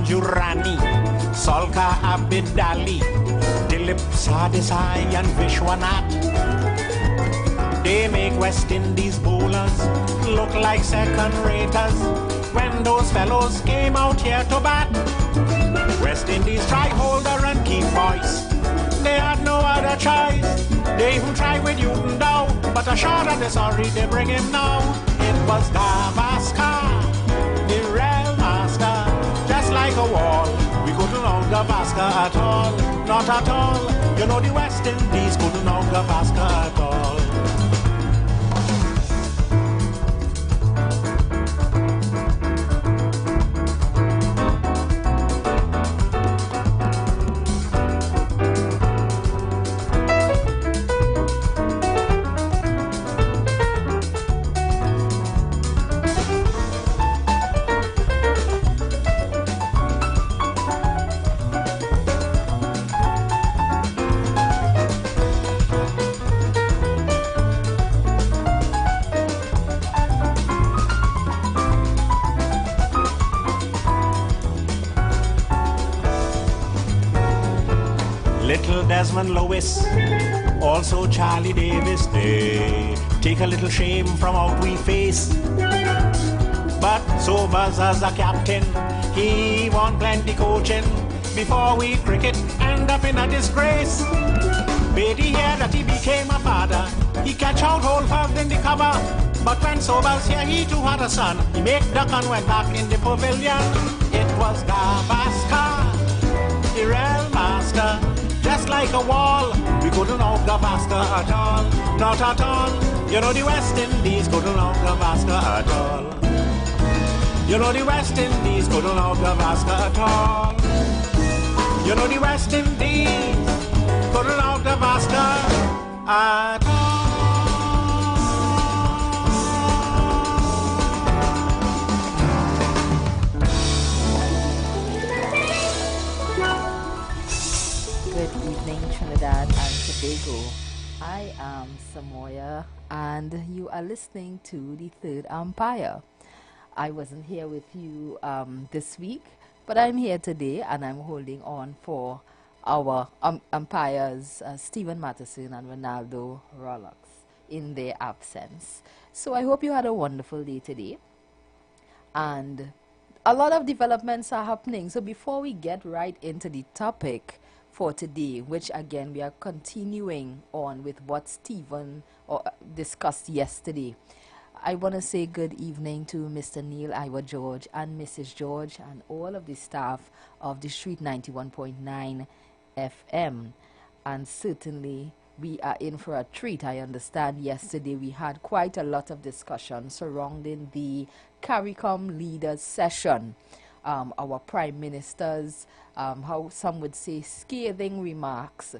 Manjurani, Solka Abidali, Dilip Sadesai and Vishwanath. They make West Indies bowlers look like second-raters when those fellows came out here to bat. West Indies tried holder and keep voice. They had no other choice. They even tried with Newton Dow, but a shot at the sorry they bring him now. It was Gavaskar, the real master, just like a wall. We couldn't know Gavaskar at all, not at all. You know the West Indies couldn't know Gavaskar at all. Desmond Lewis, also Charlie Davis, they take a little shame from out we face. But Sobers as a captain, he won plenty coaching before we cricket end up in a disgrace. Beatty here that he became a father, he catch out Holford in the cover. But when Sobers here, he too had a son. He make duck and went back in the pavilion. It was Gavaskar, the real master, just like a wall. We couldn't know Gavaskar at all, not at all. You know the West Indies couldn't know Gavaskar at all. You know the West Indies couldn't know Gavaskar at all. You know the West Indies couldn't know Gavaskar at all. Good evening, Trinidad and Tobago. I am Samoya, and you are listening to the Third Umpire. I wasn't here with you this week, but I'm here today, and I'm holding on for our umpires, Stephen Matheson and Ronaldo Rollocks, in their absence. So I hope you had a wonderful day today. And a lot of developments are happening. So before we get right into the topic for today, which again we are continuing on with what Stephen discussed yesterday, I want to say good evening to Mr. Neil IWER George and Mrs. George and all of the staff of the Street 91.9 FM. And certainly we are in for a treat. I understand yesterday we had quite a lot of discussion surrounding the CARICOM leaders session. Our Prime Minister's, how some would say, scathing remarks,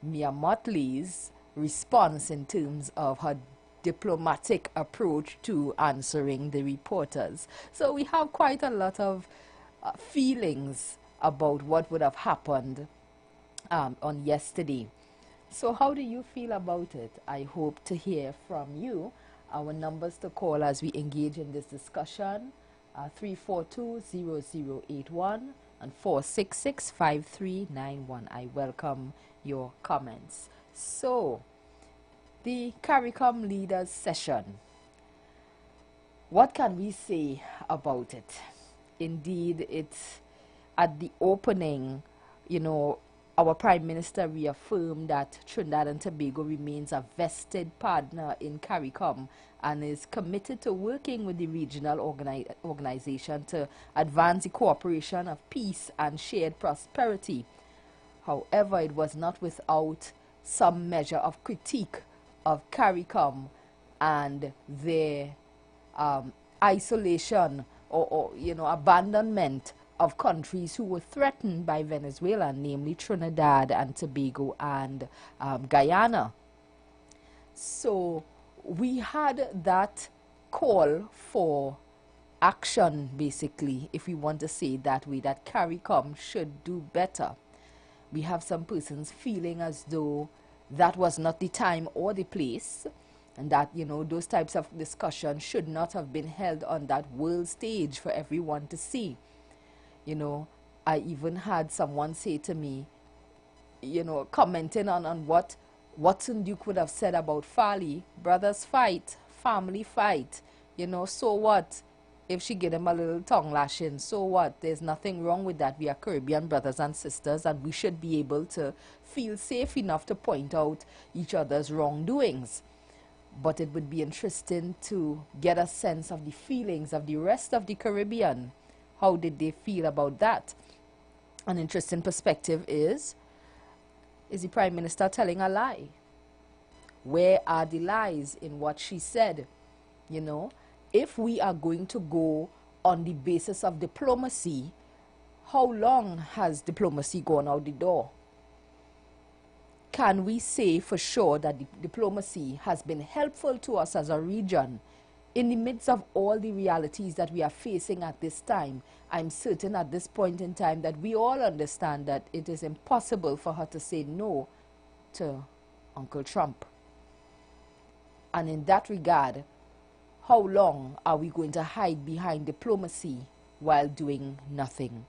Mia Motley's response in terms of her diplomatic approach to answering the reporters. So we have quite a lot of feelings about what would have happened on yesterday. So how do you feel about it? I hope to hear from you. Our numbers to call as we engage in this discussion: 342-0081 and 466-5391. I welcome your comments. So, the CARICOM leaders session. What can we say about it? Indeed, it's at the opening, you know, our Prime Minister reaffirmed that Trinidad and Tobago remains a vested partner in CARICOM and is committed to working with the regional organization to advance the cooperation of peace and shared prosperity. However, it was not without some measure of critique of CARICOM and their isolation or abandonment of countries who were threatened by Venezuela, namely Trinidad and Tobago and Guyana. So we had that call for action, basically, if we want to say it that way, that CARICOM should do better. We have some persons feeling as though that was not the time or the place, and that, you know, those types of discussions should not have been held on that world stage for everyone to see. You know, I even had someone say to me, you know, commenting on what Watson Duke would have said about Farley, brothers fight, family fight, you know, so what? If she get him a little tongue lashing, so what? There's nothing wrong with that. We are Caribbean brothers and sisters, and we should be able to feel safe enough to point out each other's wrongdoings. But it would be interesting to get a sense of the feelings of the rest of the Caribbean. How did they feel about that? An interesting perspective is the Prime Minister telling a lie? Where are the lies in what she said? You know, if we are going to go on the basis of diplomacy, how long has diplomacy gone out the door? Can we say for sure that diplomacy has been helpful to us as a region? In the midst of all the realities that we are facing at this time, I'm certain at this point in time that we all understand that it is impossible for her to say no to Uncle Trump. And in that regard, how long are we going to hide behind diplomacy while doing nothing?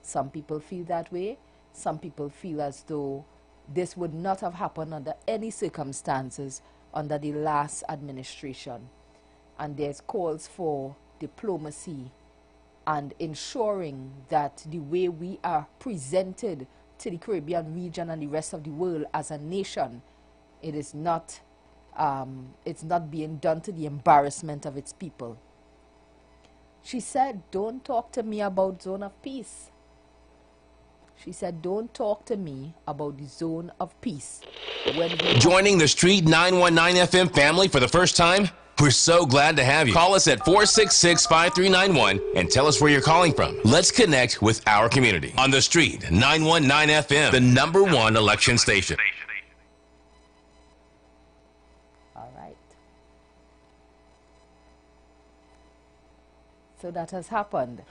Some people feel that way. Some people feel as though this would not have happened under any circumstances under the last administration. And there's calls for diplomacy and ensuring that the way we are presented to the Caribbean region and the rest of the world as a nation, it's not being done to the embarrassment of its people. She said, don't talk to me about zone of peace. She said, don't talk to me about the zone of peace. Joining the Street 919 FM family for the first time? We're so glad to have you. Call us at 466-5391 and tell us where you're calling from. Let's connect with our community on the Street 919 FM, the #1 election station. All right. So that has happened.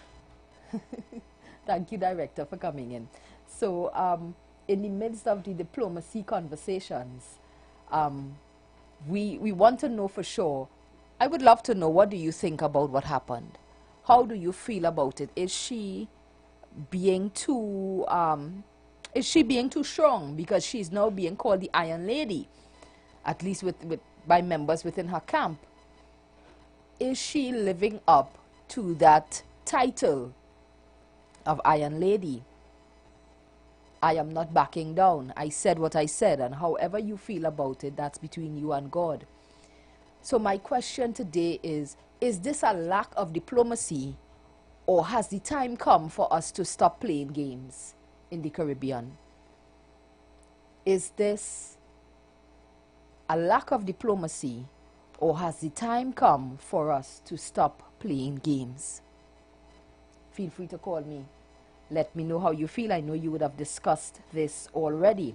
Thank you, Director, for coming in. So in the midst of the diplomacy conversations, we want to know for sure. I would love to know, what do you think about what happened? How do you feel about it? Is she being too strong because she's now being called the Iron Lady, at least by members within her camp? Is she living up to that title of Iron Lady? I am not backing down. I said what I said, and however you feel about it, that's between you and God. So my question today is this a lack of diplomacy, or has the time come for us to stop playing games in the Caribbean? Is this a lack of diplomacy, or has the time come for us to stop playing games? Feel free to call me. Let me know how you feel. I know you would have discussed this already.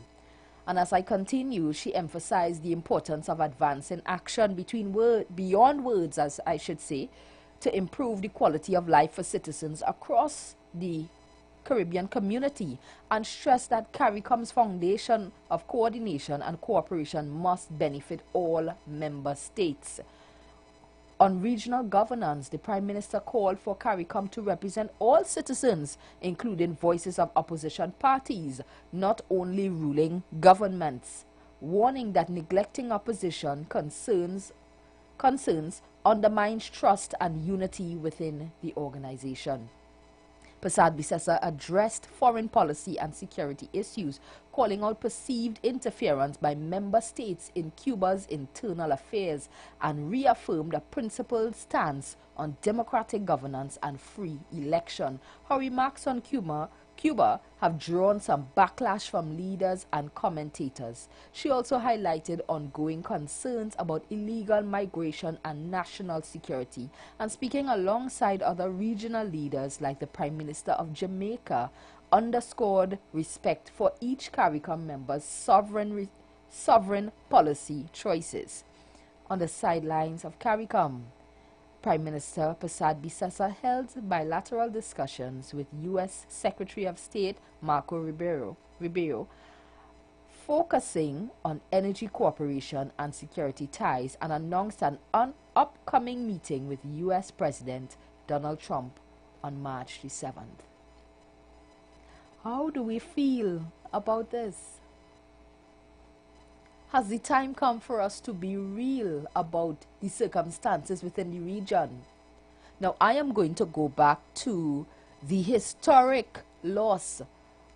And as I continue, she emphasized the importance of advancing action beyond words, as I should say, to improve the quality of life for citizens across the Caribbean community, and stressed that CARICOM's foundation of coordination and cooperation must benefit all member states. On regional governance, the Prime Minister called for CARICOM to represent all citizens, including voices of opposition parties, not only ruling governments, warning that neglecting opposition concerns undermines trust and unity within the organization. Prasad Bisesa addressed foreign policy and security issues, calling out perceived interference by member states in Cuba's internal affairs, and reaffirmed a principled stance on democratic governance and free election. Her remarks on Cuba have drawn some backlash from leaders and commentators. She also highlighted ongoing concerns about illegal migration and national security, and speaking alongside other regional leaders like the Prime Minister of Jamaica, underscored respect for each CARICOM member's sovereign policy choices. On the sidelines of CARICOM, Prime Minister Prasad Bisesa held bilateral discussions with U.S. Secretary of State Marco Rubio, focusing on energy cooperation and security ties, and announced an upcoming meeting with U.S. President Donald Trump on March the 7th. How do we feel about this? Has the time come for us to be real about the circumstances within the region? Now, I am going to go back to the historic loss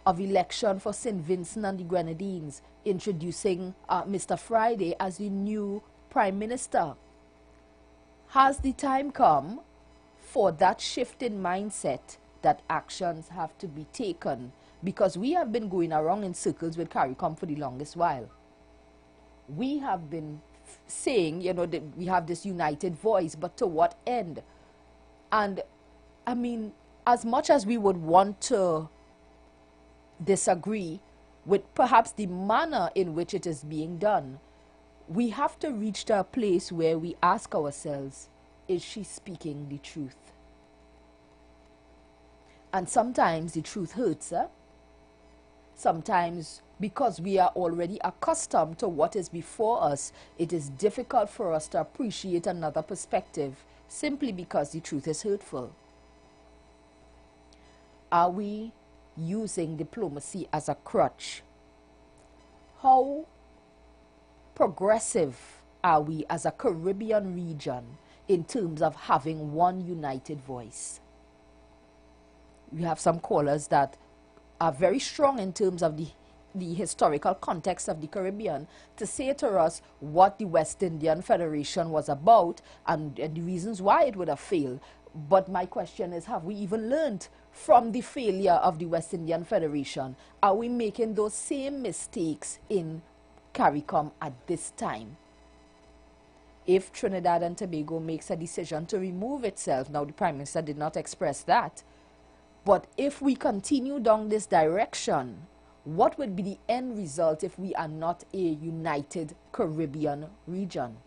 of election for St. Vincent and the Grenadines, introducing Mr. Friday as the new Prime Minister. Has the time come for that shift in mindset that actions have to be taken? Because we have been going around in circles with CARICOM for the longest while. We have been saying, you know, that we have this united voice, but to what end? And I mean, as much as we would want to disagree with perhaps the manner in which it is being done, we have to reach to a place where we ask ourselves, is she speaking the truth? And sometimes the truth hurts, eh? Sometimes, because we are already accustomed to what is before us, it is difficult for us to appreciate another perspective simply because the truth is hurtful. Are we using diplomacy as a crutch? How progressive are we as a Caribbean region in terms of having one united voice? We have some callers that are very strong in terms of the historical context of the Caribbean to say to us what the West Indian Federation was about and the reasons why it would have failed. But my question is, have we even learned from the failure of the West Indian Federation? Are we making those same mistakes in CARICOM at this time? If Trinidad and Tobago makes a decision to remove itself, now the Prime Minister did not express that, but if we continue down this direction, what would be the end result if we are not a united Caribbean region?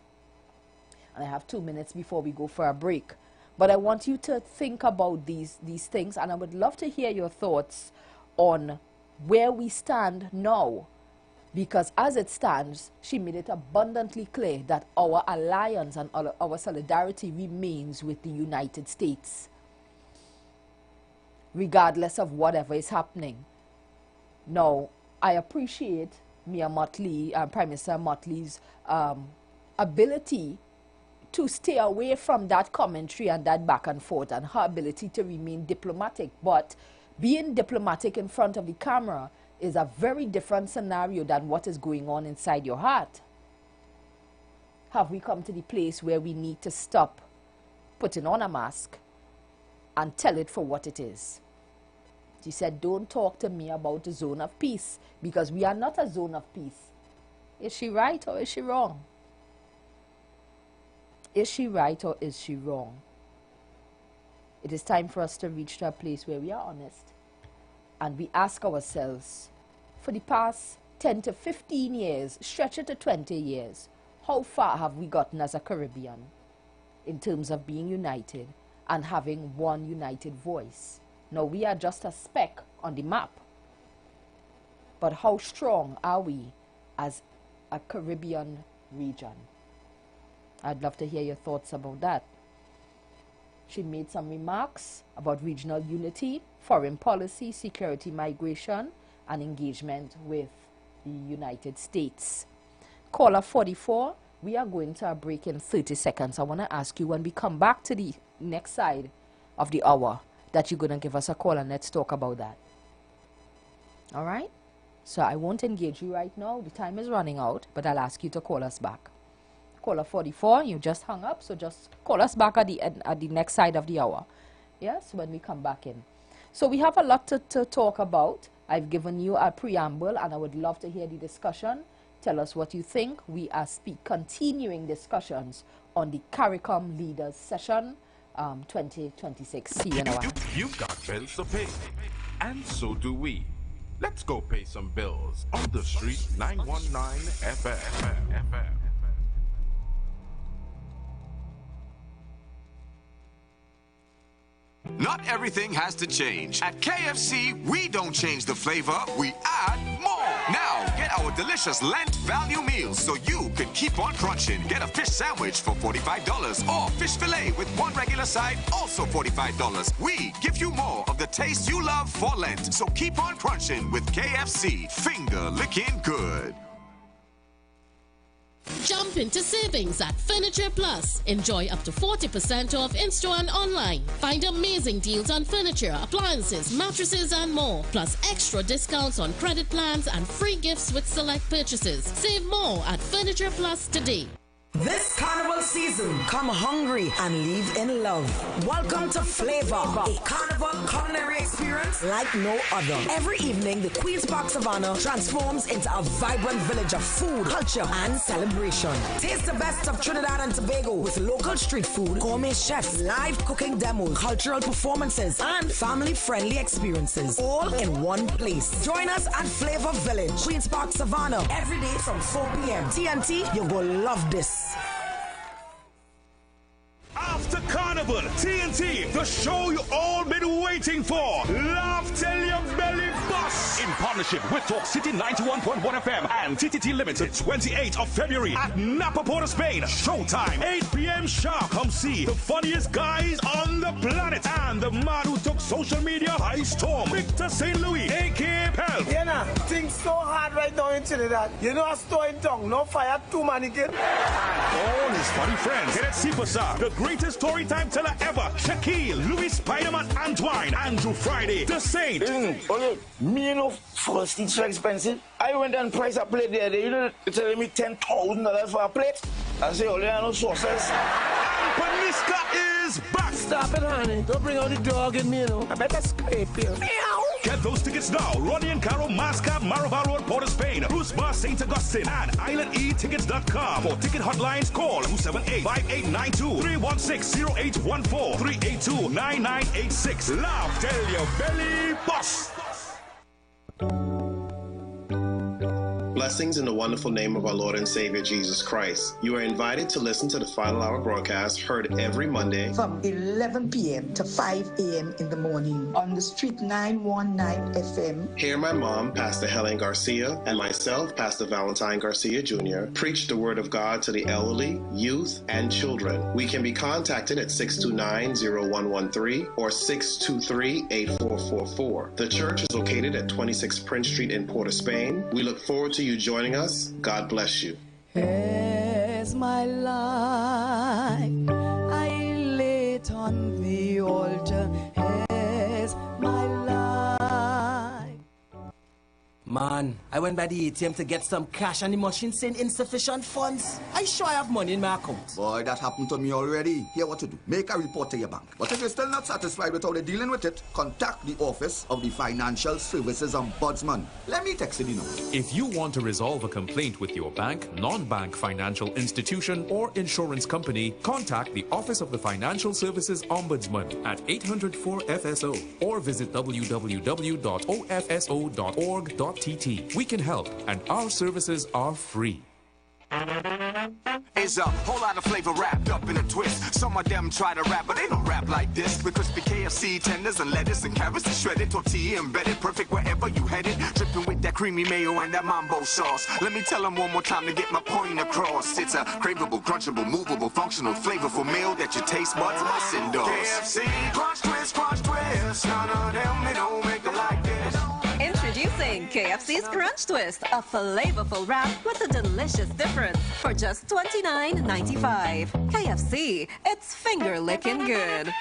And I have 2 minutes before we go for a break. But I want you to think about these things, and I would love to hear your thoughts on where we stand now. Because as it stands, she made it abundantly clear that our alliance and our solidarity remains with the United States, regardless of whatever is happening. Now, I appreciate Mia Mottley, Prime Minister Mottley's ability to stay away from that commentary and that back and forth, and her ability to remain diplomatic. But being diplomatic in front of the camera is a very different scenario than what is going on inside your heart. Have we come to the place where we need to stop putting on a mask and tell it for what it is? She said, don't talk to me about a zone of peace, because we are not a zone of peace. Is she right or is she wrong? Is she right or is she wrong? It is time for us to reach to a place where we are honest and we ask ourselves, for the past 10 to 15 years, stretch it to 20 years, how far have we gotten as a Caribbean in terms of being united and having one united voice? Now, we are just a speck on the map, but how strong are we as a Caribbean region? I'd love to hear your thoughts about that. She made some remarks about regional unity, foreign policy, security, migration, and engagement with the United States. Caller 44, we are going to a break in 30 seconds. I want to ask you, when we come back to the next side of the hour, that you're going to give us a call and let's talk about that. All right? So I won't engage you right now. The time is running out, but I'll ask you to call us back. Caller 44, you just hung up, so just call us back at the next side of the hour. Yes, when we come back in. So we have a lot to talk about. I've given you a preamble, and I would love to hear the discussion. Tell us what you think. We are continuing discussions on the CARICOM Leaders Session 2026. See you in a while. You've got bills to pay, and so do we. Let's go pay some bills on the street. 919 FM. Not everything has to change. At KFC, we don't change the flavor, we add more. Now, get our delicious Lent value meals so you can keep on crunching. Get a fish sandwich for $45 or fish fillet with one regular side, also $45. We give you more of the taste you love for Lent. So keep on crunching with KFC. Finger licking good. Jump into savings at Furniture Plus. Enjoy up to 40% off in-store and online. Find amazing deals on furniture, appliances, mattresses, and more. Plus extra discounts on credit plans and free gifts with select purchases. Save more at Furniture Plus today. This carnival season, come hungry and leave in love. Welcome to Flavor, a carnival culinary experience like no other. Every evening, the Queen's Park Savannah transforms into a vibrant village of food, culture, and celebration. Taste the best of Trinidad and Tobago with local street food, gourmet chefs, live cooking demos, cultural performances, and family-friendly experiences, all in one place. Join us at Flavor Village, Queen's Park Savannah, every day from 4 p.m. TNT, you're gonna love this. After Carnival, TNT, the show you all been waiting for. Laugh till your belly busts. In partnership with Talk City 91.1 FM and TTT Limited, 28th of February at Napa, Port of Spain. Showtime, 8 p.m. sharp. Come see the funniest guys on the planet and the man who took social media by storm, Victor St. Louis, a.k.a. Pelp. You know, things so hard right now in Trinidad. You know, a store in town, no fire, 2 mannequin. All his funny friends. Get it, Superstar, the greatest story time teller ever. Shaquille, Louis Spider-Man Antoine, Andrew Friday, The Saint. Me, you know, first it's so expensive. I went and priced a plate there. You know, they're telling me $10,000 for a plate. I say, oh, there are no sauces. And Paniska is back. Stop it, honey. Don't bring out the dog in me, you know. I better scrape you. Meow. Get those tickets now. Ronnie and Caro, Mascap, Maraval Road, Port of Spain, Bruce Bar, St. Augustine, and IslandEtickets.com. For ticket hotlines, call 278-5892, 316-0814, 382-9986. Laugh till your belly busts. Blessings in the wonderful name of our Lord and Savior Jesus Christ. You are invited to listen to the Final Hour broadcast heard every Monday From 11 p.m. to 5 a.m. in the morning on the Street 919 FM. Hear my mom, Pastor Helen Garcia, and myself, Pastor Valentine Garcia Jr., preach the Word of God to the elderly, youth, and children. We can be contacted at 629-0113 or 623-8444. The church is located at 26 Prince Street in Port of Spain. We look forward to you joining us. God bless you. As my life I lay it on the altar, as my life. Man, I went by the ATM to get some cash and the machine saying insufficient funds. I sure I have money in my account. Boy, that happened to me already. Here what to do. Make a report to your bank. But if you're still not satisfied with how they're dealing with it, contact the Office of the Financial Services Ombudsman. Let me text you the number. If you want to resolve a complaint with your bank, non-bank financial institution, or insurance company, contact the Office of the Financial Services Ombudsman at 800-4FSO or visit www.ofso.org.tr. We can help, and our services are free. It's a whole lot of flavor wrapped up in a twist. Some of them try to rap, but they don't rap like this. With crispy KFC tenders and lettuce and carrots and shredded tortilla embedded, perfect wherever you headed. Dripping with that creamy mayo and that mambo sauce. Let me tell them one more time to get my point across. It's a craveable, crunchable, movable, functional, flavorful meal that your taste buds must endorse. KFC, crunch twist, crunch twist. None of them, they don't make it like this. Introducing KFC's Crunch Twist, a flavorful wrap with a delicious difference for just $29.95. KFC, it's finger-licking good.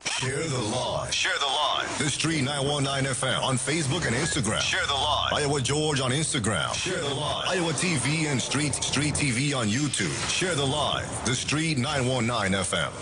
Share the live. Share the live. The Street 919 FM on Facebook and Instagram. Share the live. Iowa George on Instagram. Share the live. Iowa TV and Street TV on YouTube. Share the live. The Street 919 FM.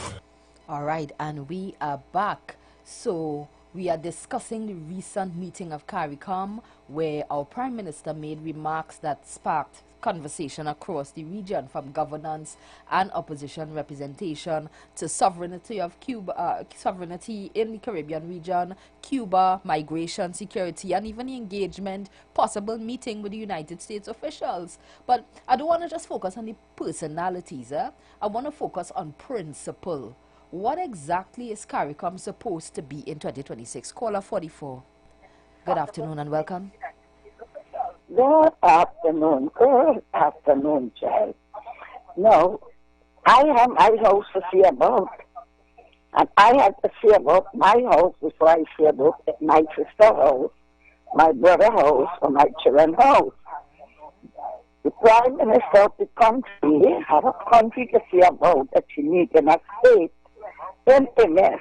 All right, and we are back. So we are discussing the recent meeting of CARICOM, where our Prime Minister made remarks that sparked conversation across the region, from governance and opposition representation to sovereignty of Cuba, sovereignty in the Caribbean region, Cuba, migration, security, and even the engagement, possible meeting with the United States officials. But I don't want to just focus on the personalities. I want to focus on principle. What exactly is CARICOM supposed to be in 2026? Caller 44. Good afternoon and welcome. Good afternoon. Good afternoon, child. No, I have my house to see about. And I had to see about my house before I see about my sister's house, my brother's house, or my children's house. The Prime Minister of the country had a country to see about that she needs in a state in MS.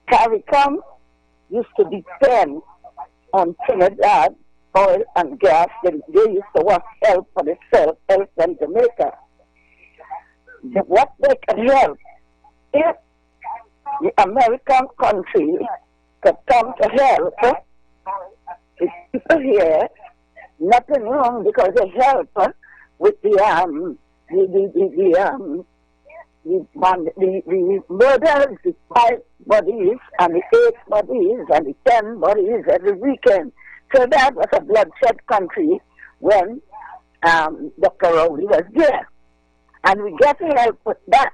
CARICOM used to depend on Trinidad oil and gas. They used to want help for the self-help in Jamaica. What they can help if the American country could come to help the people here. Nothing wrong because they help with the murders, the 5 bodies and the 8 bodies and the 10 bodies every weekend. So that was a bloodshed country when Dr. Rowley was there. And we get help with that.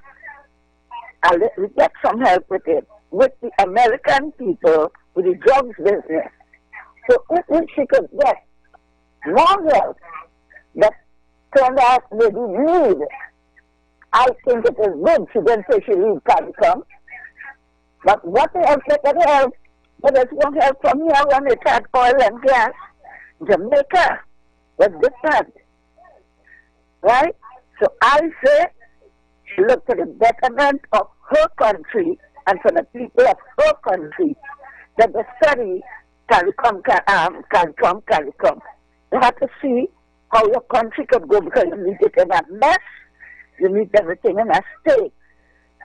And we get some help with it, with the American people, with the drugs business. So if she could get more help that turned out maybe need, I think it is good. She didn't say she leave CARICOM. But what else they could help? But there's no help from here when it had oil and gas. Jamaica was different. Right? So I say she looked for the betterment of her country and for the people of her country that they study CARICOM. You have to see how your country could go because you need it in a mess. You need everything in a state.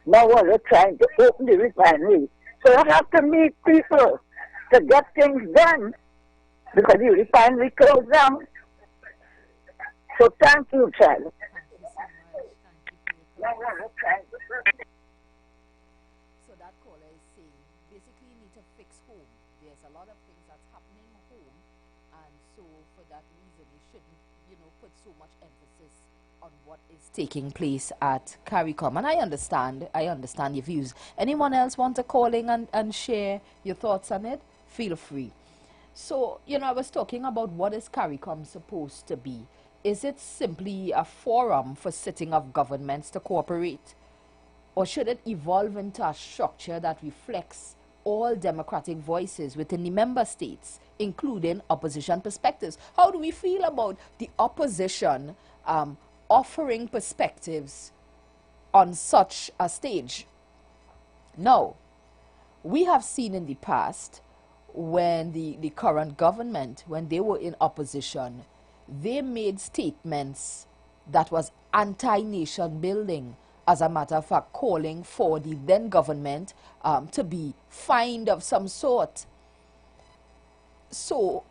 Now we're trying to open the refinery. So you have to meet people to get things done because the refinery closed down. So thank you, child. So that caller is saying, basically you need to fix home. There's a lot of things that's happening home, and so for that reason you shouldn't, put so much emphasis on what is taking place at CARICOM. And I understand your views. Anyone else want to call in and share your thoughts on it? Feel free. So, I was talking about what is CARICOM supposed to be. Is it simply a forum for sitting of governments to cooperate? Or should it evolve into a structure that reflects all democratic voices within the member states, including opposition perspectives? How do we feel about the opposition offering perspectives on such a stage? Now, we have seen in the past when the current government, when they were in opposition, they made statements that was anti-nation building. As a matter of fact, calling for the then government to be fined of some sort. So,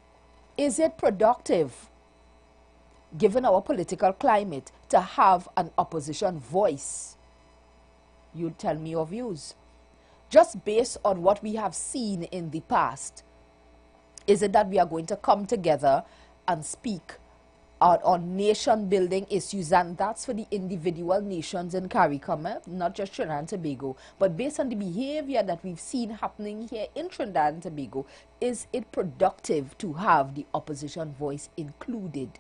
is it productive, given our political climate, to have an opposition voice? You tell me your views. Just based on what we have seen in the past, is it that we are going to come together and speak on nation-building issues, and that's for the individual nations in CARICOM, not just Trinidad and Tobago, but based on the behavior that we've seen happening here in Trinidad and Tobago, is it productive to have the opposition voice included?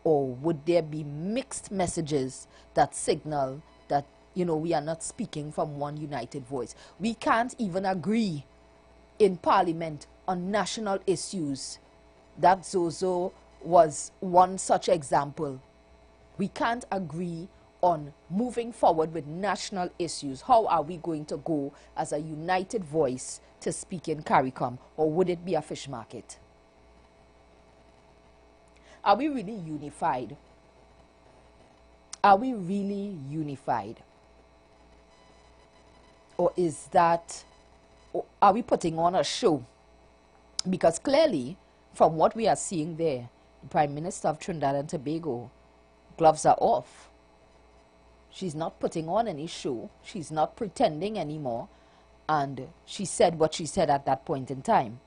Or would there be mixed messages that signal that, we are not speaking from one united voice? We can't even agree in Parliament on national issues. That Zozo was one such example. We can't agree on moving forward with national issues. How are we going to go as a united voice to speak in CARICOM? Or would it be a fish market? Are we really unified? Are we really unified? Or is that, or are we putting on a show? Because clearly, from what we are seeing there, the Prime Minister of Trinidad and Tobago, gloves are off. She's not putting on any show. She's not pretending anymore. And she said what she said at that point in time.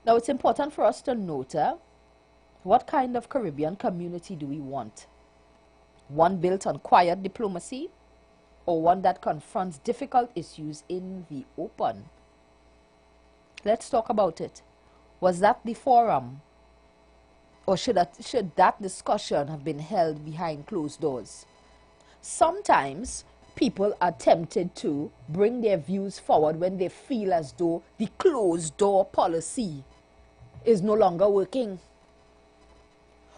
Now, it's important for us to note what kind of Caribbean community do we want? One built on quiet diplomacy, or one that confronts difficult issues in the open? Let's talk about it. Was that the forum or should that discussion have been held behind closed doors? Sometimes people are tempted to bring their views forward when they feel as though the closed door policy is no longer working.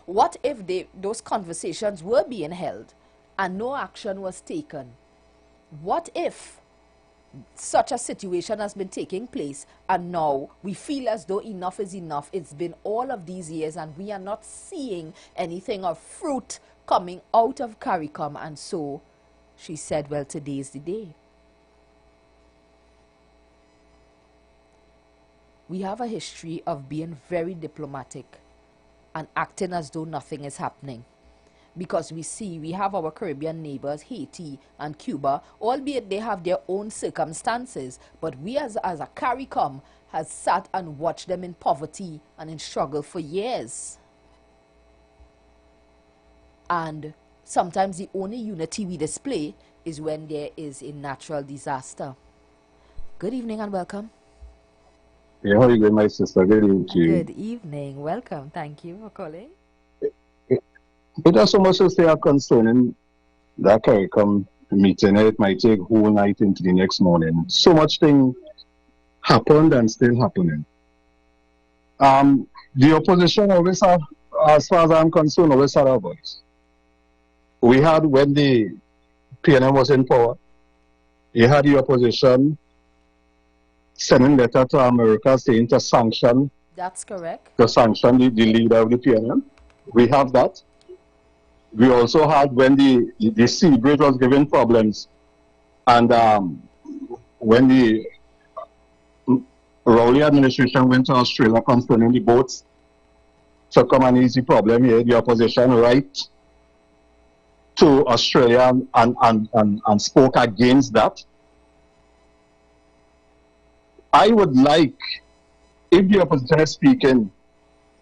What if those conversations were being held and no action was taken? What if such a situation has been taking place and now we feel as though enough is enough? It's been all of these years and we are not seeing anything of fruit coming out of CARICOM, and so she said, well, today is the day. We have a history of being very diplomatic and acting as though nothing is happening. Because we have our Caribbean neighbors, Haiti and Cuba, albeit they have their own circumstances, but we as a CARICOM has sat and watched them in poverty and in struggle for years. And sometimes the only unity we display is when there is a natural disaster. Good evening and welcome. Yeah, how are you doing, my sister? Good evening to you. Good evening. Welcome. Thank you for calling. It has so much to say concerning that CARICOM meeting. It might take whole night into the next morning. So much thing happened and still happening. The opposition always have, as far as I'm concerned, always had a voice. We had, when the PNM was in power, you had the opposition sending letter to America saying to sanction. That's correct. To sanction the leader of the PNM. We have that. We also had when the sea bridge was giving problems, and when the Rowley administration went to Australia concerning the boats, to come an easy problem here, the opposition right to Australia and spoke against that. I would like, if the opposition is speaking,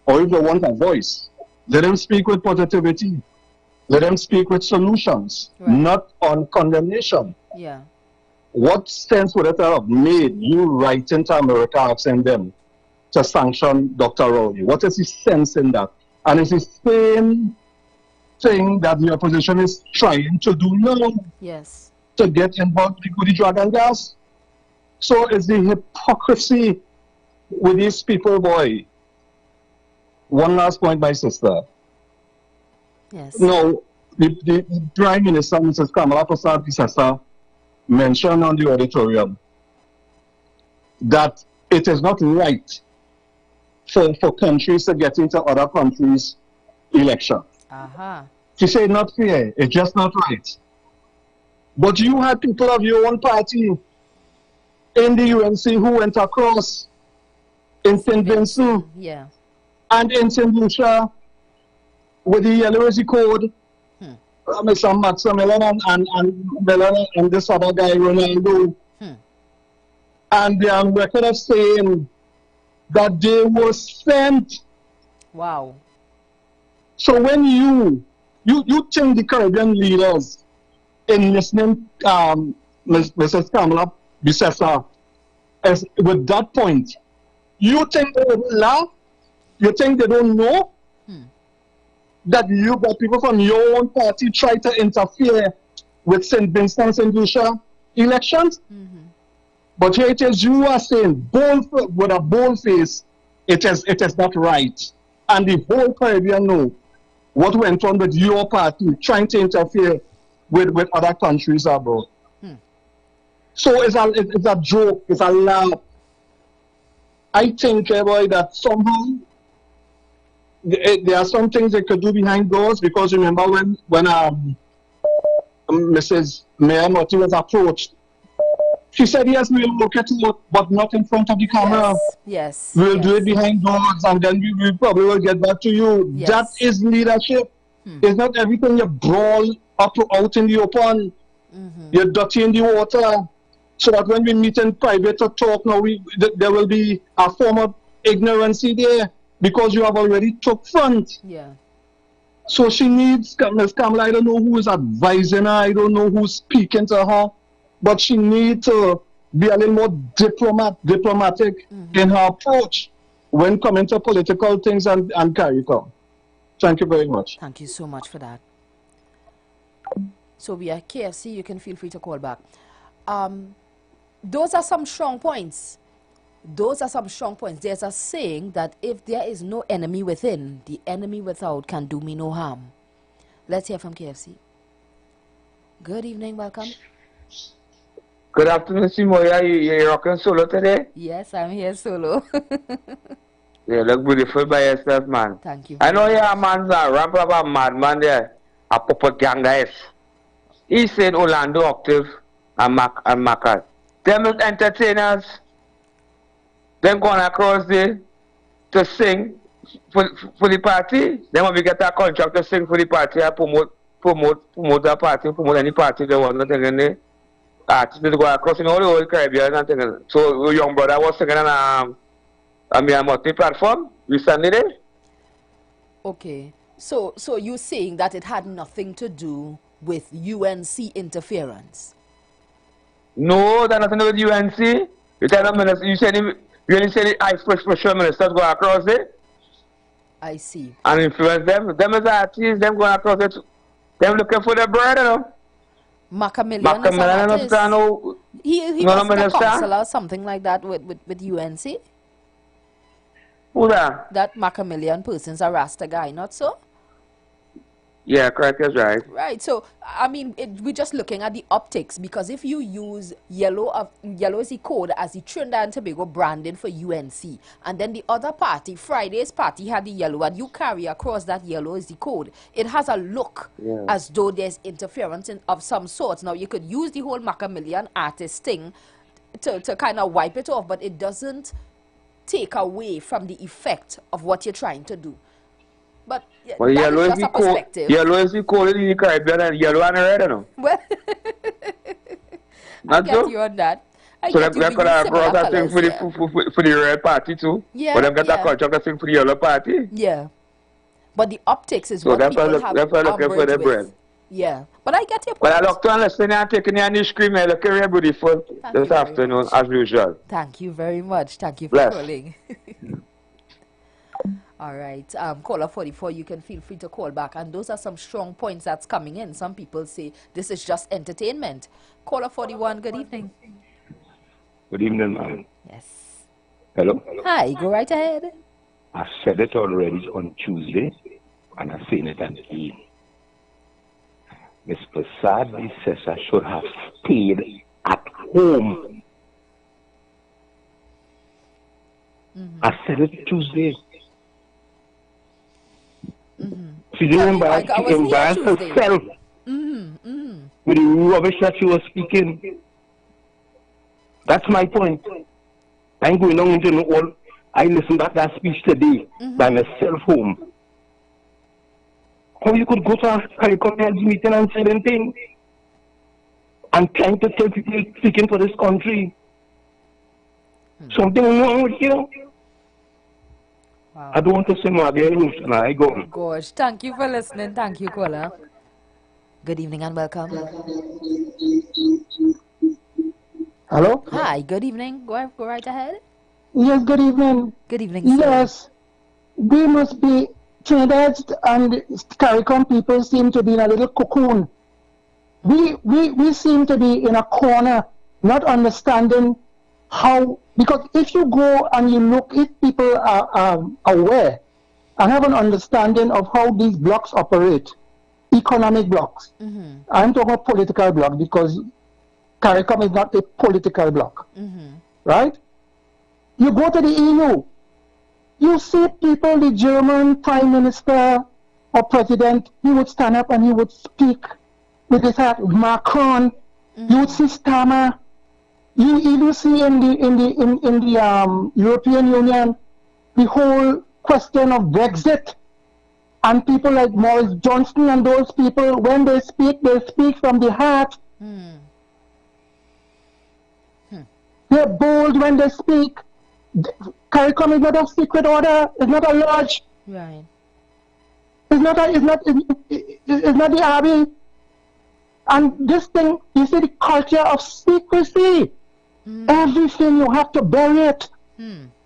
or if they want a voice, let them speak with positivity. Let them speak with solutions, not on condemnation. Yeah. What sense would it have made you writing to America asking them to sanction Dr. Rowley? What is the sense in that? And it's the same thing that the opposition is trying to do now. Yes. To get involved with the drug and gas. So it's the hypocrisy with these people, boy. One last point, my sister. Yes. No, the Prime Minister, Mrs. Kamala Prasad, mentioned on the auditorium that it is not right for countries to get into other countries' election. She said not fair, it's just not right. But you had people of your own party in the UNC who went across in St. Vincent and in St. Lucia with the Yellow Code, Mr. Maximilian and this other guy, Ronaldo. And they're on record of saying that they were sent. Wow. So when you think the Caribbean leaders in listening Mrs. Kamala Bissessa with that point, you think they will laugh? You think they don't know that people from your own party try to interfere with St. Vincent and Lucia elections? But here it is, you are saying with a bold face, it is not right. And the whole Caribbean know what went on with your party trying to interfere with other countries abroad. So it's a joke, it's a laugh. I think, boy, that somehow there are some things they could do behind doors, because remember when Mrs. Mayor Motti was approached, she said, yes, we'll look at it, but not in front of the camera. Yes. We'll do it behind doors, and then we probably will get back to you. Yes. That is leadership. It's not everything you brawl out in the open. You're dirty in the water. So that when we meet in private to talk now, there will be a form of ignorancy there, because you have already took front. Yeah. So she needs, Ms. Kamala, I don't know who is advising her, I don't know who's speaking to her, but she needs to be a little more diplomatic in her approach when coming to political things and CARICOM. Thank you very much. Thank you so much for that. So we are KFC. You can feel free to call back. Those are some strong points. Those are some strong points. There's a saying that if there is no enemy within, the enemy without can do me no harm. Let's hear from KFC. Good evening, welcome. Good afternoon, Simoya. You're rocking solo today? Yes, I'm here solo. You look beautiful by yourself, man. Thank you. I know you're a man's a ramp up a madman there. A puppet gang guys. He said Orlando Octave and Macal. Them is entertainers. Them going across there to sing for the party. Then when we get a contract to sing for the party and promote the party, promote any party they want. Nothing there. Artists to go across in all the whole Caribbean and things. So young brother was singing on a multi-platform recently there. Okay. So you're saying that it had nothing to do with UNC interference? No, that nothing to do with UNC. You tell them, you said the high pressure ministers go across there. I see. And influence them. Them as artists, them going across it. Them looking for their bread, you know. Macamillion is an artist. He was a counselor or something like that with UNC. Who that? That Macamillion person's a Rasta guy, not so? Yeah, correct, that's right. Right, so, I mean, we're just looking at the optics, because if you use yellow as the code as the Trinidad and Tobago branding for UNC, and then the other party, Friday's party, had the yellow, and you carry across that yellow as the code, it has a look as though there's interference of some sort. Now, you could use the whole Macamillion artist thing to kind of wipe it off, but it doesn't take away from the effect of what you're trying to do. But well, that yellow is is just a perspective. Yellow is the code in the Caribbean, and yellow and red, you know. Well, I get you on that. So they could have brought a thing for the red party too. Yeah, but they got a contract to sing for the yellow party. Yeah. But the optics is so what people have looking for the bread. Yeah. But I get your point. But I look to and listen and taking you scream and look very beautiful this afternoon as usual. Thank you very much. Thank you for calling. All right, caller 44, you can feel free to call back. And those are some strong points that's coming in. Some people say this is just entertainment. Caller 41, good evening. Good evening, ma'am. Yes. Hello? Hi, go right ahead. I said it already on Tuesday, and I'm saying it again. Ms. Prasad Bissessa should have stayed at home. I said it Tuesday. She didn't embarrass herself with the rubbish that she was speaking. That's my point. I'm going on into all. I listened to that speech today by myself home. How you could go to a CARICOM heads meeting and say anything and trying to tell people speaking for this country. Something wrong with you. Wow. I don't want to say more again, and I go. Gosh, thank you for listening. Thank you, caller. Good evening and welcome. Hello? Hi, good evening. Go right ahead. Yes, good evening. Good evening, sir. Yes, we must be, Trinidad and CARICOM people seem to be in a little cocoon. We seem to be in a corner, not understanding how, because if you go and you look, if people are aware and have an understanding of how these blocks operate, economic blocks, I'm talking about political block because CARICOM is not a political block, right? You go to the EU, you see people, the German prime minister or president, he would stand up and he would speak with his heart. Macron, you would see Starmer. You even see in the European Union the whole question of Brexit, and people like Boris Johnson and those people, when they speak from the heart. They're bold when they speak. CARICOM is not a secret order. It's not a lodge. Right. It's not the army. And this thing, you see the culture of secrecy. Everything you have to bury it.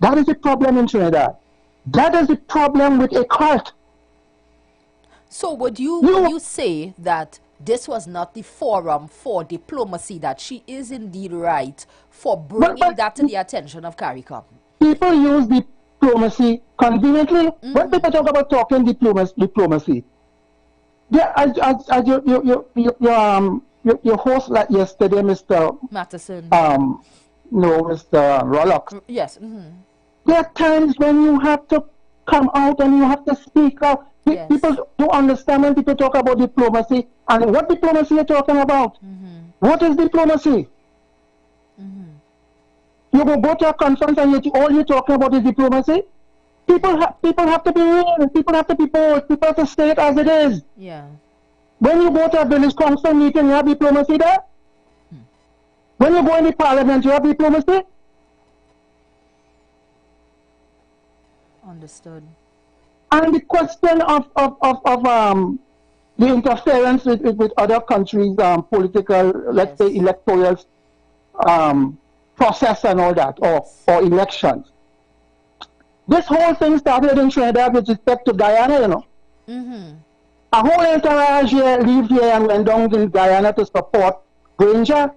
That is the problem in Trinidad. That is the problem with a cult. So would you say that this was not the forum for diplomacy, that she is indeed right for bringing that to the attention of CARICOM? People use diplomacy conveniently. When people talk about talking diplomacy, yeah, as your host like yesterday, Mr. Matteson. No, Mr. Rollock. Yes. There are times when you have to come out and you have to speak out. Yes. People don't understand when people talk about diplomacy and what diplomacy you're talking about. What is diplomacy? You go to a conference and all you're talking about is diplomacy. People have to be real. People have to be bold. People have to say it as it is. Yeah. When you go to a village council meeting, you have diplomacy there. When you go in the parliament, you have diplomacy. Understood. And the question of the interference with other countries' political, let's say, electoral process and all that, or elections. This whole thing started in Trinidad with respect to Guyana, you know. A whole entourage here lived here and went down in Guyana to support Granger.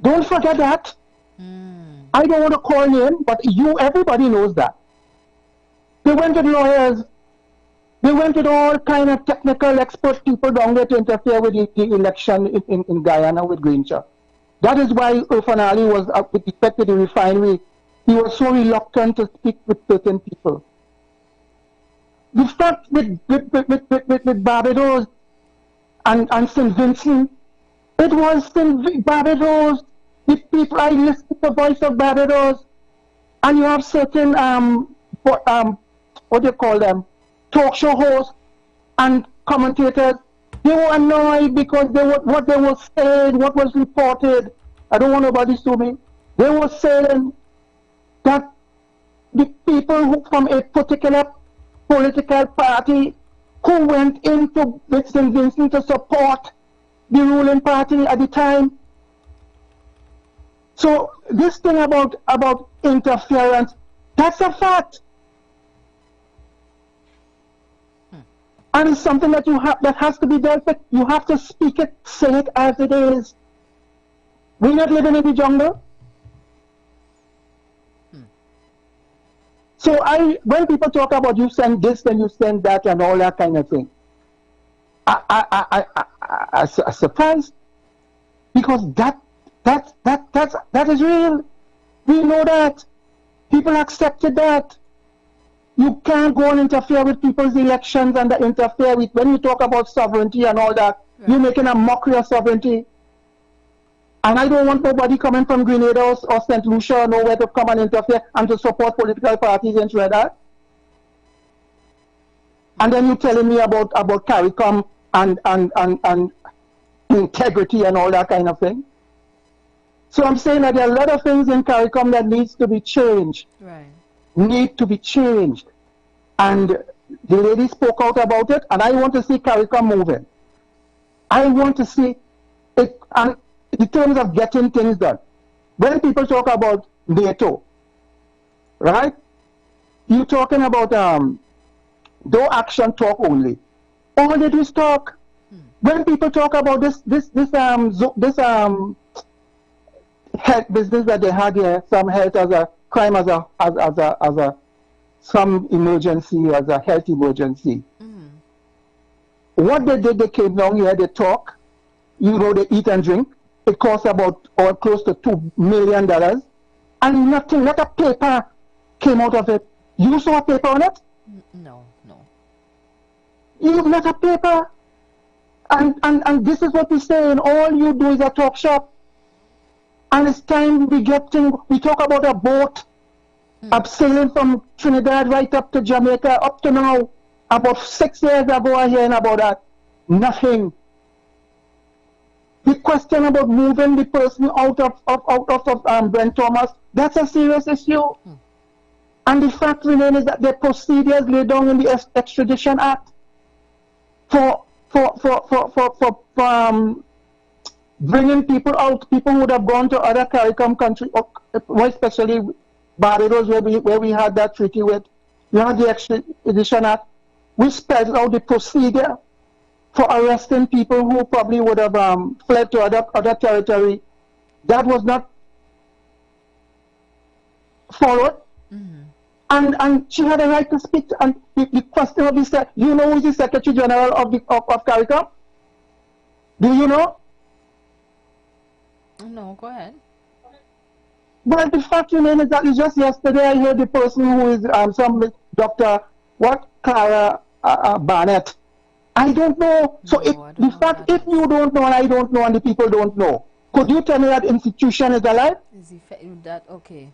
Don't forget that. I don't want to call name, but everybody knows that. They went with lawyers. They went with all kind of technical expert people down there to interfere with the election in Guyana with Granger. That is why Irfan was, with respect to the refinery, he was so reluctant to speak with certain people. The fact with Barbados and St. Vincent, it was Barbados, the people, I listened to the voice of Barbados, and you have certain, what do you call them, talk show hosts and commentators. They were annoyed because what they were saying, what was reported, I don't want nobody to sue me, they were saying that the people who from a particular political party who went into St. Vincent to support the ruling party at the time. So this thing about interference, that's a fact. And it's something that that has to be dealt with. You have to speak it, say it as it is. We're not living in the jungle. So when people talk about you send this and you send that and all that kind of thing, I'm surprised, because that is real. We know that. People accepted that. You can't go and interfere with people's elections and interfere with, when you talk about sovereignty and all that, you're making a mockery of sovereignty. And I don't want nobody coming from Grenada or St. Lucia or nowhere to come and interfere and to support political parties in Trinidad. And then you're telling me about CARICOM and integrity and all that kind of thing. So I'm saying that there are a lot of things in CARICOM that needs to be changed. Right. Need to be changed. And the lady spoke out about it, and I want to see CARICOM moving. I want to see it, and in terms of getting things done. When people talk about NATO, right? You're talking about no action, talk only. All they do is talk. When people talk about this health business that they had here, some health as a crime, as a some emergency, as a health emergency. What they did, they came down here, they talk, they eat and drink. It costs about close to $2 million, and nothing, not a paper came out of it. You saw a paper on it? No. You not a paper. And this is what we're saying. All you do is a talk shop. And it's time we talk about a boat sailing from Trinidad right up to Jamaica, up to now. About 6 years ago, I heard about that. Nothing. The question about moving the person out of Brent Thomas, that's a serious issue. And the fact remains is that the procedures laid down in the Extradition Act for bringing people out, people who would have gone to other CARICOM countries, especially Barbados, where we had that treaty with. You have the Extradition Act. we spelled out the procedure for arresting people who probably would have fled to other territory. That was not followed. And she had a right to speak. And the question of this, you know who is the Secretary General of CARICOM? Do you know? No, go ahead. Well, the fact remains is that it's just yesterday I heard the person who is some Dr. Clara Barnett. I don't know. So if you don't know and I don't know and the people don't know, could you tell me that institution is alive? Okay.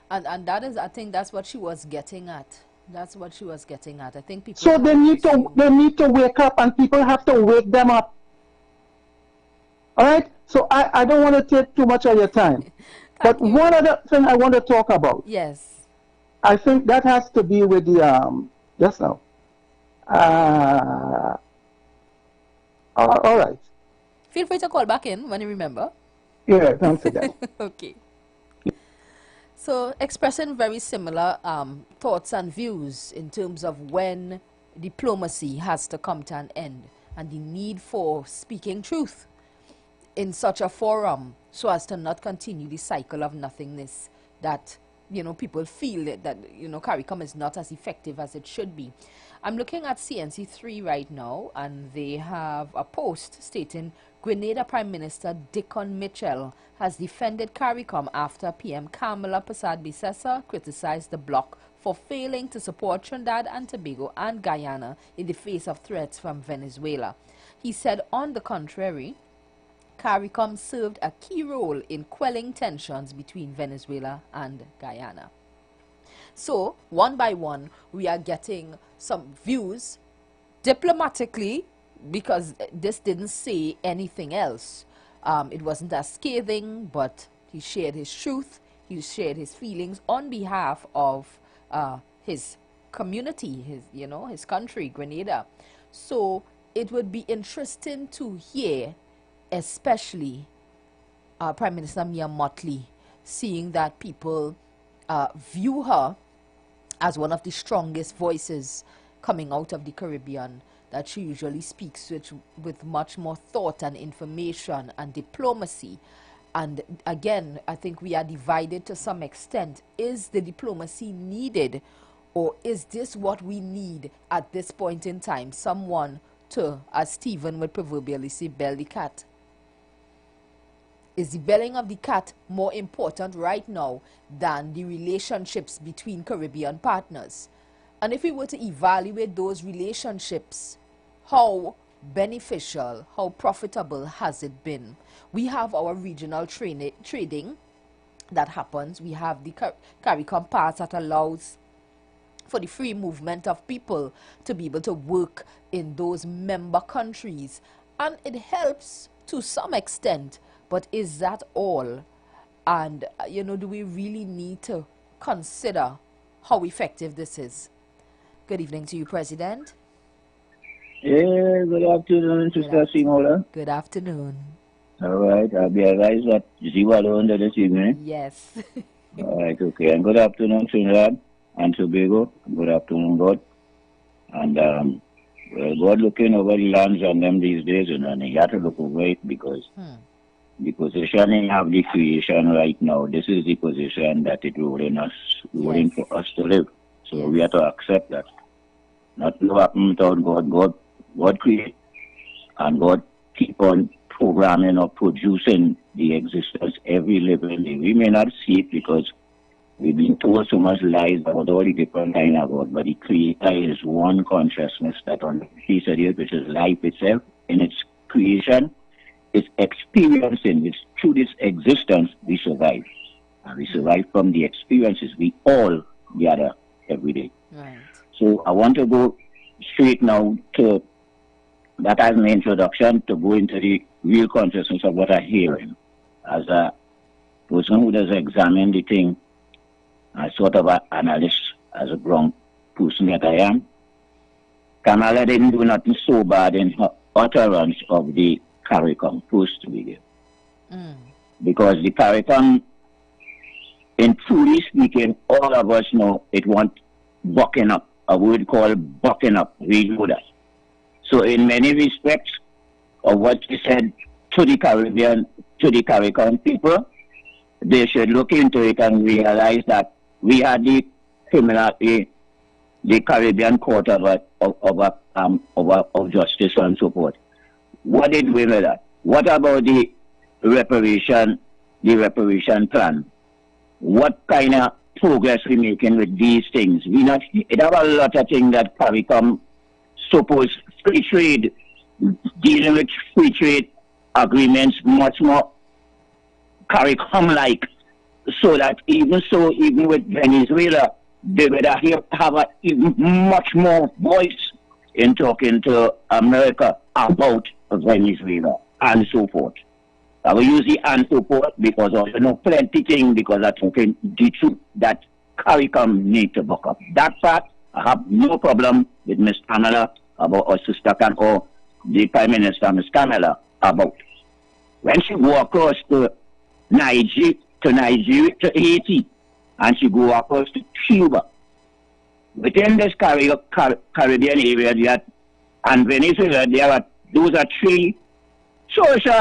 And that is, I think that's what she was getting at. That's what she was getting at. I think people. So they need to wake up, and people have to wake them up. All right. So I don't want to take too much of your time, but one other thing I want to talk about. Yes. I think that has to be with the just now. All right. Feel free to call back in when you remember. Yeah, thanks again. Okay. So expressing very similar thoughts and views in terms of when diplomacy has to come to an end and the need for speaking truth in such a forum so as to not continue the cycle of nothingness that, you know, people feel that you know, CARICOM is not as effective as it should be. I'm looking at CNC3 right now, and they have a post stating Grenada Prime Minister Dickon Mitchell has defended CARICOM after PM Kamala Persad-Bissessar criticized the bloc for failing to support Trinidad and Tobago and Guyana in the face of threats from Venezuela. He said, on the contrary, CARICOM served a key role in quelling tensions between Venezuela and Guyana. So, one by one, we are getting some views diplomatically, because this didn't say anything else. It wasn't as scathing, but he shared his truth. He shared his feelings on behalf of his community, his country, Grenada. So it would be interesting to hear, especially Prime Minister Mia Mottley, seeing that people view her as one of the strongest voices coming out of the Caribbean, that she usually speaks with much more thought and information and diplomacy. And again, I think we are divided to some extent. Is the diplomacy needed, or is this what we need at this point in time? Someone to, as Stephen would proverbially say, bell the cat. Is the belling of the cat more important right now than the relationships between Caribbean partners? And if we were to evaluate those relationships, how beneficial, how profitable has it been? We have our regional trading that happens. We have the CARICOM pass that allows for the free movement of people to be able to work in those member countries. And it helps to some extent, but is that all? And, do we really need to consider how effective this is? Good evening to you, President. Yeah, good afternoon, Sister Simola. Good afternoon. All right, I'll be advised that Ziwalo under this evening. Yes. All right, okay. And good afternoon, Trinidad and Tobago. Good afternoon, God. And God looking over the lands on them these days, and he had to look over it because the position have the creation right now. This is the position that it ruling for us to live. So we have to accept that. Not to happen without God. God create, and God keep on programming or producing the existence every living day. We may not see it because we've been told so much lies about all the different kind of God, but the Creator is one consciousness that on the face of the earth, which is life itself, in its creation, it's experiencing, it's through this existence we survive. And we survive from the experiences we all gather every day. Right. So I want to go straight now to that as an introduction to go into the real consciousness of what I'm hearing. As a person who does examine the thing, as sort of an analyst, as a grown person that I am, Kamala didn't do nothing so bad in her utterance of the CARICOM post to begin. Because the CARICOM, in truly speaking, all of us know it wants bucking up a word called bucking up. We know that. So in many respects of what you said to the Caribbean, to the Caribbean people, they should look into it and realize that we had the Caribbean Court of Justice and so forth. What did we with that? What about the reparation plan? What kind of progress we making with these things? It have a lot of things that CARICOM suppose free trade, dealing with free trade agreements much more CARICOM-like, so that even with Venezuela, they would have a even much more voice in talking to America about Venezuela and so forth. I will use the and so forth because I know plenty things, because I'm talking the truth that CARICOM need to back up. That part, I have no problem with Ms. Pamela about, or Sister Khan, or the Prime Minister, Ms. Kamala, about. When she go across to Nigeria, to Haiti, and she go across to Cuba, within this Caribbean area, and Venezuela, those are three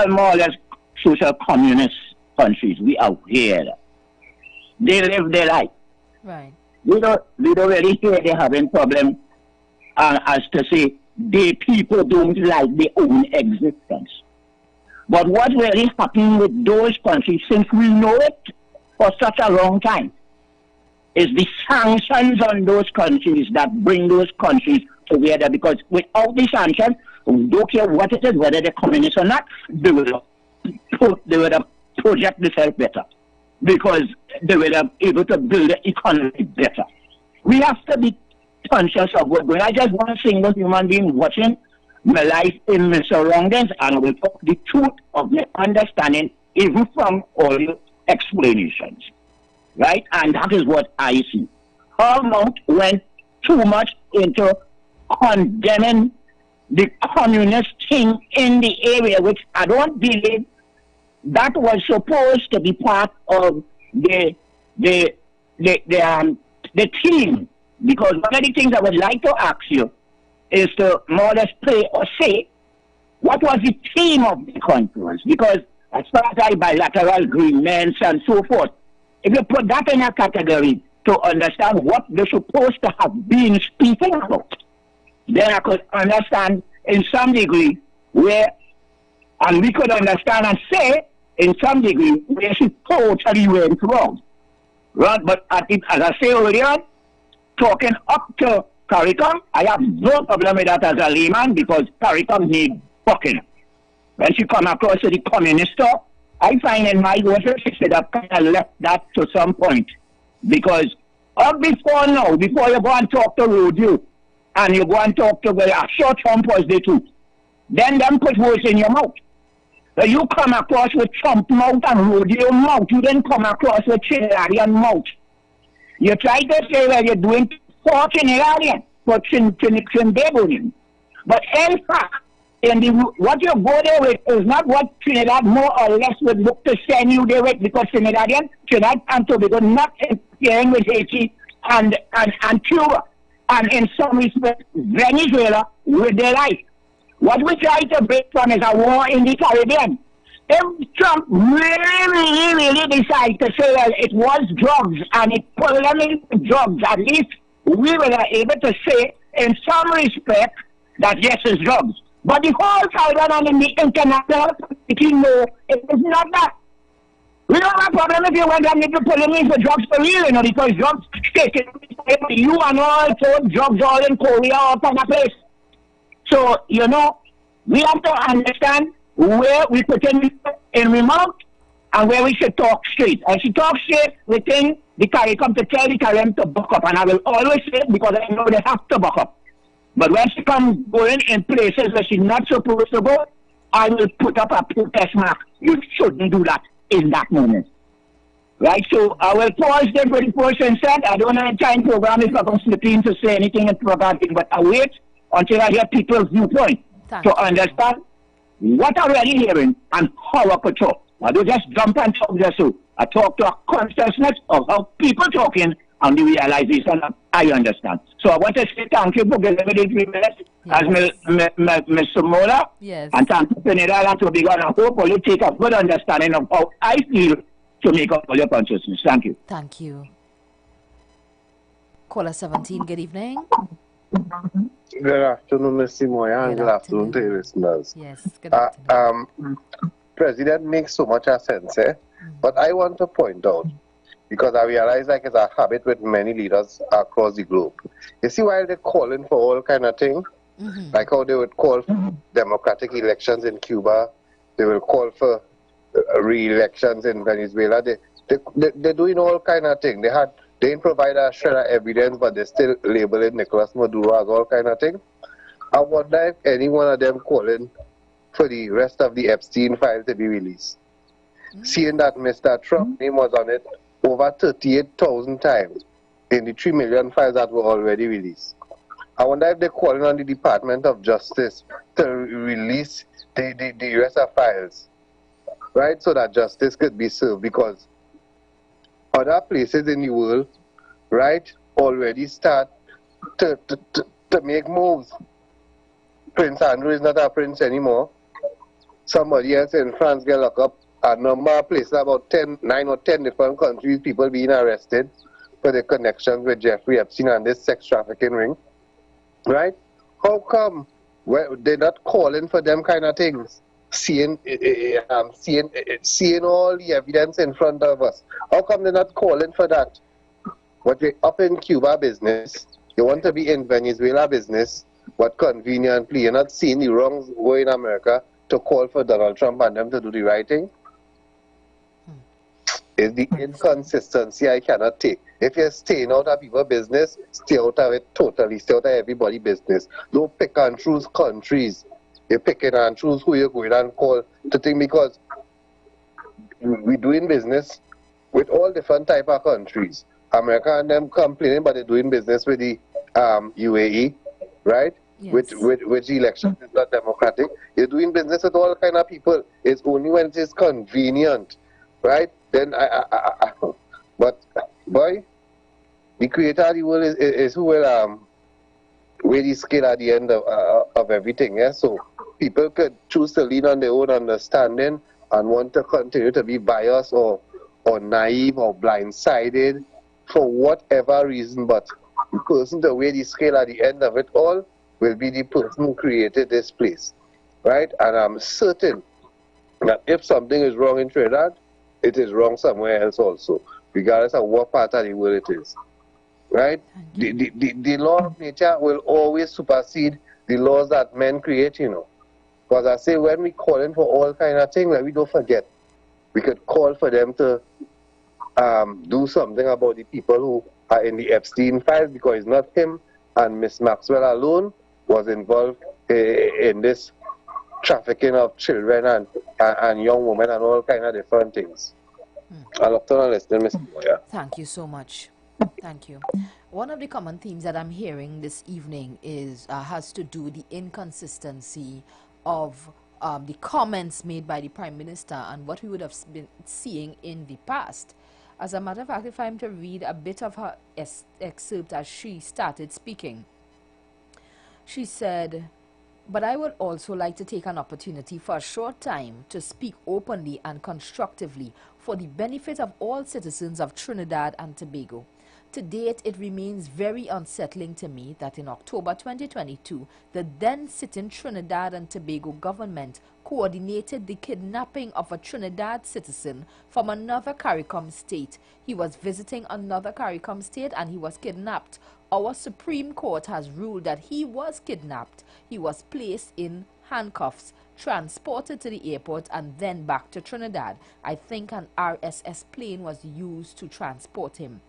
more or less social communist countries. We are here. They live their life. Right. We don't really hear they having problem as to say the people don't like their own existence. But what really happened with those countries, since we know it for such a long time, is the sanctions on those countries that bring those countries together. Because without the sanctions, we don't care what it is, whether they're communist or not, they would have project themselves better. Because they would have able to build the economy better. We have to be conscious of what's going on. I just want a single human being watching my life in my surroundings, and will talk the truth of my understanding, even from all your explanations. Right? And that is what I see. Paramount went too much into condemning the communist thing in the area, which I don't believe that was supposed to be part of the team. Because one of the things I would like to ask you is to more or less play or say, what was the theme of the conference? Because as far as bilateral agreements and so forth, if you put that in a category to understand what they're supposed to have been speaking about, then I could understand in some degree where, and we could understand and say in some degree where she totally went wrong. Right? But as I say earlier, talking up to CARICOM, I have no problem with that as a layman, because CARICOM need fucking. When she come across to the communist stuff, I find in my worship she should have kind of left that to some point. Because before you go and talk to Rodeo, and you go and talk to short Trump was the truth, then them put words in your mouth. When you come across with Trump mouth and Rodeo mouth, you then come across with Trinidadian mouth. You try to say that you're doing for Trinidadian, for Trinidadian. But in fact, what you go there with is not what Trinidad more or less would look to send you there with, because Trinidad and Tobago not interfering with Haiti and Cuba, and in some respects Venezuela with their life. What we try to break from is a war in the Caribbean. If Trump really decides to say that it was drugs and it pulled them into drugs, at least we were able to say in some respect that yes, it's drugs. But the whole Caribbean and in the international community know it is not that. We don't have a problem if you want them to pull them in for drugs for real, because drugs taken you and all so drugs all in Korea all kind of place. So, we have to understand where we put in remote and where we should talk straight. I should talk straight within the CARICOM to tell the CARICOM to buck up. And I will always say it because I know they have to buck up. But when she comes going in places where she's not supposed to go, I will put up a protest mark. You shouldn't do that in that moment. Right? So I will pause there for the person said. I don't have a time program if I can slip in to say anything and program, but I wait until I hear people's viewpoint to understand what I'm really hearing and how I could talk. I don't just jump and talk just so. I talk to a consciousness of how people talking and the realization of I understand. So I want to say thank you for giving me the 3 minutes as Mr. Mola. Yes. And thank you, Trinidad and Tobago, and I hope you take a good understanding of how I feel to make up all your consciousness. Thank you. Thank you. Caller 17, good evening. Good afternoon, Mr. Moya, and good afternoon to your listeners. Yes, good afternoon. President makes so much sense, but I want to point out, because I realize like it's a habit with many leaders across the globe. You see, while they're calling for all kind of things, like how they would call for democratic elections in Cuba, they will call for re-elections in Venezuela. They're doing all kind of things. They didn't provide a shred of evidence, but they still labeling Nicolas Maduro as all kind of things. I wonder if any one of them calling for the rest of the Epstein file to be released. Seeing that Mr. Trump's name was on it over 38,000 times in the 3 million files that were already released. I wonder if they're calling on the Department of Justice to release the rest of files, right, so that justice could be served, because other places in the world, right, already start to make moves. Prince Andrew is not a prince anymore. Somebody else in France get locked up. A number of places, about 9 or 10 different countries, people being arrested for their connections with Jeffrey Epstein and this sex trafficking ring, right? How come they're not calling for them kind of things? Seeing all the evidence in front of us. How come they're not calling for that? But we're up in Cuba business. You want to be in Venezuela business, but conveniently you're not seeing the wrongs way in America to call for Donald Trump and them to do the right thing. It's the inconsistency I cannot take. If you're staying out of people's business, stay out of it totally. Stay out of everybody's business. Don't pick and choose countries. You're picking and choose who you're going and call to think, because we're doing business with all different type of countries. America and them complaining, but they're doing business with the UAE, right? Yes. Which the election is not democratic. You're doing business with all kind of people. It's only when it is convenient, right? Then but boy, the creator of the world is who will weigh the scale at the end of everything. Yeah, so people could choose to lean on their own understanding and want to continue to be biased or naive or blindsided for whatever reason, but the person to weigh the scale at the end of it all will be the person who created this place, right? And I'm certain that if something is wrong in Trinidad, it is wrong somewhere else also, regardless of what part of the world it is, right? The law of nature will always supersede the laws that men create, you know. Because I say, when we call in for all kind of things, like, we don't forget, we could call for them to do something about the people who are in the Epstein files, because it's not him and Miss Maxwell alone was involved in this trafficking of children and young women and all kind of different things. I'll look to listen, Mr. Moya. Thank you so much. Thank you. One of the common themes that I'm hearing this evening is has to do with the inconsistency of the comments made by the Prime Minister and what we would have been seeing in the past. As a matter of fact, if I'm to read a bit of her excerpt as she started speaking, she said, "But I would also like to take an opportunity for a short time to speak openly and constructively for the benefit of all citizens of Trinidad and Tobago. To date, it remains very unsettling to me that in October 2022, the then sitting Trinidad and Tobago government coordinated the kidnapping of a Trinidad citizen from another CARICOM state. He was visiting another CARICOM state and he was kidnapped. Our Supreme Court has ruled that he was kidnapped. He was placed in handcuffs, transported to the airport, and then back to Trinidad. I think an RSS plane was used to transport him.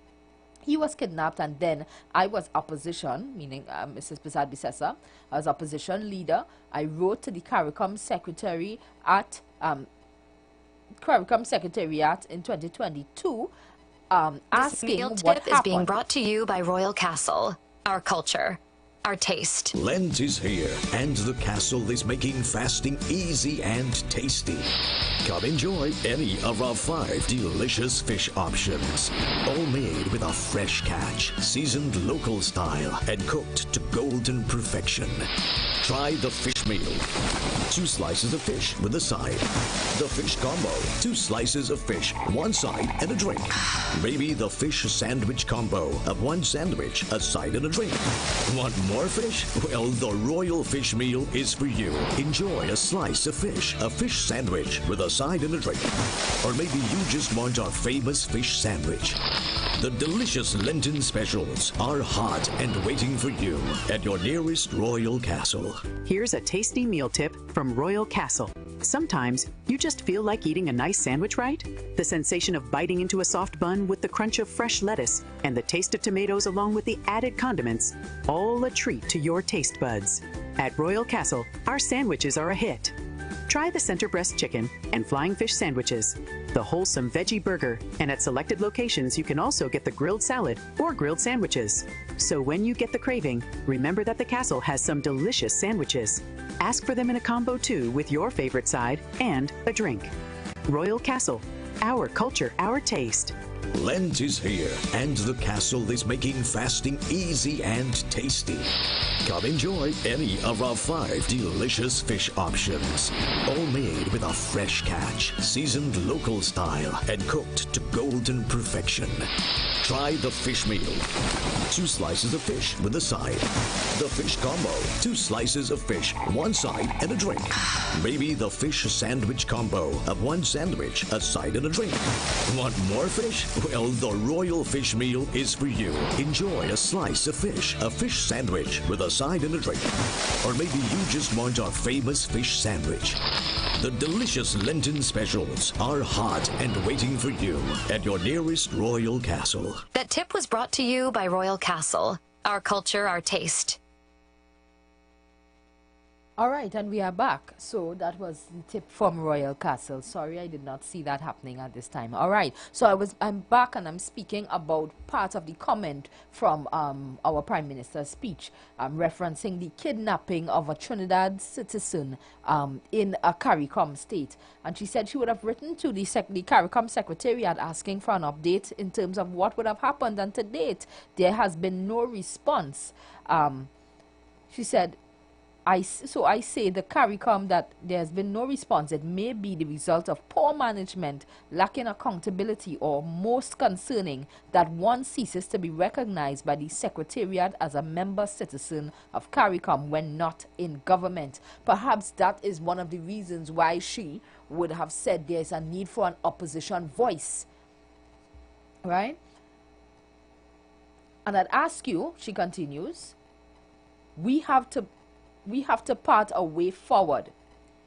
He was kidnapped, and then I was opposition, meaning Mrs. Prasad Bisesa, as opposition leader. I wrote to the CARICOM secretary at CARICOM Secretariat in 2022, asking this meal what tip happened." is being brought to you by Royal Castle, our culture, our taste. Lent is here, and the castle is making fasting easy and tasty. Come enjoy any of our 5 delicious fish options, all made with a fresh catch, seasoned local style, and cooked to golden perfection. Try the fish meal. 2 slices of fish with a side. The fish combo. 2 slices of fish, 1 side, and a drink. Maybe the fish sandwich combo of 1 sandwich, a side, and a drink. Want more fish? Well, the Royal Fish Meal is for you. Enjoy a slice of fish, a fish sandwich with a side and a drink. Or maybe you just want our famous fish sandwich. The delicious Lenten specials are hot and waiting for you at your nearest Royal Castle. Here's a tasty meal tip from Royal Castle. Sometimes you just feel like eating a nice sandwich, right? The sensation of biting into a soft bun with the crunch of fresh lettuce and the taste of tomatoes along with the added condiments, all a treat to your taste buds. At Royal Castle, our sandwiches are a hit. Try the center breast chicken and flying fish sandwiches, the wholesome veggie burger, and at selected locations you can also get the grilled salad or grilled sandwiches. So when you get the craving, remember that the Castle has some delicious sandwiches. Ask for them in a combo too with your favorite side and a drink. Royal Castle, our culture, our taste. Lent is here, and the castle is making fasting easy and tasty. Come enjoy any of our 5 delicious fish options, all made with a fresh catch, seasoned local style, and cooked to golden perfection. Try the fish meal. 2 slices of fish with a side. The fish combo. 2 slices of fish, 1 side, and a drink. Maybe the fish sandwich combo of 1 sandwich, a side, and a drink. Want more fish? Well, the Royal Fish Meal is for you. Enjoy a slice of fish, a fish sandwich with a side and a drink. Or maybe you just want our famous fish sandwich. The delicious Lenten specials are hot and waiting for you at your nearest Royal Castle. That tip was brought to you by Royal Castle. Our culture, our taste. All right, and we are back. So that was the tip from Royal Castle. Sorry, I did not see that happening at this time. All right, so I'm back and I'm speaking about part of the comment from our Prime Minister's speech, referencing the kidnapping of a Trinidad citizen in a CARICOM state. And she said she would have written to the CARICOM Secretariat asking for an update in terms of what would have happened. And to date, there has been no response. She said, I say the CARICOM that there has been no response. It may be the result of poor management, lacking accountability, or most concerning, that one ceases to be recognized by the Secretariat as a member citizen of CARICOM when not in government. Perhaps that is one of the reasons why she would have said there is a need for an opposition voice. Right? And I'd ask you, she continues, we have to part a way forward.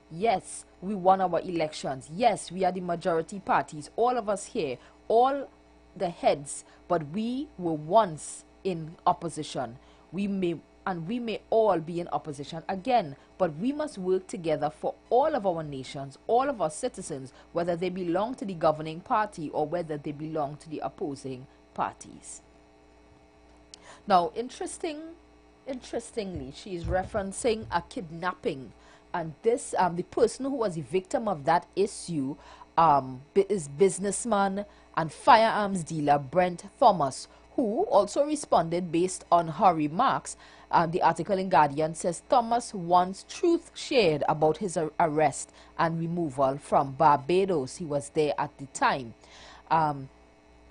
Yes, we won our elections. Yes, we are the majority parties. All of us here, all the heads, but we were once in opposition. We may all be in opposition again, but we must work together for all of our nations, all of our citizens, whether they belong to the governing party or whether they belong to the opposing parties. Now, interestingly, she is referencing a kidnapping, and this the person who was the victim of that issue is businessman and firearms dealer Brent Thomas, who also responded based on her remarks. The article in Guardian says Thomas wants truth shared about his arrest and removal from Barbados. He was there at the time.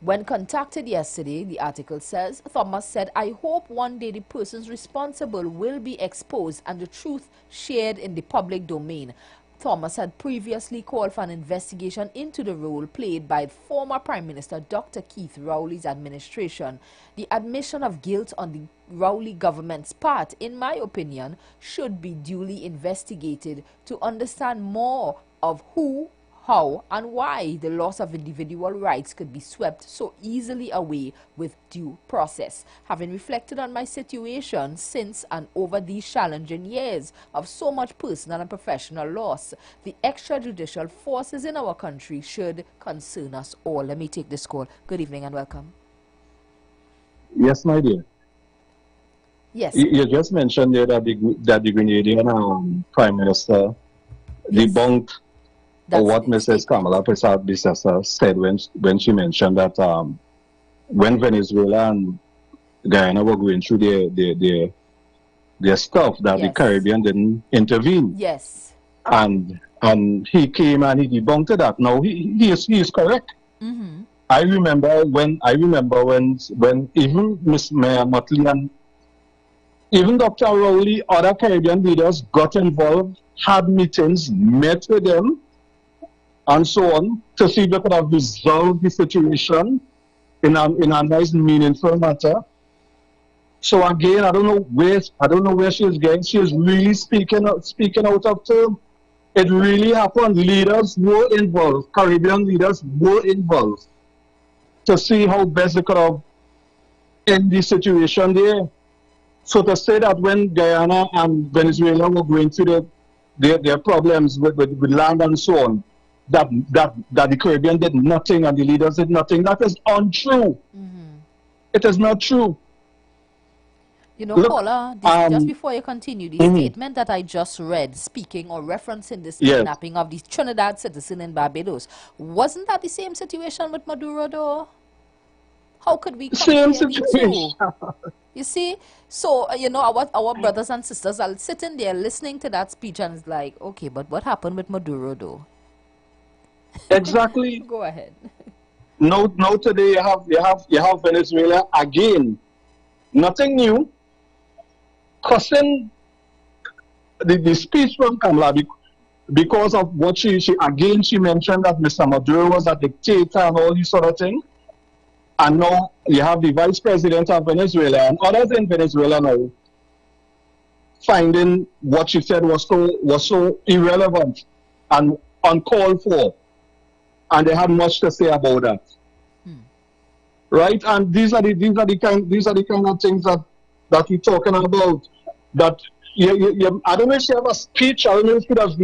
When contacted yesterday, the article says, Thomas said, I hope one day the persons responsible will be exposed and the truth shared in the public domain. Thomas had previously called for an investigation into the role played by former Prime Minister Dr. Keith Rowley's administration. The admission of guilt on the Rowley government's part, in my opinion, should be duly investigated to understand more of who, how, and why the loss of individual rights could be swept so easily away with due process. Having reflected on my situation since and over these challenging years of so much personal and professional loss, the extrajudicial forces in our country should concern us all. Let me take this call. Good evening and welcome. Yes, my dear. Yes. You just mentioned there that the Grenadian Prime Minister debunked what Mrs. Kamala Persad said when she mentioned that when Venezuela and Guyana were going through their stuff, that the Caribbean didn't intervene. Yes. And he came and he debunked that. Now he is correct. Mm-hmm. I remember when even Miss Mayor Motley and even Dr. Rowley, other Caribbean leaders got involved, had meetings, met with them, and so on, to see if they could have resolved the situation in a nice, meaningful matter. So again, I don't know where she is going. She is really speaking out of term. It really happened. Leaders were involved. Caribbean leaders were involved to see how best they could have end the situation there. So to say that when Guyana and Venezuela were going through their problems with land and so on, that the Caribbean did nothing and the leaders did nothing, that is untrue. Mm-hmm. It is not true. You know, Paula, just before you continue, the statement that I just read, speaking or referencing this kidnapping of the Trinidad citizen in Barbados, wasn't that the same situation with Maduro, though? How could we compare the two? You see? So, you know, our brothers and sisters are sitting there listening to that speech and it's like, okay, but what happened with Maduro, though? Exactly. Go ahead. No, today you have Venezuela again. Nothing new. Cussing the speech from Kamala because of what she mentioned that Mr. Maduro was a dictator and all this sort of thing. And now you have the vice president of Venezuela and others in Venezuela now finding what she said was so irrelevant and uncalled for. And they had much to say about that. Right? And these are the kind of things that we're talking about. That I don't know if she have a speech, I don't know if she does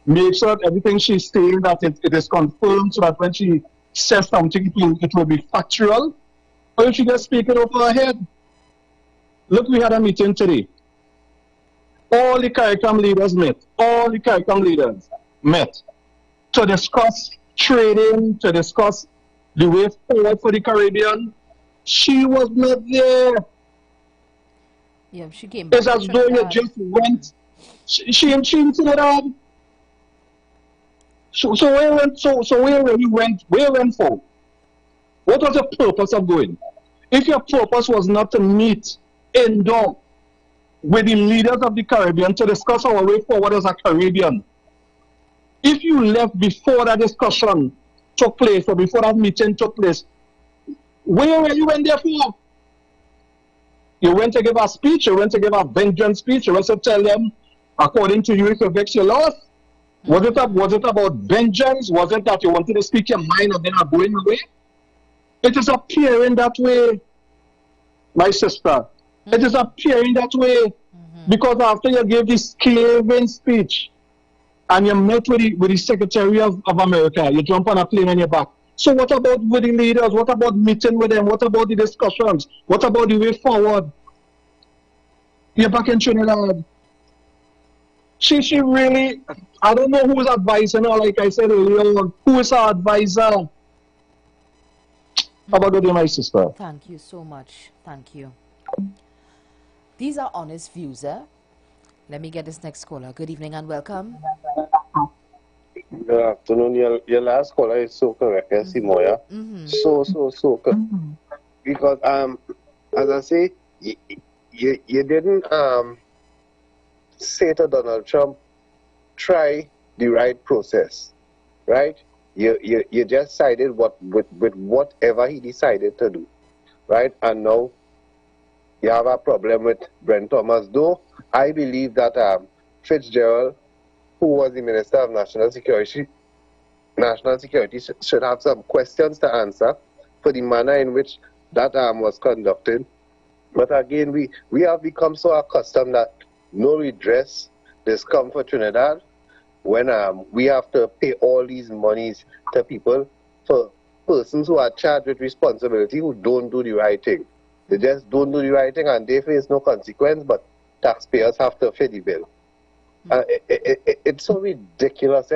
make sure that everything she's saying that it is confirmed so that when she says something it will be factual, or if she just speaking over her head. Look, we had a meeting today. All the CARICOM leaders met to discuss trading, to discuss the way forward for the Caribbean. She was not there. Yeah, she came back. It's as though you just went. She in Trinidad. So where you went for? What was the purpose of going? If your purpose was not to meet indoor with the leaders of the Caribbean to discuss our way forward as a Caribbean, if you left before that discussion took place or before that meeting took place, where were you went there for? You went to give a speech, you went to give a vengeance speech, you went to tell them, according to you, if you vex, you lost. Was it about vengeance? Was it that you wanted to speak your mind and then are going away? It is appearing that way, my sister. It is appearing that way. Because after you gave this scathing speech and you met with the Secretary of America, you jump on a plane on your back. So what about with the leaders? What about meeting with them? What about the discussions? What about the way forward? You're back in Trinidad. She really, I don't know who's advising her, like I said earlier, who is her advisor? How about you, my sister? Thank you so much. Thank you. These are honest views, eh? Let me get this next caller. Good evening and welcome. Good afternoon. Your last caller is so correct, Simoya. So correct. Because as I say, you didn't say to Donald Trump, try the right process, right? You just sided with whatever he decided to do, right? And now you have a problem with Brent Thomas. Though I believe that Fitzgerald, who was the Minister of National Security, should have some questions to answer for the manner in which that was conducted. But again, we have become so accustomed that no redress does come for Trinidad when we have to pay all these monies to people for persons who are charged with responsibility who don't do the right thing, They just don't do the right thing and they face no consequence, but taxpayers have to pay the bill. It's so ridiculous,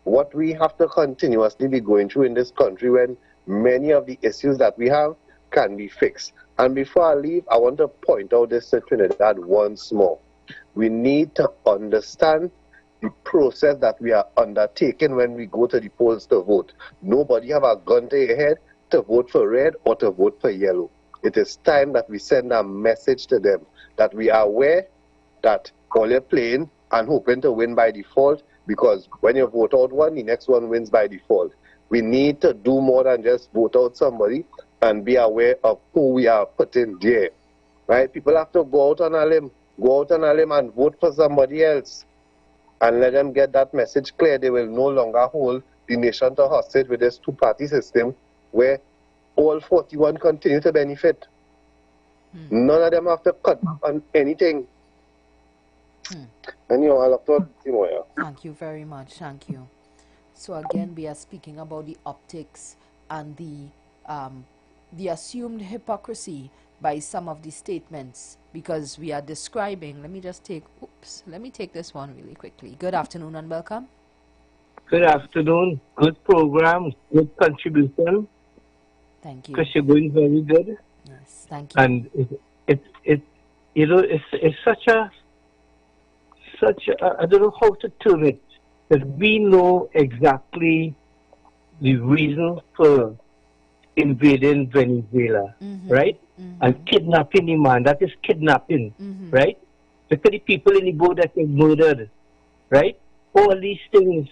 what we have to continuously be going through in this country when many of the issues that we have can be fixed. And before I leave, I want to point out this to Trinidad once more. We need to understand the process that we are undertaking when we go to the polls to vote. Nobody have a gun to your head to vote for red or to vote for yellow. It is time that we send a message to them that we are aware that all you're playing and hoping to win by default, because when you vote out one, the next one wins by default. We need to do more than just vote out somebody and be aware of who we are putting there. Right? People have to go out on a limb and vote for somebody else and let them get that message clear. They will no longer hold the nation to hostage with this two-party system where all 41 continue to benefit. None of them have to cut on anything. Anyhow, I'll have to Timoya. Thank you very much. Thank you. So again, we are speaking about the optics and the assumed hypocrisy by some of the statements, because we are describing, let me take this one really quickly. Good afternoon and welcome. Good afternoon. Good program, good contribution. Thank you. Because you're going very good. Yes, thank you. And it's such a I don't know how to term it, that we know exactly the reason for invading Venezuela, right? And kidnapping the man, that is kidnapping, right? Look at the people in the boat that they murdered, right? All these things,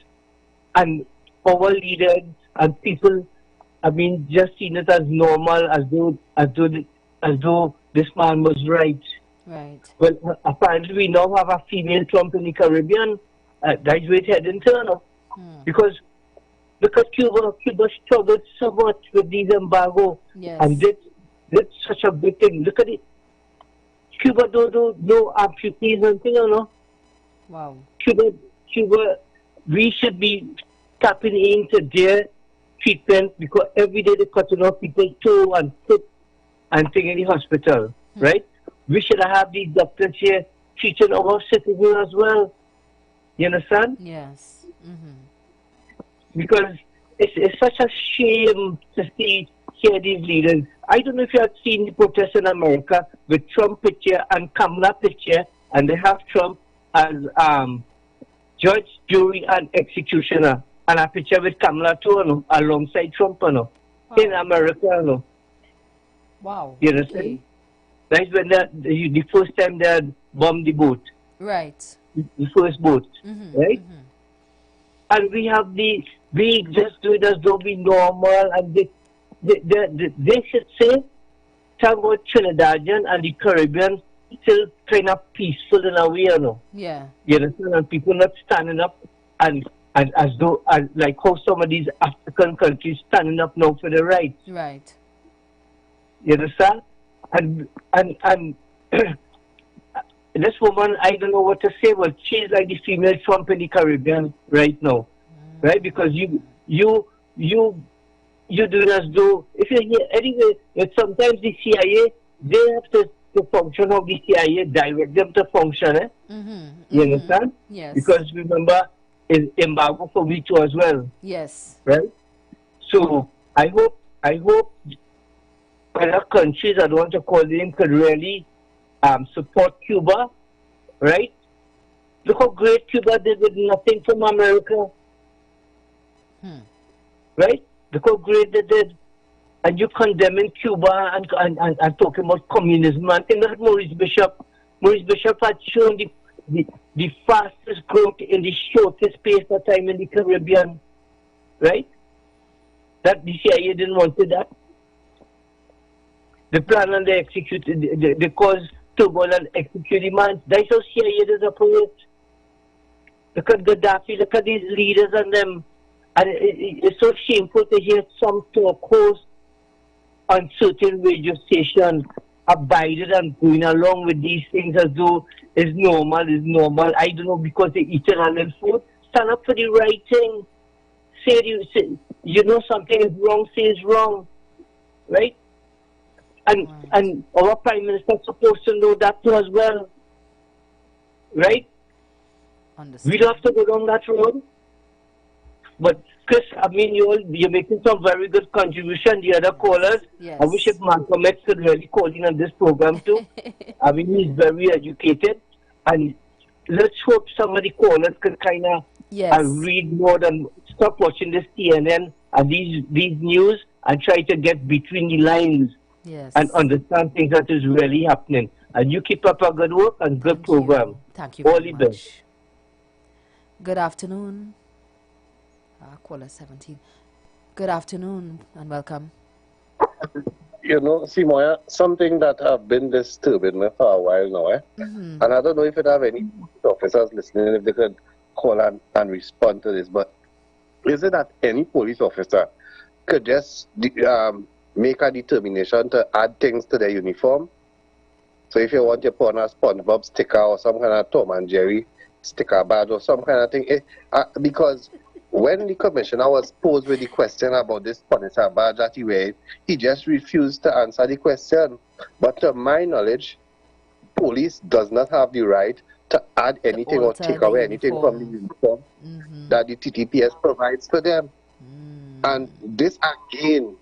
and our leaders and people, I mean, just seen it as normal, as though this man was right. Right. Well, apparently we now have a female Trump in the Caribbean. That's where it's heading to, because look at Cuba. Cuba struggled so much with these embargo, and did such a big thing. Look at it. Cuba don't do no amputees and thing, Wow. Cuba, we should be tapping into their treatment, because every day they're cutting off people's toe and foot and thing in the hospital, right? We should have these doctors here treating our citizens as well. You understand? Yes. Because it's such a shame to hear these leaders. I don't know if you have seen the protests in America with Trump picture and Kamala picture, and they have Trump as judge, jury, and executioner, and a picture with Kamala too, alongside Trump, in America. Wow. You understand? Okay. That's when the first time they had bombed the boat. Right. The first boat. Right? And we just do it as though we normal, and they should say, talk about Trinidadian and the Caribbean still kind of peaceful in a way, Yeah. You understand? And people not standing up and as though, like how some of these African countries standing up now for the rights. Right. You understand? And this woman, I don't know what to say, but she's like the female Trump in the Caribbean right now, right? Because you do as though, if you hear anyway, sometimes the CIA, they have to function how the CIA direct them to function, You understand? Yes. Because remember, it's embargo for we too as well. Yes. Right? So I hope other countries, I don't want to call them, could really support Cuba, right? Look how great Cuba did with nothing from America. Right? Look how great they did. And you're condemning Cuba and talking about communism. And think that Maurice Bishop had shown the fastest growth in the shortest space of time in the Caribbean. Right? That the CIA didn't want that. The plan and they executed, they caused turmoil and execute demands. That's how CIA does operate. Look at Gaddafi, look at these leaders and them. And it's so shameful to hear some talk hosts on certain radio stations abided and going along with these things as though it's normal. I don't know, because they eat an food. Stand up for the right thing. Say you know something is wrong, say it's wrong. Right? And our Prime Minister is supposed to know that too as well. Right? We don't have to go down that road. But Chris, I mean, you're making some very good contribution. The other callers, yes. I wish if Malcolm X could really call in on this program too. I mean, he's very educated, and let's hope some of the callers can kind of read more than stop watching this CNN and these news and try to get between the lines and understand things that is really happening. And you keep up a good work and good program. Thank you very much. Good afternoon. Caller 17. Good afternoon and welcome. You know, Simoya, something that have been disturbing me for a while now, and I don't know if it have any officers listening, if they could call and respond to this, but is it that any police officer could just make a determination to add things to their uniform? So if you want to put on a SpongeBob sticker or some kind of Tom and Jerry sticker badge or some kind of thing, because when the commissioner was posed with the question about this Punisher badge that he wear, he just refused to answer the question. But to my knowledge, police does not have the right to add anything or take away anything from the uniform that the TTPS provides for them. And this again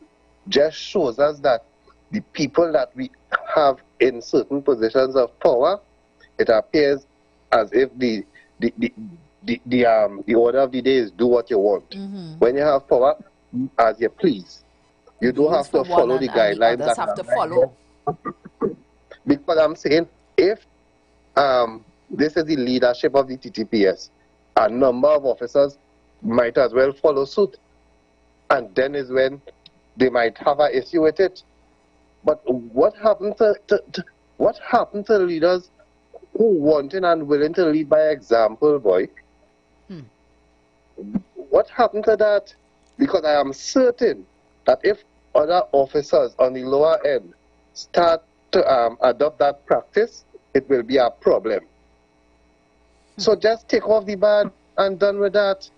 just shows us that the people that we have in certain positions of power, it appears as if the order of the day is do what you want. When you have power, as you please. You don't have to follow the guidelines that have to follow. Because I'm saying, if this is the leadership of the TTPS, a number of officers might as well follow suit. And then is when they might have an issue with it. But what happened to leaders who wanted and willing to lead by example, boy? What happened to that? Because I am certain that if other officers on the lower end start to adopt that practice, it will be a problem. So just take off the badge and done with that.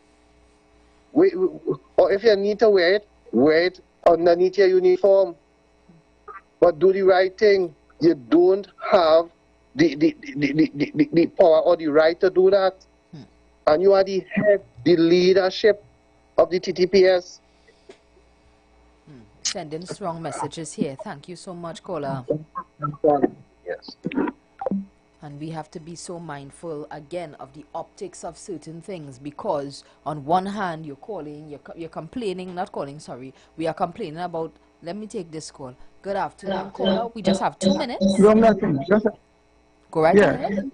Or if you need to wear it underneath your uniform. But do the right thing. You don't have the power or the right to do that. And you are the head, the leadership of the TTPS. Sending strong messages here. Thank you so much, caller. Yes. And we have to be so mindful again of the optics of certain things, because on one hand you're complaining, not calling, sorry. We are complaining about, let me take this call. Good afternoon, caller. We just have 2 minutes. Go right ahead.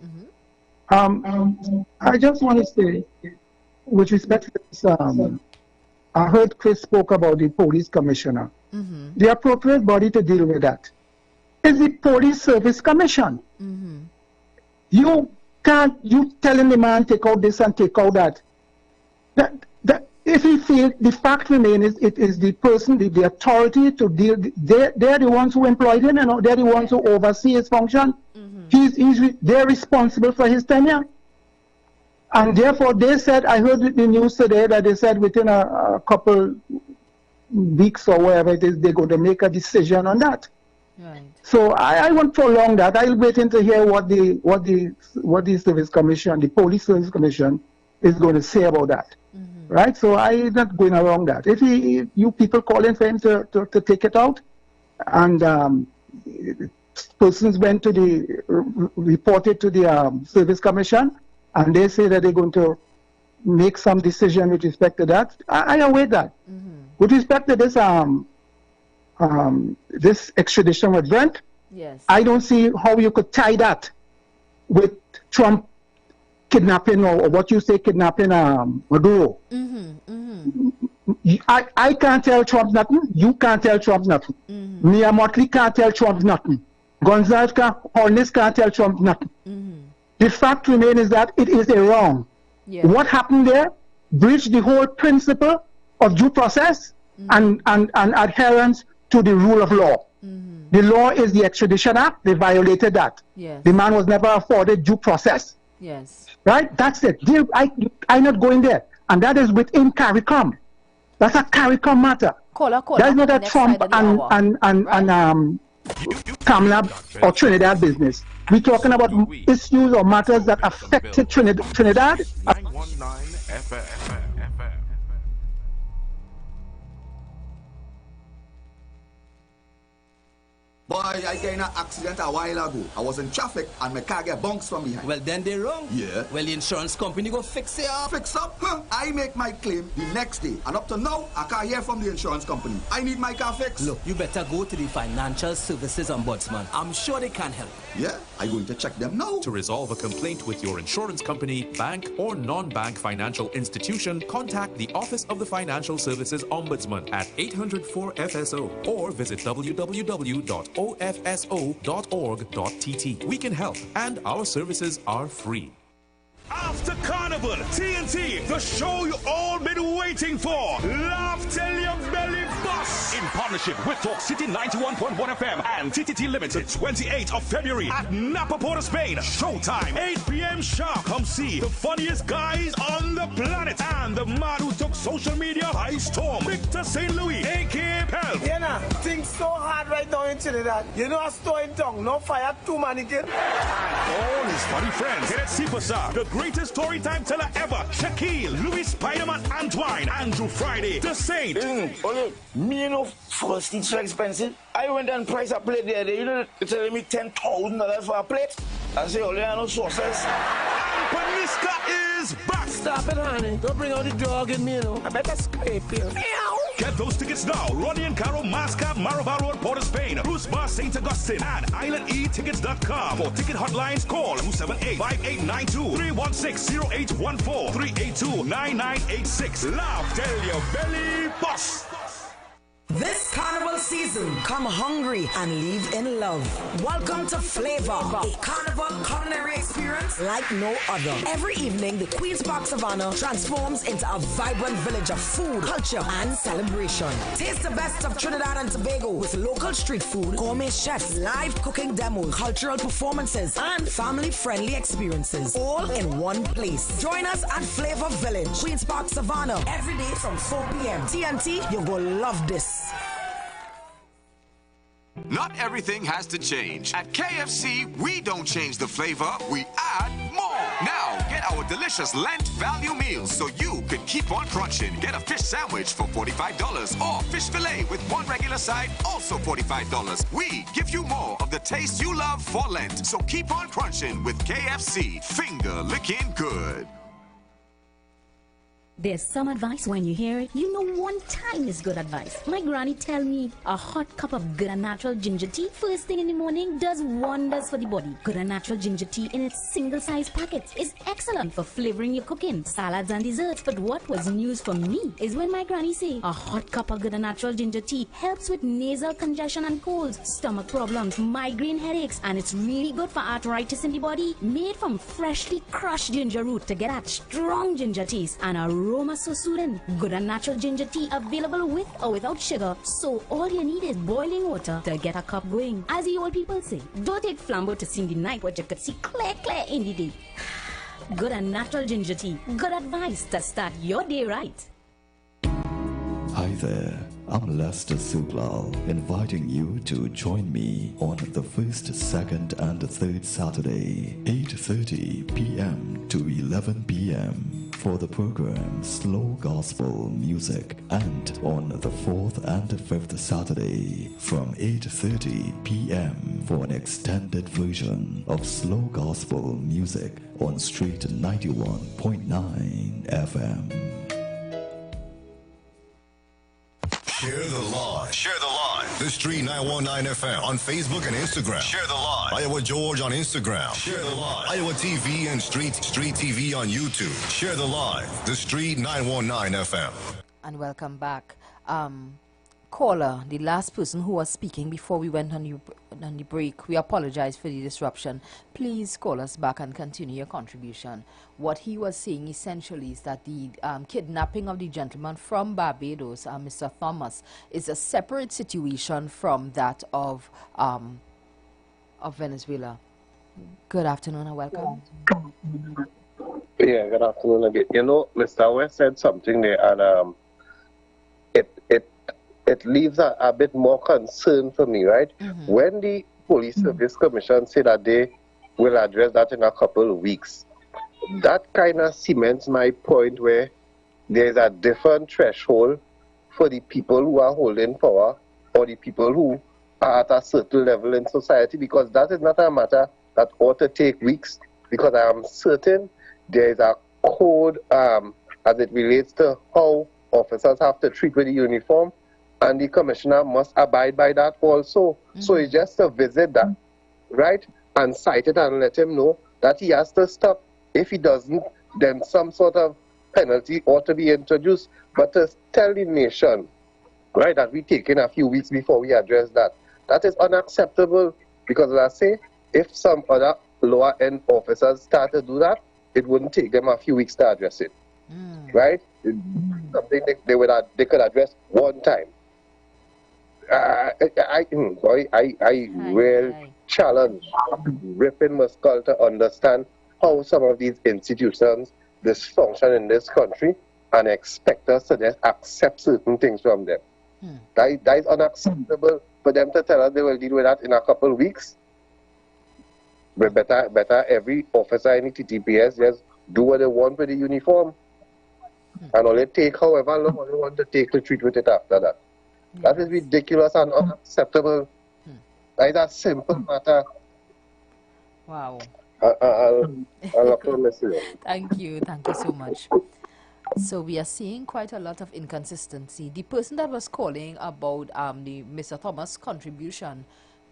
I just want to say, with respect to this, I heard Chris spoke about the police commissioner. The appropriate body to deal with that is the Police Service Commission. You can't, you telling the man take out this and take out that. If he feels, the fact remains, it is the person, the authority to deal, they're the ones who employed him, you know, they're the ones who oversee his function. They're responsible for his tenure. And therefore they said, I heard the news today that they said within a couple weeks or whatever it is, they're going to make a decision on that. Right. So I won't prolong that. I'll wait to hear what the Service Commission, the Police Service Commission, is going to say about that. Right? So I'm not going around that. If you people calling for him to take it out, and persons went to reported to the Service Commission, and they say that they're going to make some decision with respect to that, I await that. With respect to this this extradition with Brent, I don't see how you could tie that with Trump kidnapping, or what you say, kidnapping Maduro. I can't tell Trump nothing. You can't tell Trump nothing. Mia Motley can't tell Trump nothing. Gonzalez Holness can't tell Trump nothing. The fact remains is that it is a wrong. What happened there breached the whole principle of due process and adherence to the rule of law. The law is the Extradition Act. They violated that. The man was never afforded due process. Right? That's it. I'm not going there. And that is within CARICOM. That's a CARICOM matter. Caller, that's not a Trump and Kamlab or Trinidad business. We're talking about issues or matters that affected Trinidad. 919 FM. Boy, I got in an accident a while ago. I was in traffic and my car get bounced from behind. Well, then they're wrong. Yeah. Well, the insurance company go fix it up. Fix up? Huh. I make my claim the next day. And up to now, I can't hear from the insurance company. I need my car fixed. Look, you better go to the Financial Services Ombudsman. I'm sure they can help. Yeah, I'm going to check them now. To resolve a complaint with your insurance company, bank, or non-bank financial institution, contact the Office of the Financial Services Ombudsman at 800-4FSO or visit www.ofso.org.tt. We can help, and our services are free. After Carnival, TNT, the show you all been waiting for. Laugh till your belly busts. In partnership with Talk City 91.1 FM and TTT Limited, 28th of February at Napa, Port of Spain. Showtime, 8 p.m. sharp. Come see the funniest guys on the planet and the man who took social media by storm. Victor St. Louis, a.k.a. Pelp. Yeah, nah, things so hard right now in Trinidad. You know a store in town, no fire, 2 mannequins. All his funny friends. Get Superstar, the greatest story time teller ever. Shaquille, Louis Spider-Man Antoine, Andrew Friday, The Saint. Me, you know, first it's so expensive. I went and priced a plate the other day. You know, they're telling me $10,000 for a plate. I say, only I know sauces. And Paniska is back. Stop it, honey. Don't bring out the dog in me, you know. I better scrape you. Get those tickets now. Ronnie and Caro, Mascot, Maraval Road, Port of Spain, Bruce Bar, St. Augustine, and IslandEtickets.com. For ticket hotlines, call 278-5892, 316-0814, 382-9986. Laugh till your belly busts. This carnival season, come hungry and leave in love. Welcome to Flavor, a carnival culinary experience like no other. Every evening, the Queen's Park Savannah transforms into a vibrant village of food, culture, and celebration. Taste the best of Trinidad and Tobago with local street food, gourmet chefs, live cooking demos, cultural performances, and family-friendly experiences, all in one place. Join us at Flavor Village, Queen's Park Savannah, every day from 4 p.m. TNT, you're gonna love this. Not everything has to change. At KFC, we don't change the flavor, we add more. Now, get our delicious Lent value meals so you can keep on crunching. Get a fish sandwich for $45 or fish fillet with 1 regular side, also $45. We give you more of the taste you love for Lent. So keep on crunching with KFC. Finger licking good. There's some advice when you hear it, you know one time is good advice. My granny tell me a hot cup of good and natural ginger tea first thing in the morning does wonders for the body. Good and natural ginger tea in its single-size packets is excellent for flavoring your cooking, salads and desserts. But what was news for me is when my granny say a hot cup of good and natural ginger tea helps with nasal congestion and colds, stomach problems, migraine headaches, and it's really good for arthritis in the body. Made from freshly crushed ginger root to get that strong ginger taste and aroma so soothing. Good and natural ginger tea available with or without sugar, so all you need is boiling water to get a cup going. As the old people say, don't take flambeau to see the night what you could see clear in the day. Good and natural ginger tea. Good advice to start your day right. Hi there, I'm Lester Suklal, inviting you to join me on the first, second, and third Saturday, 8:30 p.m. to 11 p.m. for the program Slow Gospel Music, and on the fourth and fifth Saturday from 8:30 p.m. for an extended version of Slow Gospel Music on Street 91.9 FM. Share the live. Share the live. The Street 919 FM on Facebook and Instagram. Share the live. Iowa George on Instagram. Share the live. Iowa TV and Street TV on YouTube. Share the live. The Street 919 FM. And welcome back. Caller, the last person who was speaking before we went on the break, we apologize for the disruption. Please call us back and continue your contribution. What he was saying essentially is that the kidnapping of the gentleman from Barbados, Mr. Thomas, is a separate situation from that of Venezuela. Good afternoon and welcome. Yeah, good afternoon again. You know, Mr. West said something there, and it leaves a bit more concern for me, right? When the Police Service Commission say that they will address that in a couple of weeks, that kind of cements my point where there's a different threshold for the people who are holding power or the people who are at a certain level in society, because that is not a matter that ought to take weeks, because I am certain there is a code as it relates to how officers have to treat with the uniform, and the commissioner must abide by that also. So it's just to visit that, right, and cite it and let him know that he has to stop. If he doesn't, then some sort of penalty ought to be introduced. But to tell the nation, right, that we take in a few weeks before we address that, that is unacceptable, because as I say, if some other lower end officers start to do that, it wouldn't take them a few weeks to address it, right? Something they could address one time. I will challenge Rippin Muscal to understand how some of these institutions dysfunction in this country and expect us to just accept certain things from them. That is unacceptable for them to tell us they will deal with that in a couple of weeks. But better every officer in the TTPS just do what they want with the uniform, and only take however long they want to take to treat with it after that. That is ridiculous and unacceptable. That is a simple matter. Wow. Thank you so much. So we are seeing quite a lot of inconsistency. The person that was calling about the Mr. Thomas contribution,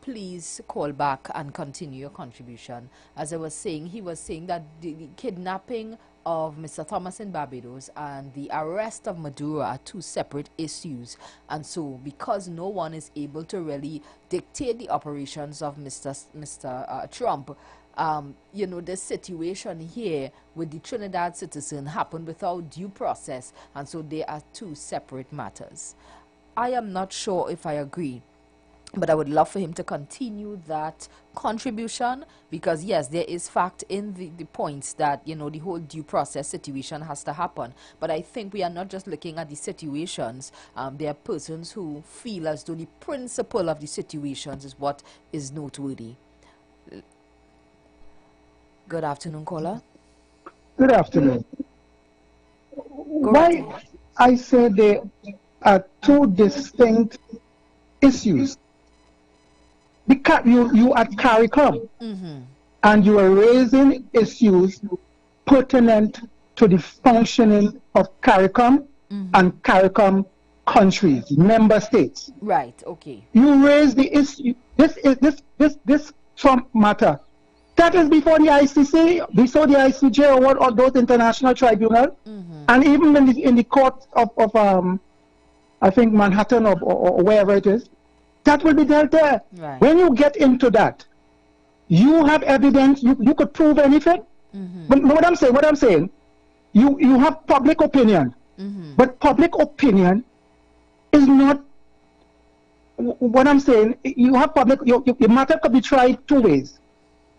please call back and continue your contribution. As I was saying, he was saying that the kidnapping of Mr. Thomas in Barbados and the arrest of Maduro are two separate issues. And so because no one is able to really dictate the operations of Mr. Trump, you know, the situation here with the Trinidad citizen happened without due process, and so they are two separate matters. I am not sure if I agree, but I would love for him to continue that contribution, because yes, there is fact in the points that, you know, the whole due process situation has to happen. But I think we are not just looking at the situations. There are persons who feel as though the principle of the situations is what is noteworthy. Good afternoon, caller. Good afternoon. Why I say there are two distinct issues. Because you at CARICOM, and you are raising issues pertinent to the functioning of CARICOM and CARICOM countries, member states. Right. Okay. You raise the issue. This Trump matter. That is before the ICC, before the ICJ, or those international tribunals, and even in the court of I think Manhattan or wherever it is, that will be dealt there. Right. When you get into that, you have evidence. You could prove anything. But what I'm saying, you have public opinion, but public opinion is not. What I'm saying, you have public. Your matter could be tried two ways.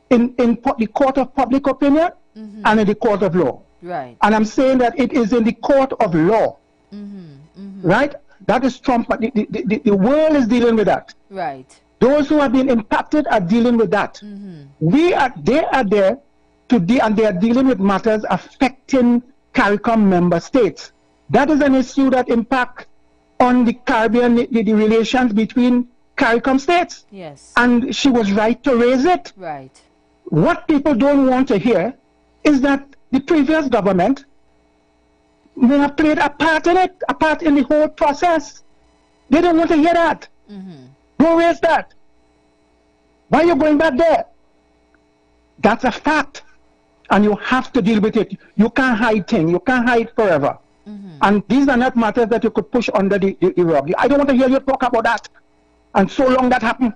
In the court of public opinion and in the court of law. Right. And I'm saying that it is in the court of law. Right? That is Trump. The world is dealing with that. Right. Those who have been impacted are dealing with that. They are there and they are dealing with matters affecting CARICOM member states. That is an issue that impacts on the Caribbean, the relations between CARICOM states. Yes. And she was right to raise it. Right. What people don't want to hear is that the previous government may have played a part in it, a part in the whole process. They don't want to hear that. Don't raise that. Why are you going back there? That's a fact. And you have to deal with it. You can't hide things. You can't hide forever. And these are not matters that you could push under the rug. I don't want to hear you talk about that. And so long that happened,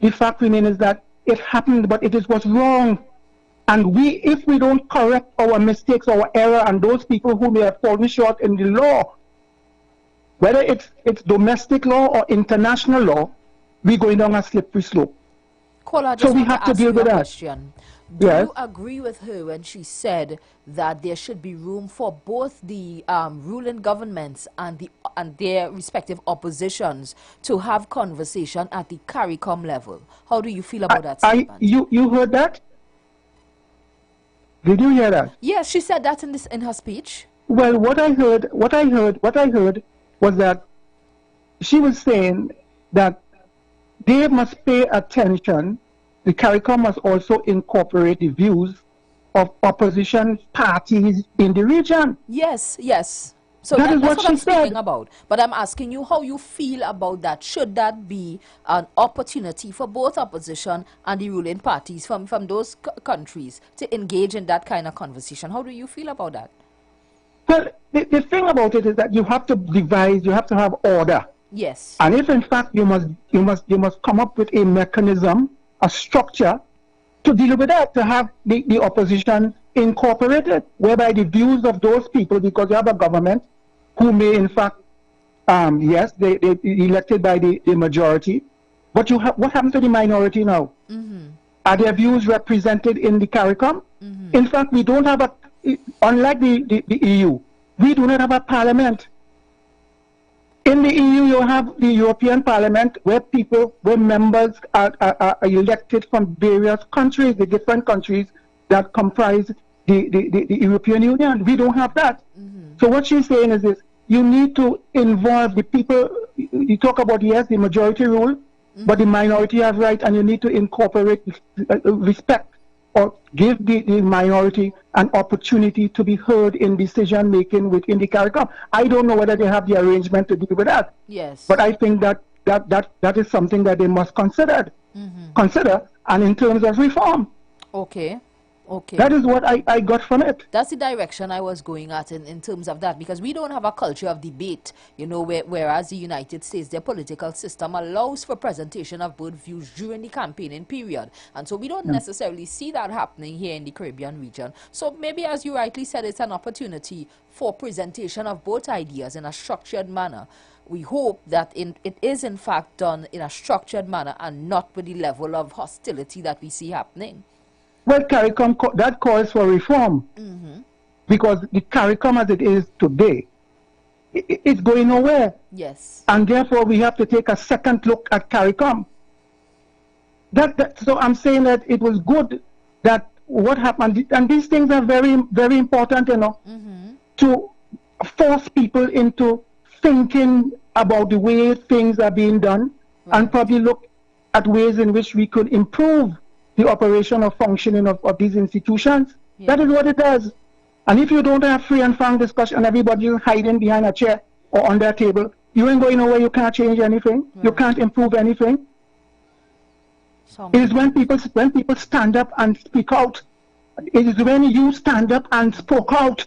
the fact remains is that it happened, but it was wrong. And if we don't correct our mistakes, our error, and those people who may have fallen short in the law, whether it's domestic law or international law, we're going down a slippery slope. Caller, so we have to deal with that. Question. Do you agree with her when she said that there should be room for both the ruling governments and the and their respective oppositions to have conversation at the CARICOM level. How do you feel about that statement? You heard that? Did you hear that? Yes, she said that in her speech. Well, what I heard was that she was saying that they must pay attention. The CARICOM must also incorporate the views of opposition parties in the region. Yes, yes. So that's what I'm speaking about. But I'm asking you how you feel about that. Should that be an opportunity for both opposition and the ruling parties from those countries to engage in that kind of conversation? How do you feel about that? Well, the thing about it is that you have to devise, you have to have order. Yes. And if in fact you must come up with a mechanism, a structure to deal with that, to have the opposition incorporated, whereby the views of those people, because you have a government who may in fact, yes, they elected by the majority, but what happens to the minority now? Are their views represented in the CARICOM? In fact, we don't have unlike the EU, we do not have a parliament. In the EU, you have the European Parliament, where members are elected from various countries, the different countries that comprise the European Union. We don't have that. So what she's saying is this: you need to involve the people. You talk about, yes, the majority rule, but the minority have right, and you need to incorporate respect or give the minority an opportunity to be heard in decision making within the CARICOM. I don't know whether they have the arrangement to deal with that. Yes. But I think that is something that they must consider. And in terms of reform. Okay. Okay. That is what I got from it. That's the direction I was going at in terms of that, because we don't have a culture of debate, you know, whereas the United States, their political system allows for presentation of both views during the campaigning period. And so we don't necessarily see that happening here in the Caribbean region. So maybe, as you rightly said, it's an opportunity for presentation of both ideas in a structured manner. We hope that it is in fact done in a structured manner and not with the level of hostility that we see happening. Well, CARICOM, that calls for reform. Because the CARICOM as it is today, it's going nowhere. Yes. And therefore, we have to take a second look at CARICOM. So I'm saying that it was good that what happened, and these things are very, very important, you know, to force people into thinking about the way things are being done, and probably look at ways in which we could improve the operation or functioning of these institutions. That is what it does. And if you don't have free and frank discussion, everybody is hiding behind a chair or on their table, you ain't going nowhere. You can't change anything. You can't improve anything. It is when people stand up and speak out. It is when you stand up and spoke out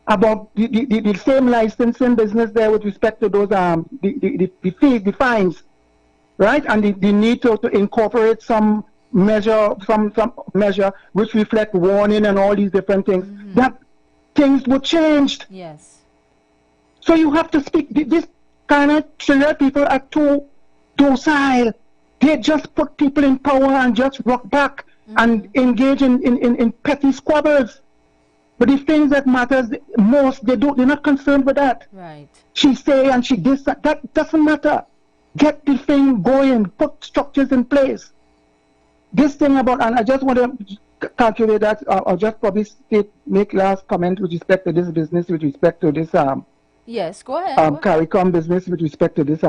about the same licensing business there with respect to those the fines, right? And the need to incorporate some measure which reflect warning and all these different things, that things were changed. Yes. So you have to speak. This kind of Trinidad people are too docile. They just put people in power and just rock back and engage in petty squabbles. But the things that matters most, they're not concerned with that. Right. She say and she this, that doesn't matter. Get the thing going, put structures in place. This thing about, and I just want to calculate that, I'll just probably make last comment with respect to this business, with respect to this yes, go ahead. CARICOM business, with respect to this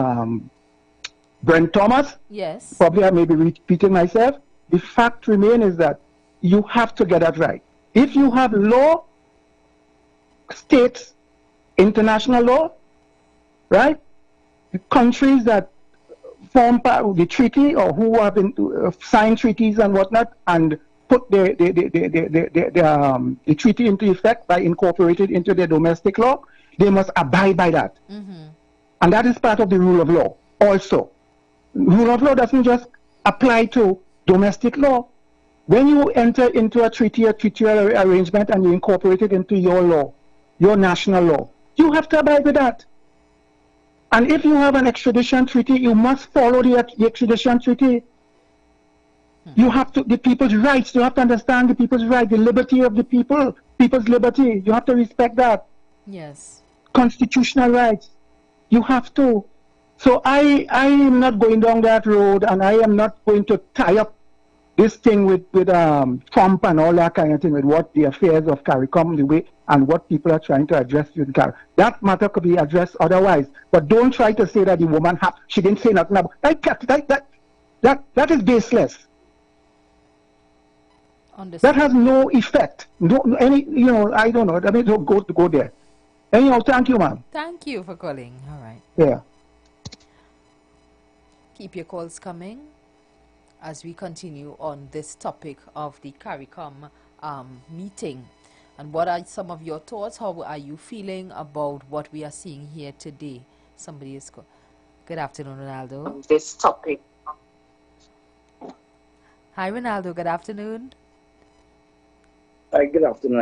Brent Thomas. Yes. Probably I may be repeating myself. The fact remains is that you have to get that right. If you have law, states, international law, right? The countries that form part of the treaty or who have signed treaties and whatnot and put the treaty into effect by incorporating into their domestic law, they must abide by that. And that is part of the rule of law also. Rule of law doesn't just apply to domestic law. When you enter into a treaty or arrangement and you incorporate it into your law, your national law, you have to abide with that. And if you have an extradition treaty, you must follow the extradition treaty. You have to, the people's rights, you have to understand the people's right, the liberty of the people's liberty. You have to respect that. Yes. Constitutional rights. You have to. So I am not going down that road, and I am not going to tie up this thing with Trump and all that kind of thing, with what the affairs of CARICOM, the way, and what people are trying to address with CARICOM. That matter could be addressed otherwise. But don't try to say that the woman, she didn't say nothing about that is baseless. That has no effect. No, any, I don't know. I mean, don't go there. Anyhow, thank you, ma'am. Thank you for calling. All right. Yeah. Keep your calls coming as we continue on this topic of the CARICOM meeting. And what are some of your thoughts? How are you feeling about what we are seeing here today? Somebody is good afternoon, Ronaldo. This topic. Hi, Ronaldo. Good afternoon. Hi, good afternoon.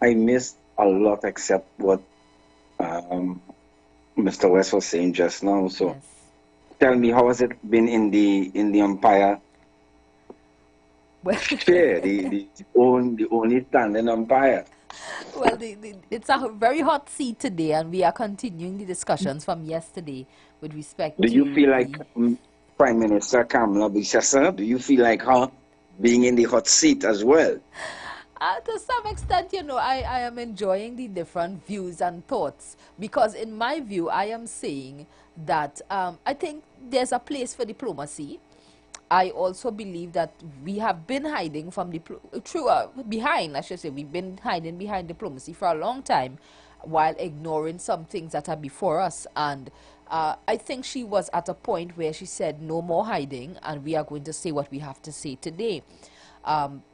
I missed a lot except what Mr. West was saying just now. So yes. Tell me, how has it been in the umpire? Chair, the only standing umpire. Well, it's a very hot seat today, and we are continuing the discussions from yesterday with respect to... Do you feel like Prime Minister Kamala Bissessa, do you feel like her being in the hot seat as well? To some extent, I am enjoying the different views and thoughts, because in my view, I am saying that I think there's a place for diplomacy. I also believe that we have been hiding from behind, I should say, we've been hiding behind diplomacy for a long time while ignoring some things that are before us. And I think she was at a point where she said no more hiding, and we are going to say what we have to say today.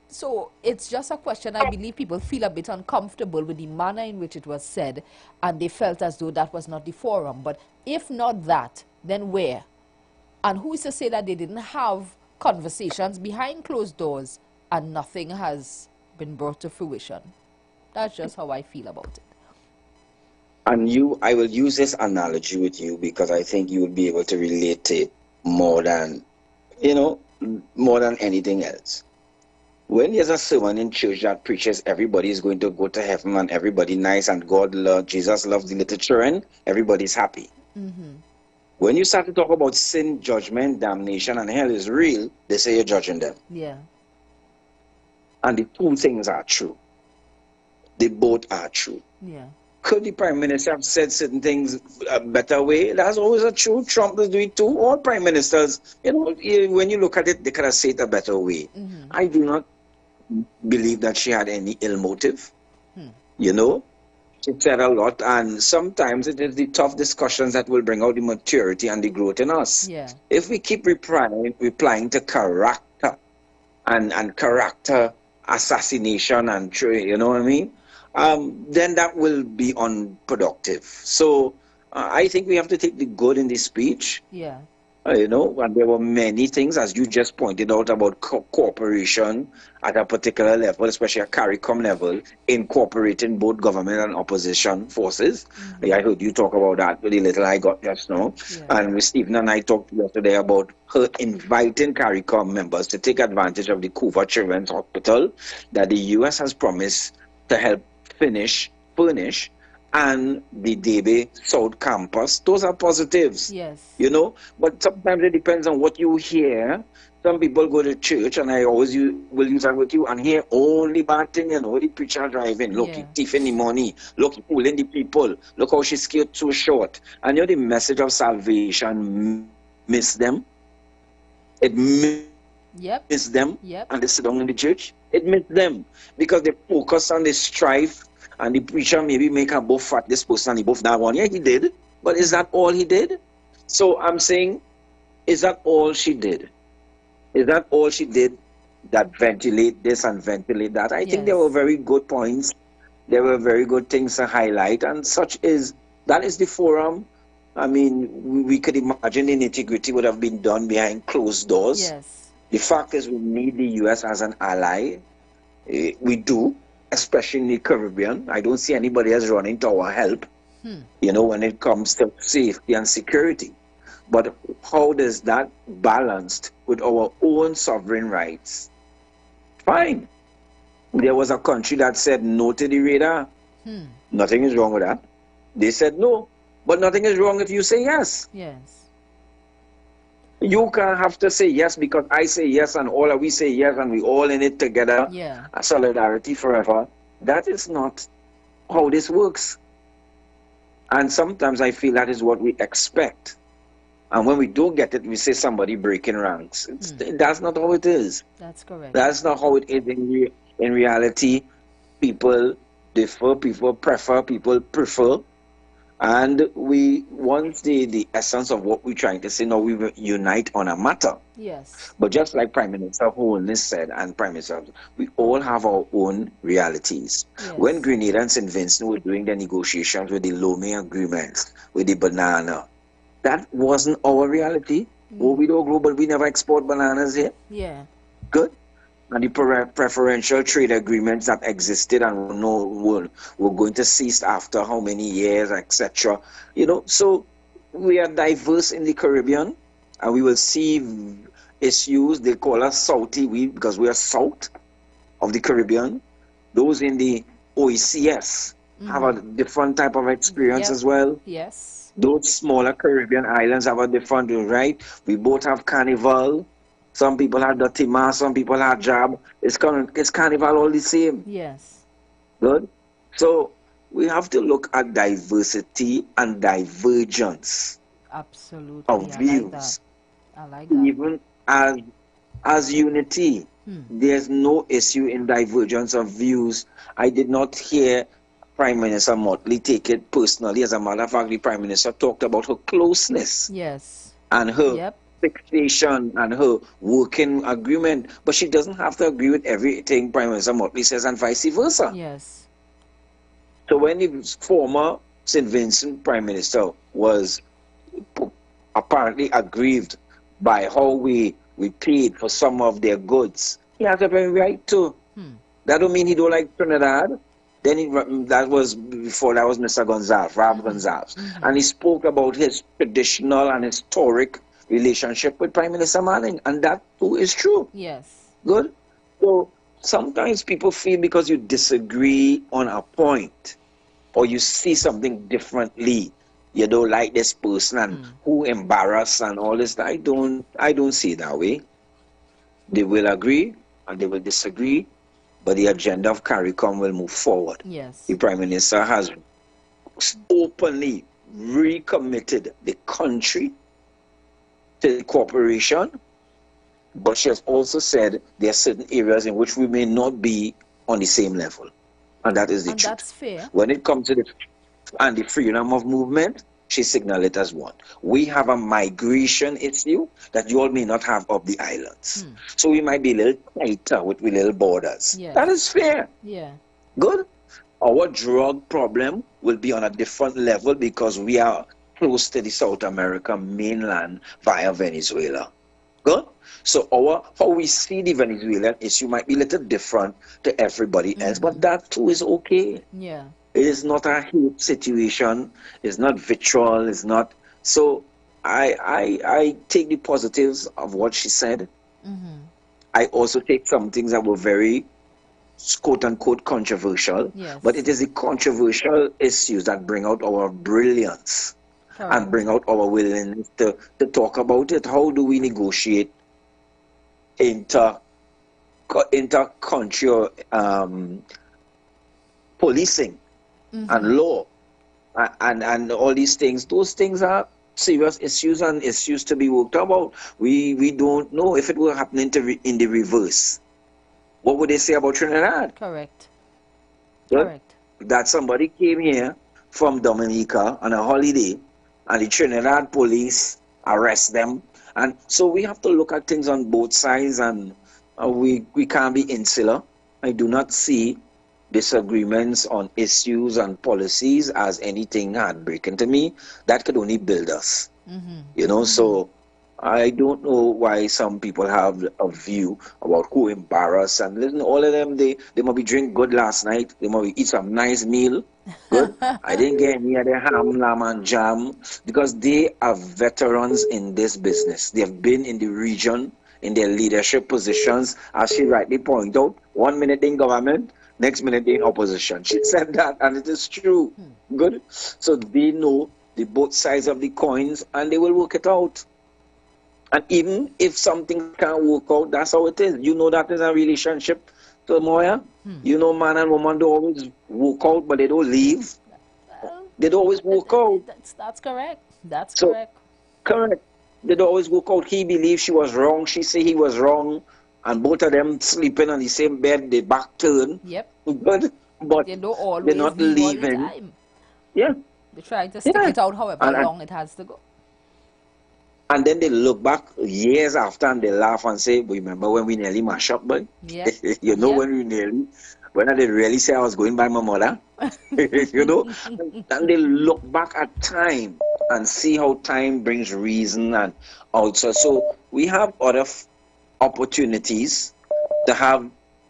So it's just a question. I believe people feel a bit uncomfortable with the manner in which it was said, and they felt as though that was not the forum. But if not that, then where? And who is to say that they didn't have conversations behind closed doors and nothing has been brought to fruition? That's just how I feel about it. And I will use this analogy with you because I think you will be able to relate to it more than anything else. When there's a sermon in church that preaches everybody is going to go to heaven and everybody nice and Jesus loves the little children, everybody's happy. Mm-hmm. When you start to talk about sin, judgment, damnation, and hell is real, they say you're judging them. Yeah. And the two things are true. They both are true. Yeah. Could the Prime Minister have said certain things a better way? That's always a true. Trump does do it too. All Prime Ministers, when you look at it, they could have said it a better way. Mm-hmm. I do not believe that she had any ill motive. She said a lot, and sometimes it is the tough discussions that will bring out the maturity and the growth in us. Yeah. If we keep replying to character and character assassination and you know what I mean, then that will be unproductive. So I think we have to take the good in the speech. Yeah. And there were many things, as you just pointed out, about cooperation at a particular level, especially at CARICOM level, incorporating both government and opposition forces. Mm-hmm. I heard you talk about that with the little I got just now. Yeah. And Stephen and I talked yesterday about her inviting CARICOM members to take advantage of the Coover Children's Hospital that the U.S. has promised to help furnish, and the DB South Campus. Those are positives. Yes. But sometimes it depends on what you hear. Some people go to church, and I always will use that with you, and hear only bad thing, the preacher driving. Look, he thieving the money. Look, he pulling the people. Look how she skirt too short. And the message of salvation miss them. It miss them. Yep. And they sit down in the church. It miss them because they focus on the strife. And the preacher maybe make her both fat, this person and he both that one. Yeah, he did. But is that all he did? So I'm saying, is that all she did? Is that all she did that ventilate this and ventilate that? I think there were very good points. There were very good things to highlight. And that is the forum. I mean, we could imagine the nitty-gritty would have been done behind closed doors. Yes. The fact is we need the U.S. as an ally. We do. Especially in the Caribbean. I don't see anybody else running to our help, when it comes to safety and security. But how does that balance with our own sovereign rights? Fine. There was a country that said no to the radar. Nothing is wrong with that. They said no. But nothing is wrong if you say yes. Yes. You can't have to say yes because I say yes and all of we say yes and we all in it together. Yeah. A solidarity forever. That is not how this works. And sometimes I feel that is what we expect. And when we don't get it, we say somebody breaking ranks. That's not how it is. That's correct. That's not how it is in reality. People differ, people prefer, people prefer. And we want the essence of what we're trying to say. Now we will unite on a matter. Yes. But just like Prime Minister Holness said, and Prime Minister, we all have our own realities. Yes. When Grenada and St. Vincent were doing the negotiations with the Lomé agreements, with the banana, that wasn't our reality. Oh, we don't grow, but we never export bananas here. Yeah. Good. And the preferential trade agreements that existed and were going to cease after how many years, etc. You know, so we are diverse in the Caribbean, and we will see issues. They call us Southie, because we are south of the Caribbean. Those in the OECS have a different type of experience as well. Yes. Those smaller Caribbean islands have a different, right? We both have carnival. Some people have the Tima, some people have Jab. It's carnival all the same. Yes. Good? So we have to look at diversity and divergence. Absolutely. Of views. I like that. Even as unity. There's no issue in divergence of views. I did not hear Prime Minister Motley take it personally. As a matter of fact, the Prime Minister talked about her closeness. Yes. And her fixation and her working agreement, but she doesn't have to agree with everything Prime Minister Motley says and vice versa. Yes. So when the former St. Vincent Prime Minister was apparently aggrieved by how we paid for some of their goods, he has every right to. That don't mean he don't like Trinidad. Then that was before that was Mr. Gonzalez, Rob Gonzalez. And he spoke about his traditional and historic relationship with Prime Minister Manning, and that too is true. Yes. Good. So sometimes people feel because you disagree on a point or you see something differently, you don't like this person and who embarrass and all this. I don't see it that way. They will agree and they will disagree, but the agenda of CARICOM will move forward. Yes. The Prime Minister has openly recommitted the country to the cooperation, but she has also said there are certain areas in which we may not be on the same level, and that is the truth. That's fair. When it comes to the freedom of movement, she signaled it as one. We have a migration issue that you all may not have up the islands, so we might be a little tighter with little borders. Yes. That is fair. Yeah. Good. Our drug problem will be on a different level because we are close to the South America mainland via Venezuela. Good? So how we see the Venezuelan issue might be a little different to everybody else, but that too is okay. Yeah. It is not a hate situation. It's not vitriol. It's not. So I take the positives of what she said. I also take some things that were very quote-unquote controversial. Yes. But it is the controversial issues that bring out our brilliance. Correct. And bring out our willingness to talk about it. How do we negotiate inter-country policing and law and all these things? Those things are serious issues and issues to be worked about. We don't know if it will happen in the reverse. What would they say about Trinidad? Correct. Yeah? Correct. That somebody came here from Dominica on a holiday and the Trinidad police arrest them. And so we have to look at things on both sides, and we can't be insular. I do not see disagreements on issues and policies as anything heartbreaking to me. That could only build us. You know, so I don't know why some people have a view about who embarrassed. And listen, all of them, they might be drink good last night. They might be eat some nice meal. Good. I didn't get any of the ham, lamb, and jam because they are veterans in this business. They have been in the region in their leadership positions, as she rightly pointed out. 1 minute in government, next minute in opposition. She said that, and it is true. Good. So they know the both sides of the coins, and they will work it out. And even if something can't work out, that's how it is. You know that is a relationship, Moya. You know, man and woman don't always work out, but they don't leave. They don't always work out. That's correct. That's so, correct. Correct. They don't always work out. He believes she was wrong. She say he was wrong. And both of them sleeping on the same bed, they back turn. Yep. But they don't always they're not leaving. All the time. Yeah. They try to stick it out however long it has to go. And then they look back years after and they laugh and say, remember when we nearly mash up, boy? Yeah. You know when we nearly, when I did really say I was going by my mother? You know? And they look back at time and see how time brings reason and also. So we have other opportunities to have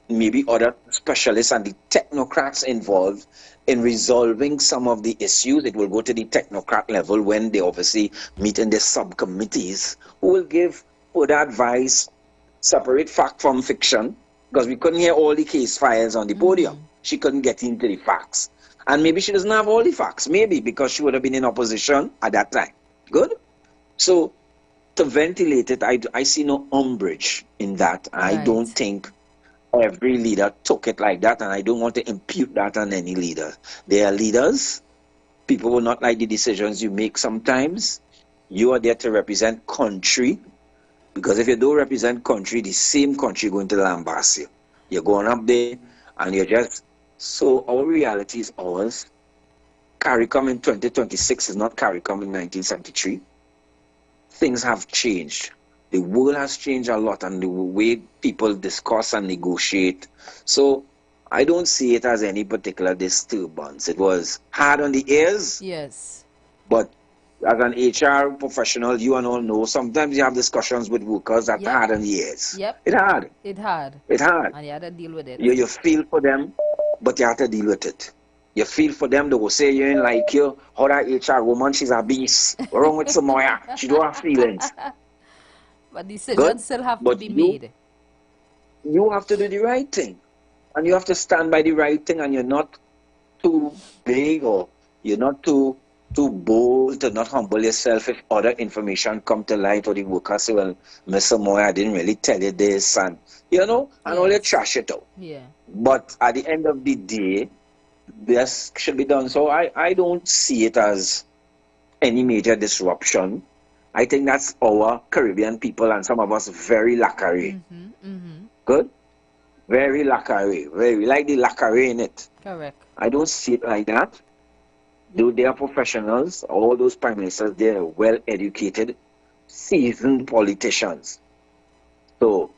maybe other specialists and the technocrats involved in resolving some of the issues. It will go to the technocrat level when they obviously meet in the subcommittees who will give further advice, separate fact from fiction, because we couldn't hear all the case files on the podium. She couldn't get into the facts. And maybe she doesn't have all the facts, maybe because she would have been in opposition at that time. Good? So to ventilate it, I see no umbrage in that. I don't think every leader took it like that, and I don't want to impute that on any leader. They are leaders. People will not like the decisions you make sometimes. You are there to represent country, because if you don't represent country, the same country going to lambast you. You're going up there, and you're just... So our reality is ours. CARICOM in 2026 is not CARICOM in 1973. Things have changed. The world has changed a lot, and the way people discuss and negotiate. So I don't see it as any particular disturbance. It was hard on the ears. Yes. But as an HR professional, you and all know, sometimes you have discussions with workers that are hard on the ears. Yep. It's hard. It's hard. It's hard. And you have to deal with it. You feel for them, but you have to deal with it. You feel for them, they will say you ain't like you. How that HR woman, she's a beast. What's wrong with Samoya? She don't have feelings. But decisions still have to be made. You have to do the right thing. And you have to stand by the right thing, and you're not too big or you're not too bold to not humble yourself if other information come to light or the workers say, well, Mr. Moy, I didn't really tell you this, and you know, and all you trash it out. Yeah. But at the end of the day, this should be done. So I don't see it as any major disruption. I think that's our Caribbean people, and some of us very lacquerie. Good? Very lacquerie. We like the lacquerie in it. Correct. I don't see it like that. They are professionals. All those prime ministers, they're well-educated, seasoned politicians. So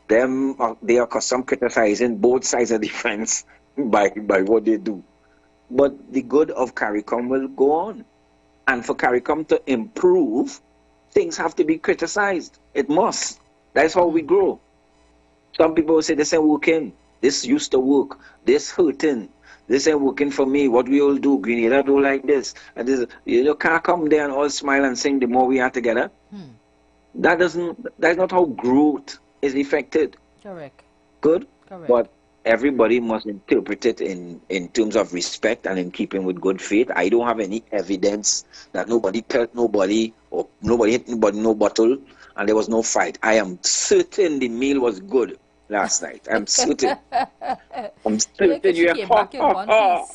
they are accustomed criticizing both sides of the fence by what they do. But the good of CARICOM will go on. And for CARICOM to improve, things have to be criticized. It must. That's how we grow. Some people say this ain't working. This used to work. This hurting. This ain't working for me. What we all do, Grenada do like this. And this, you can't come there and all smile and sing the more we are together. That's not how growth is affected. Correct. Good? Correct. But everybody must interpret it in terms of respect and in keeping with good faith. I don't have any evidence that nobody pelt nobody or nobody hit nobody, no bottle, and there was no fight. I am certain the meal was good last night. I'm certain. I'm certain you have.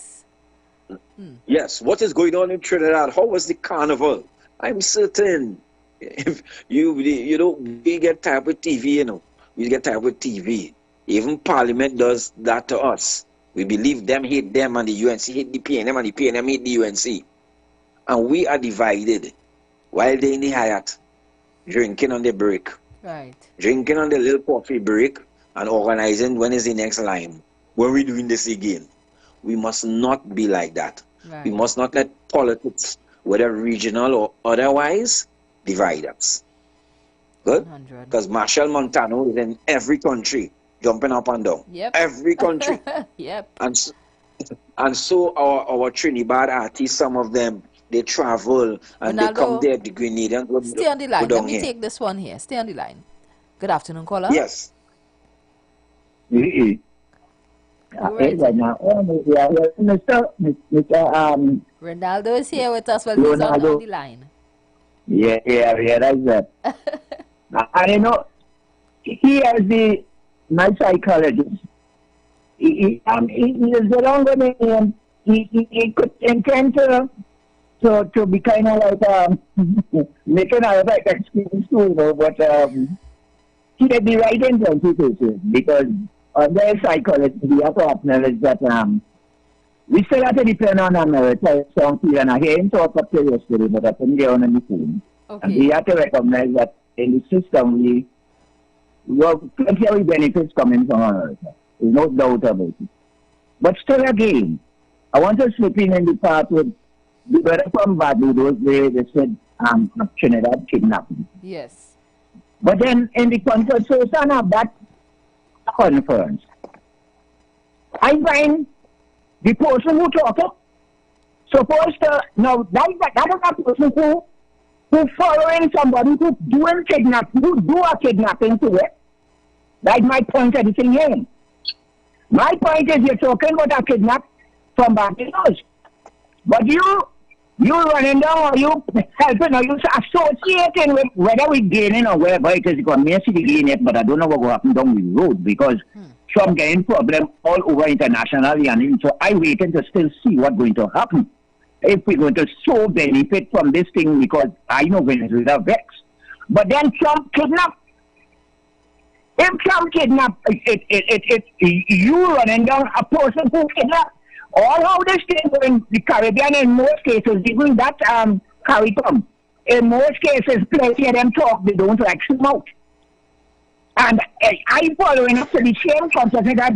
Yes. What is going on in Trinidad? How was the carnival? I'm certain. If you know, we get tired with TV, you know. We get tired with TV. Even Parliament does that to us. We believe them hate them and the UNC hate the PNM and the PNM hate the UNC. And we are divided while they in the Hyatt, drinking on the break. Right. Drinking on the little coffee break and organizing when is the next line. When we doing this again. We must not be like that. Right. We must not let politics, whether regional or otherwise, divide us. Good? Because Marshall Montano is in every country, jumping up and down. Yep. Every country. Yep. And so our Trinidad artists, some of them, they travel and Ronaldo, they come there, the Grenadians. Stay on the line. Let me take this one here. Stay on the line. Good afternoon, caller. Yes. Mr. Ronaldo is here with us. Well, he's on the line. Yeah, that's that. And you know, he has my psychologist. He is around with me, and he could intend to be kind of like making a like excuse too, you know, but he had the right interpretation because their psychology, the partner is that we still have to depend on America, and I hear him talk up to yesterday, but I couldn't get on the phone. Okay. And we have to recognize that in the system, we have plenty of benefits coming from America. There's no doubt about it. But still again, I want to slip in the part with the brother from Barbados, they said Trinidad kidnapping. Yes. But then in the conversation of that conference, I find the person who talked supposed to now that is a person who following somebody who doing kidnapping, who do a kidnapping to it. That's my point of the thing here. My point is you're talking about a kidnap from Barbados. But you running down or you helping or you associating with whether we gaining or wherever it is because me see the gain it, but I don't know what will happen down the road because some getting problem all over internationally and so I waiting to still see what's going to happen. If we're going to so benefit from this thing because I know Venezuela vex. But then Trump kidnap. If Trump kidnap you running down a person who kidnap all how this thing in the Caribbean in most cases, even that CARICOM, in most cases plenty of them talk, they don't like him out. And I following up to the same conversation that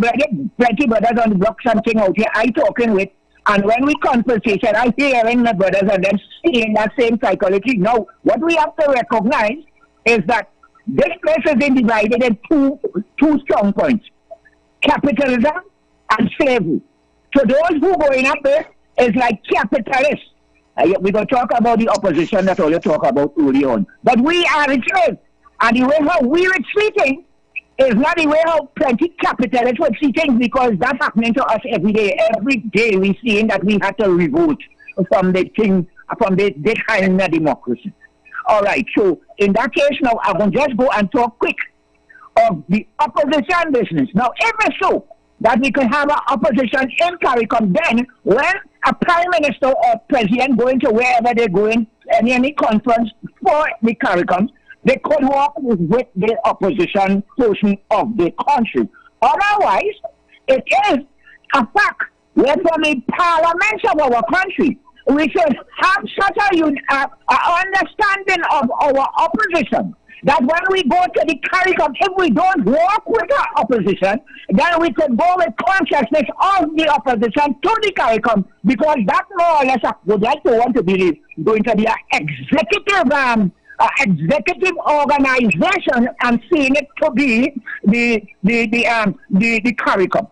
plenty brothers on the block something out here I talking with, and when we conversation, I hearing the brothers and them seeing that same psychology. Now, what we have to recognize is that this place is divided in two strong points, capitalism and slavery. So those who going up there is like capitalists. We're going to talk about the opposition that all you talk about early on. But we are enslaved. And the way how we're retreating is not the way how plenty capitalists were treating because that's happening to us every day. Every day we're seeing that we have to revolt from the thing, from the kind of democracy. All right, so in that case now, I'm going to just go and talk quick of the opposition business. Now, if it's so that we can have an opposition in CARICOM, then when a prime minister or president going to wherever they're going, any conference for the CARICOM, they could work with the opposition portion of the country. Otherwise, it is a fact that from the parliaments of our country, we should have such a understanding of our opposition that when we go to the CARICOM, if we don't work with our opposition, then we could go with consciousness of the opposition to the CARICOM because that more or less would like to want to be going to be an executive organization and seeing it to be the CARICOM.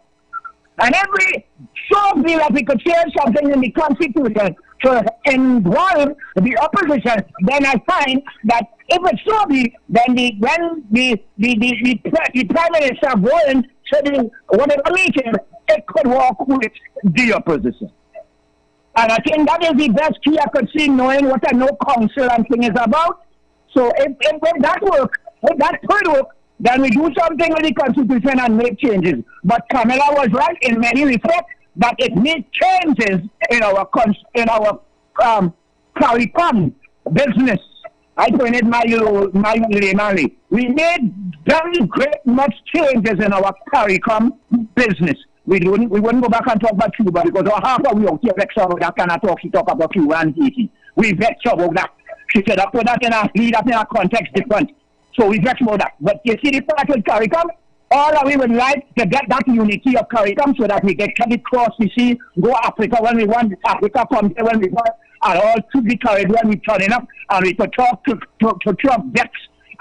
And every so feel that we could change something in the Constitution to involve the opposition, then I find that if it's so be, then when the Prime Minister going to the whatever meeting, it could work with the opposition. And I think that is the best key I could see, knowing what a no council and thing is about. So if that work, if that could work, then we do something with the Constitution and make changes. But Camilla was right in many respects that it needs changes in our CARICOM business. I pointed my laymanly. We made very great much changes in our CARICOM business. We wouldn't go back and talk about Cuba because half of we out here vex about that kind of talk. She talk about Cuba and Haiti. We vex about that. She said, I put that in a context different. So we vex about that. But you see the part with CARICOM, all that we would like to get that unity of CARICOM so that we get carried across the sea, go Africa when we want, Africa come here when we want, and all to the Caribbean we turning up, and we could talk to Trump vex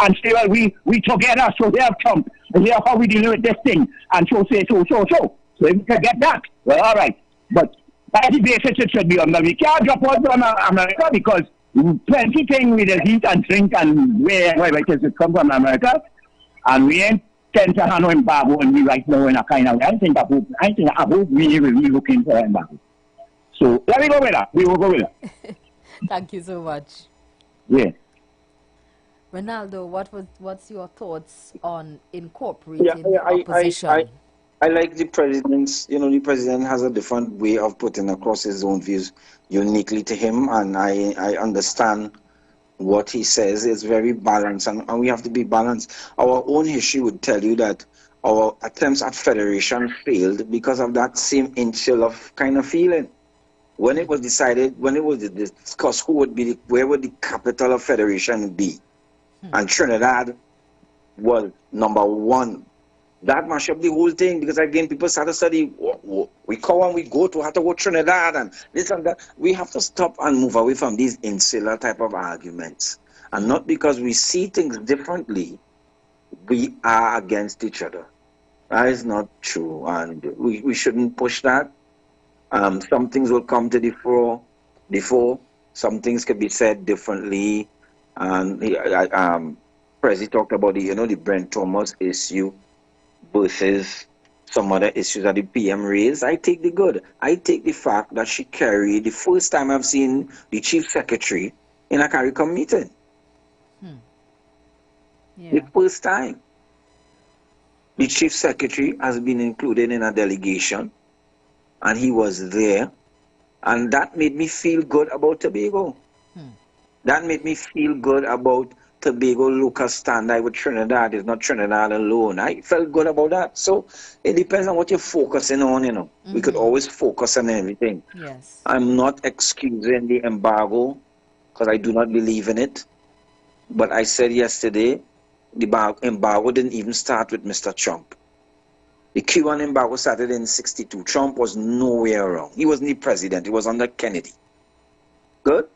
and say, well, we together, so we have Trump, and here's how we deal with this thing, and so say so. So if we can get that, well, all right. But by the basis it should be on the we can't drop out from America because plenty things we just eat and drink and wherever it is it come from America, and we ain't tend to have no embargo and we right now in a kind of way. I think about we will be looking for embargo. So let me go with that. We will go with that. Thank you so much. Yeah. Ronaldo, what's your thoughts on incorporating opposition? I like the president's, the president has a different way of putting across his own views uniquely to him, and I understand what he says is very balanced, and we have to be balanced. Our own history would tell you that our attempts at federation failed because of that same insular kind of feeling. When it was decided, when it was discussed where would the capital of federation be, and Trinidad was number one. That mashed up the whole thing, because again, people started studying, we come and we go to have to go Trinidad and this and that. We have to stop and move away from these insular type of arguments. And not because we see things differently, we are against each other. That is not true, and we shouldn't push that. Some things will come to the fore. Some things can be said differently. And Prezi talked about the Brent Thomas issue versus some other issues that the PM raised. I take the good. I take the fact that she carried, the first time I've seen the chief secretary in a CARICOM meeting. Yeah. The first time. The chief secretary has been included in a delegation, and he was there, and that made me feel good about Tobago. That made me feel good about Tobago local standard with Trinidad. It's not Trinidad alone. I felt good about that. So it depends on what you're focusing on, We could always focus on everything. Yes. I'm not excusing the embargo, because I do not believe in it. But I said yesterday, the embargo didn't even start with Mr. Trump. The Cuban embargo started in '62. Trump was nowhere around. He wasn't the president. He was under Kennedy. Good?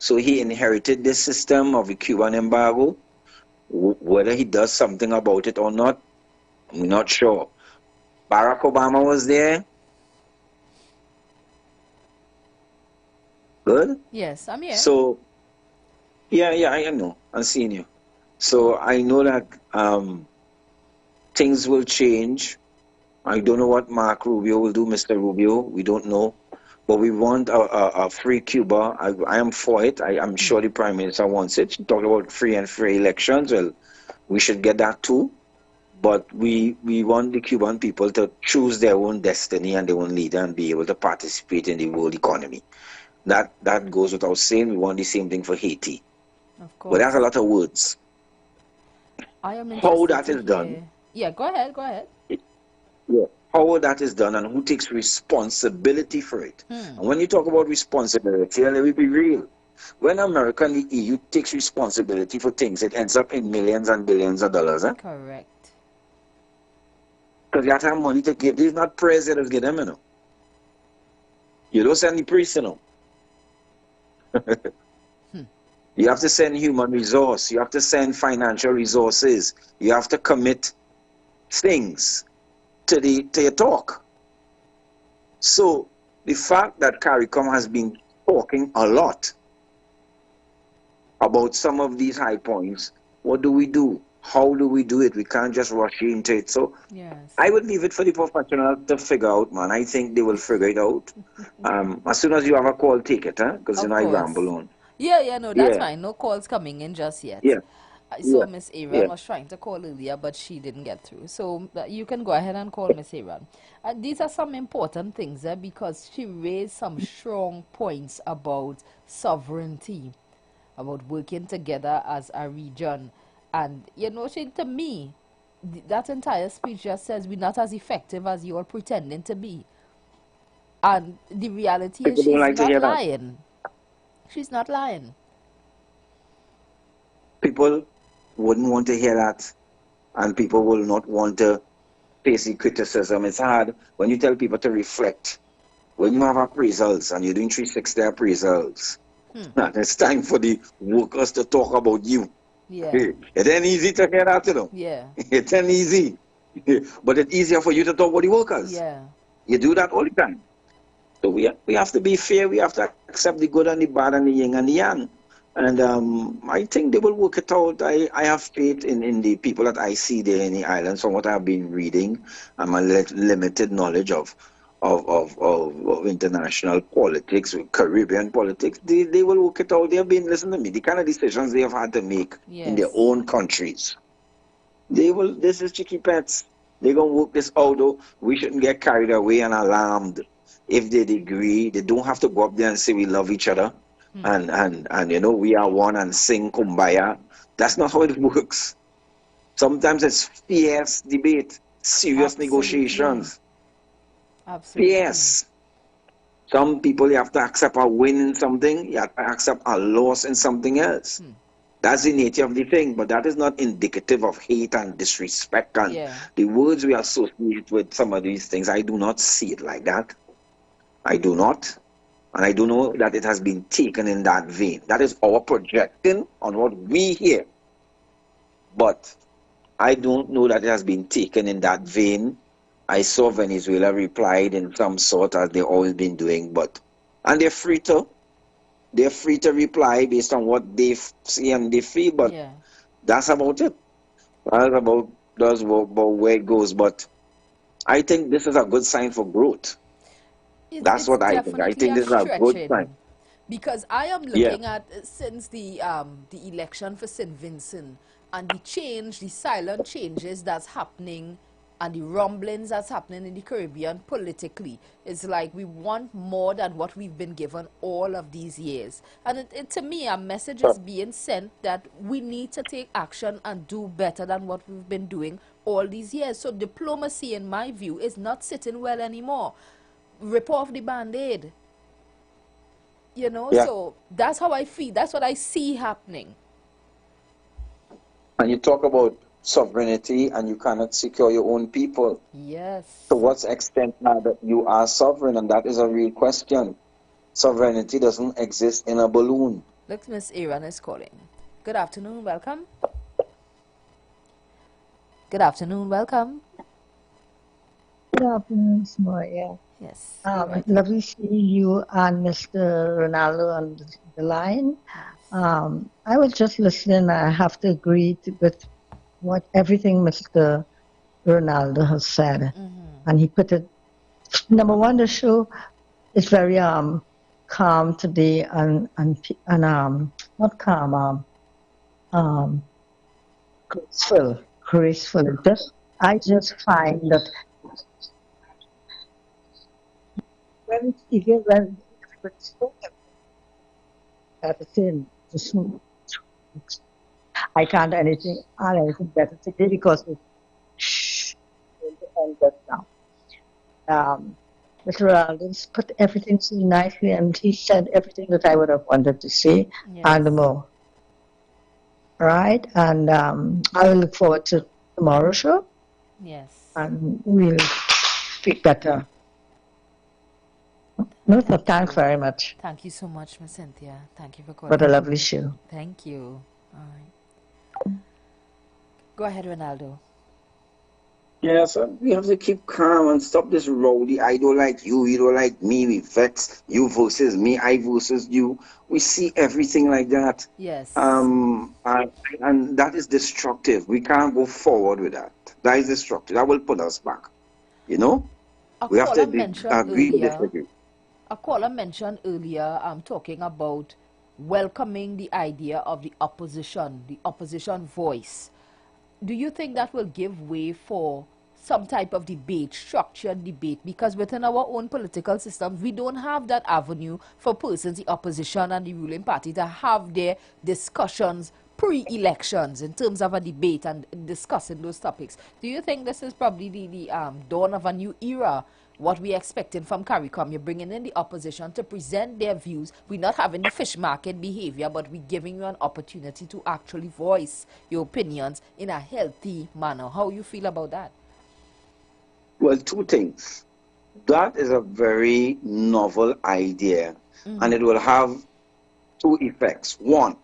So he inherited this system of the Cuban embargo. Whether he does something about it or not, I'm not sure. Barack Obama was there. Good? Yes, I'm here. So, yeah, I know. I'm seeing you. So I know that things will change. I don't know what Mark Rubio will do, Mr. Rubio. We don't know. But we want a free Cuba. I am for it. I'm sure the Prime Minister wants it. She talked about free and fair elections. Well, we should get that too. But we want the Cuban people to choose their own destiny and their own leader and be able to participate in the world economy. That goes without saying. We want the same thing for Haiti. Of course. But that's a lot of words. I am how that is done. Yeah, go ahead. Yeah. How that is done and who takes responsibility for it. And when you talk about responsibility, let me be real. When America and the EU takes responsibility for things, it ends up in millions and billions of dollars. Correct. Because you have to have money to give. These not prayers that will get them, You don't send the priests, You have to send human resource. You have to send financial resources. You have to commit things to your talk. So the fact that CARICOM has been talking a lot about some of these high points, what do we do? How do we do it? We can't just rush into it. So yes. I would leave it for the professional to figure out, man. I think they will figure it out. As soon as you have a call, take it, because I ramble on. Yeah, no, that's fine. No calls coming in just yet. Yeah. I saw Miss Aaron was trying to call earlier, but she didn't get through. So you can go ahead and call Miss Aaron. These are some important things because she raised some strong points about sovereignty, about working together as a region. And, to me, that entire speech just says we're not as effective as you're pretending to be. And the reality is she's not lying. She's not lying. People wouldn't want to hear that, and people will not want to face the criticism. It's hard when you tell people to reflect. When you have appraisals and you're doing 360 appraisals, and it's time for the workers to talk about you. Yeah. It ain't easy to hear that, Yeah. It ain't easy. But it's easier for you to talk about the workers. Yeah. You do that all the time. So we have to be fair. We have to accept the good and the bad and the yin and the yang. And I think they will work it out. I have faith in the people that I see there in the islands from what I've been reading and my limited knowledge of. I have faith that they will work it out. And I think they will work it out. I have faith in the people that I see there in the islands from what I've been reading and my limited knowledge of. of international politics, Caribbean politics, they will work it out. They have been, listen to me, the kind of decisions they have had to make in their own countries. They will, this is chicky pets. They're going to work this out, though. We shouldn't get carried away and alarmed if they agree. They don't have to go up there and say we love each other and you know, we are one and sing kumbaya. That's not how it works. Sometimes it's fierce debate, serious negotiations. Absolutely. Yes. Some people, you have to accept a win in something, you have to accept a loss in something else. That's the nature of the thing, but that is not indicative of hate and disrespect and the words we associate with some of these things. I do not see it like that. I do not. And I do know that it has been taken in that vein. That is our projecting on what we hear. But I don't know that it has been taken in that vein. I saw Venezuela replied in some sort, as they've always been doing, and they're free to reply based on what they see and they feel, but that's about it. That's about where it goes. But I think this is a good sign for growth. That's what I think. I think this is a good sign. Because I am looking at, since the election for St. Vincent and the change, the silent changes that's happening and the rumblings that's happening in the Caribbean politically, it's like we want more than what we've been given all of these years. And to me, a message is being sent that we need to take action and do better than what we've been doing all these years. So diplomacy, in my view, is not sitting well anymore. Rip off the Band-Aid. You know, so that's how I feel. That's what I see happening. And you talk about sovereignty and you cannot secure your own people. Yes. To what extent now that you are sovereign? And that is a real question. Sovereignty doesn't exist in a balloon. Look, Miss Aaron is calling. Good afternoon, welcome. Good afternoon, welcome. Good afternoon, Moya. Yes. Lovely seeing you and Mr. Ronaldo on the line. I was just listening. I have to agree with everything Mr. Ronaldo has said, and he put it. Number one, the show is very calm today, and not calm, graceful. I just find that when everybody spoke, I can't add anything better today because it's end now. Mr. Alden's put everything so nicely, and he said everything that I would have wanted to say and more. Right? And I will look forward to tomorrow's show. Yes. And we'll speak better. No, thanks very much. Thank you so much, Miss Cynthia. Thank you for calling. What a lovely show. Thank you. All right. Go ahead, Ronaldo. Yeah, so we have to keep calm and stop this rowdy. I don't like you, you don't like me. We vex you versus me, I versus you. We see everything like that. Yes. And that is destructive. We can't go forward with that. That is destructive. That will put us back. You know? We have to agree to disagree. A caller mentioned earlier, talking about welcoming the idea of the opposition voice. Do you think that will give way for some type of debate, structured debate? Because within our own political systems, we don't have that avenue for persons, the opposition and the ruling party, to have their discussions pre-elections in terms of a debate and discussing those topics. Do you think this is probably the dawn of a new era? What we're expecting from CARICOM, you're bringing in the opposition to present their views. We're not having the fish market behavior, but we're giving you an opportunity to actually voice your opinions in a healthy manner. How you feel about that? Well, two things. That is a very novel idea, and it will have two effects. One,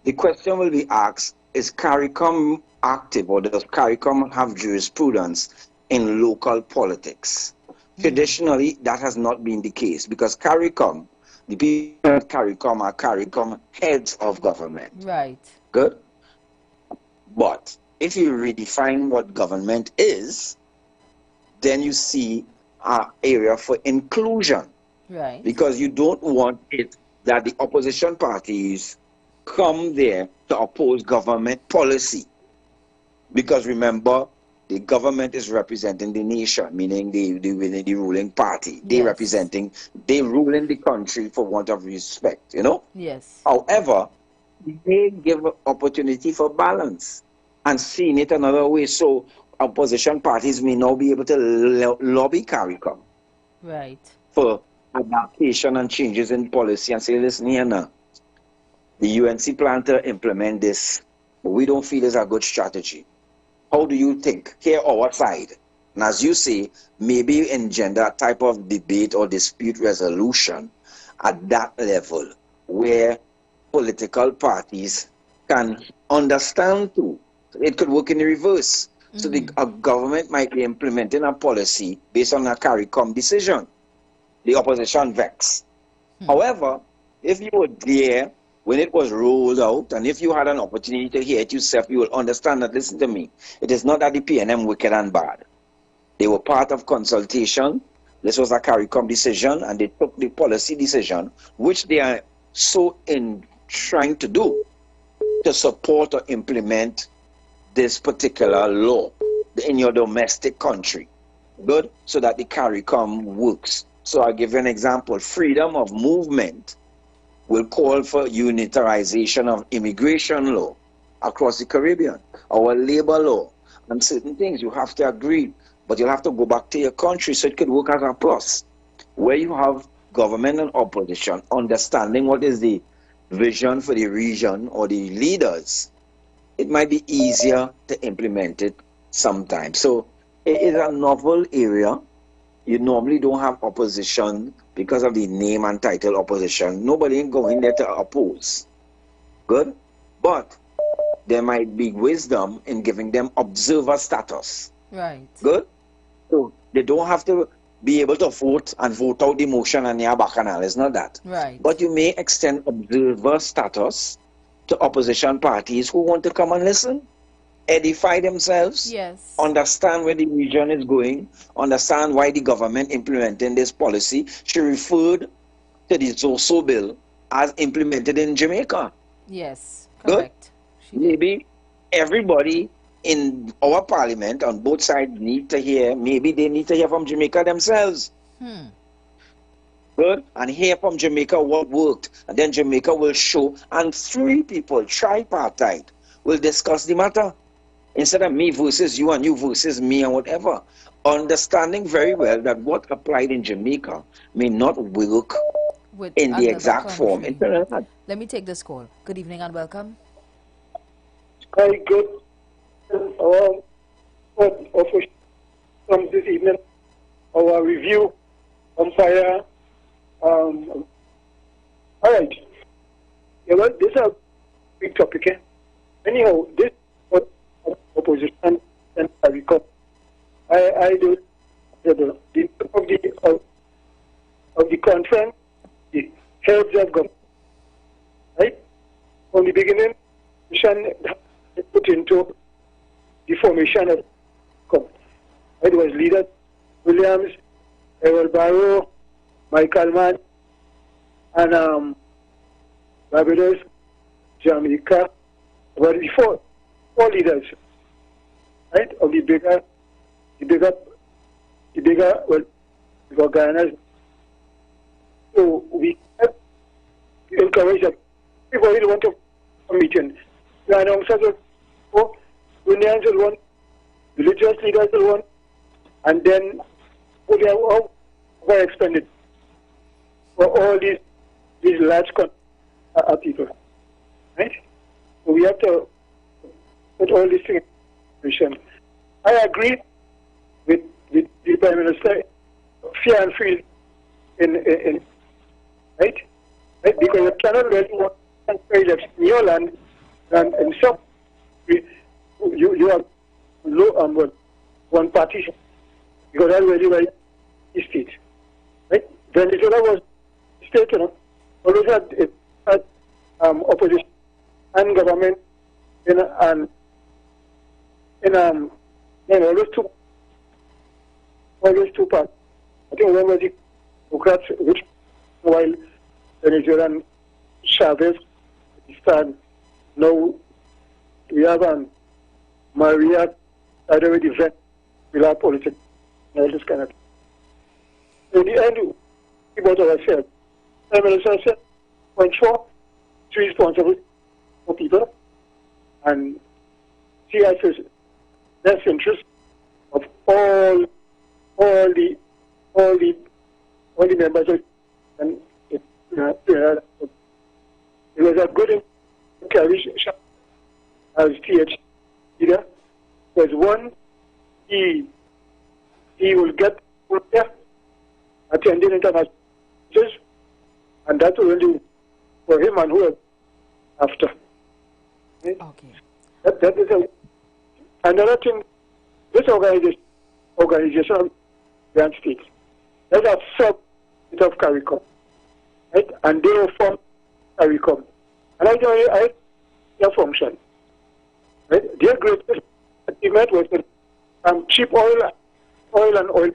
the question will be asked, is CARICOM active, or does CARICOM have jurisprudence in local politics? Traditionally, that has not been the case, because CARICOM, the people at CARICOM are CARICOM heads of government. Right. Good? But if you redefine what government is, then you see an area for inclusion. Right. Because you don't want it that the opposition parties come there to oppose government policy. Because remember, the government is representing the nation, meaning the ruling party. They ruling the country for want of respect, you know? Yes. However, they give opportunity for balance and seeing it another way. So opposition parties may now be able to lobby CARICOM. Right. For adaptation and changes in policy and say, listen here now, the UNC plan to implement this, but we don't feel it's a good strategy. How do you think? Hear our side. And as you say, maybe engender a type of debate or dispute resolution at that level where political parties can understand too. It could work in the reverse. So a government might be implementing a policy based on a CARICOM decision. The opposition vex. However, if you were there when it was rolled out, and if you had an opportunity to hear it yourself, you will understand that, listen to me, it is not that the PNM wicked and bad. They were part of consultation. This was a CARICOM decision, and they took the policy decision, which they are so in trying to do, to support or implement this particular law in your domestic country. Good? So that the CARICOM works. So I'll give you an example. Freedom of movement will call for unitarization of immigration law across the Caribbean, our labor law, and certain things. You have to agree, but you'll have to go back to your country so it could work as a plus. Where you have government and opposition understanding what is the vision for the region or the leaders, it might be easier to implement it sometimes. So it is a novel area. You normally don't have opposition because of the name and title opposition. Nobody ain't going there to oppose. Good? But there might be wisdom in giving them observer status. Right. Good? So they don't have to be able to vote and vote out the motion and their bacchanal. It's not that. Right. But you may extend observer status to opposition parties who want to come and listen, edify themselves, yes, understand where the region is going, understand why the government implementing this policy. She referred to the Zoso bill as implemented in Jamaica. Yes, correct. Good? Maybe everybody in our parliament on both sides need to hear, maybe they need to hear from Jamaica themselves. Good? And hear from Jamaica what worked. And then Jamaica will show, and three people, tripartite, will discuss the matter. Instead of me versus you and you versus me and whatever. Understanding very well that what applied in Jamaica may not work with in the exact form. Let me take this call. Good evening and welcome. Hi, good. From this evening, our review on fire. All right. Yeah, well, this is a big topic. Eh? Anyhow, this opposition and CARICOM. I do the of the conference, the heads of government. Right? From the beginning, put into the formation of CARICOM. It was leader Williams, Errol Barrow, Michael Mann, and Barbados, Jamaica. Well, before all leaders, right, of the bigger, well, Guyana. So we have to encourage them. People really want to meeting. Guyana also, unions will want, religious leaders will want, and then we have all very expended for all these large people, right? So we have to put all these things in position. I agree with the Prime Minister, fair and free in right? Because you cannot really want election in your land, and in some you have low one party, because that's really why the state, right? Venezuela was state, you know, always had opposition and government in always two parts. I think when the Democrats, which while Venezuelan Chavez stand, now we have Maria, either with the Venezuela politics, and all this kind of thing. In the end, about what I said, Prime Minister said, point four, she's responsible for people, and she has his best interest of all the members of, and it was a good carry as TH leader. There's one, he will get there, attending international, and that will do for him and whoever after. Okay. That is another thing. This organization of Grand States, there's a sub of CARICOM, right? And they will form CARICOM. And I their function. Right? Their greatest achievement was cheap oil and oil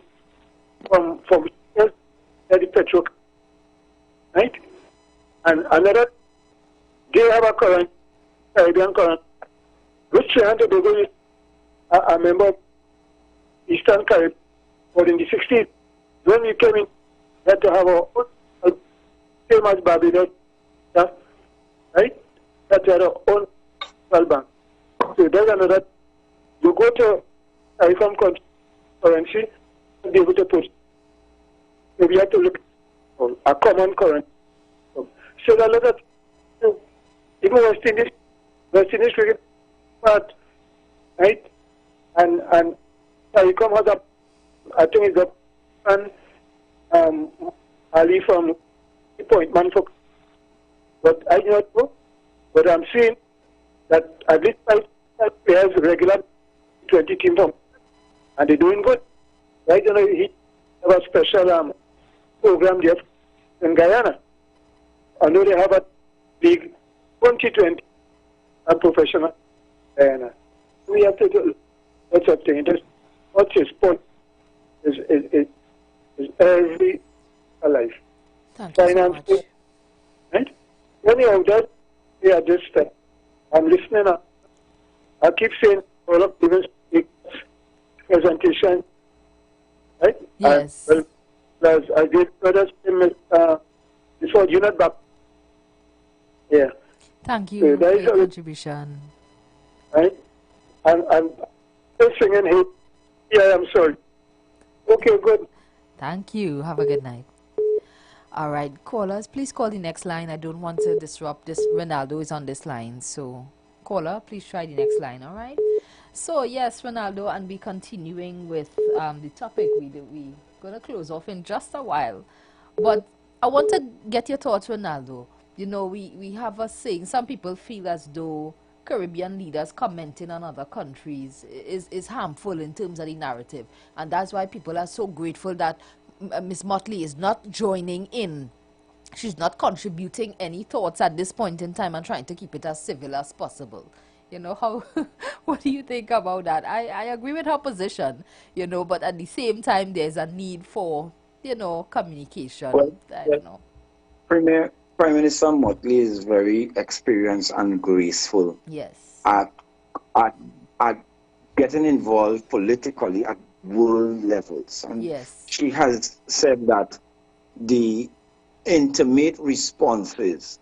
from the petrol. Right? And another, they have a current, Caribbean current, which Trinidad and Tobago is a member of Eastern Caribbean. But in the 60s, when we came in, we had to have a same as Barbados, right? That we had our own central bank. So there's another, you go to CARICOM currency to be able to put. So we have to look at a common currency. So that look at, even West Indies cricket part, right? And CARICOM has I think it's up, and Ali from the point man for, but I do not know. But I'm seeing that at least 5 players regular 20 team from, and they're doing good. Right? You know, he have a special program there in Guyana. I know they have a big 2020 professional Guyana. We have to do lots of things. What's his point? Is every life. Finance, so right? Anyhow, that yeah, this I'm listening. I keep saying all of this presentation, right? Yes. Well, I did others before you not back. Yeah. Thank you for your contribution. Right? And just singing hey, yeah, I'm sorry. Okay, good. Thank you. Have a good night. All right, callers, please call the next line. I don't want to disrupt this. Ronaldo is on this line. So, caller, please try the next line, all right? So, yes, Ronaldo, and we continuing with the topic. We're going to close off in just a while. But I want to get your thoughts, Ronaldo. You know, we have a saying, some people feel as though Caribbean leaders commenting on other countries is harmful in terms of the narrative. And that's why people are so grateful that Ms. Motley is not joining in. She's not contributing any thoughts at this point in time and trying to keep it as civil as possible. You know, how, what do you think about that? I agree with her position, you know, but at the same time, there's a need for, you know, communication. Well, I don't know. Prime Minister Motley is very experienced and graceful. Yes. At getting involved politically at world levels. And yes. She has said that the intimate responses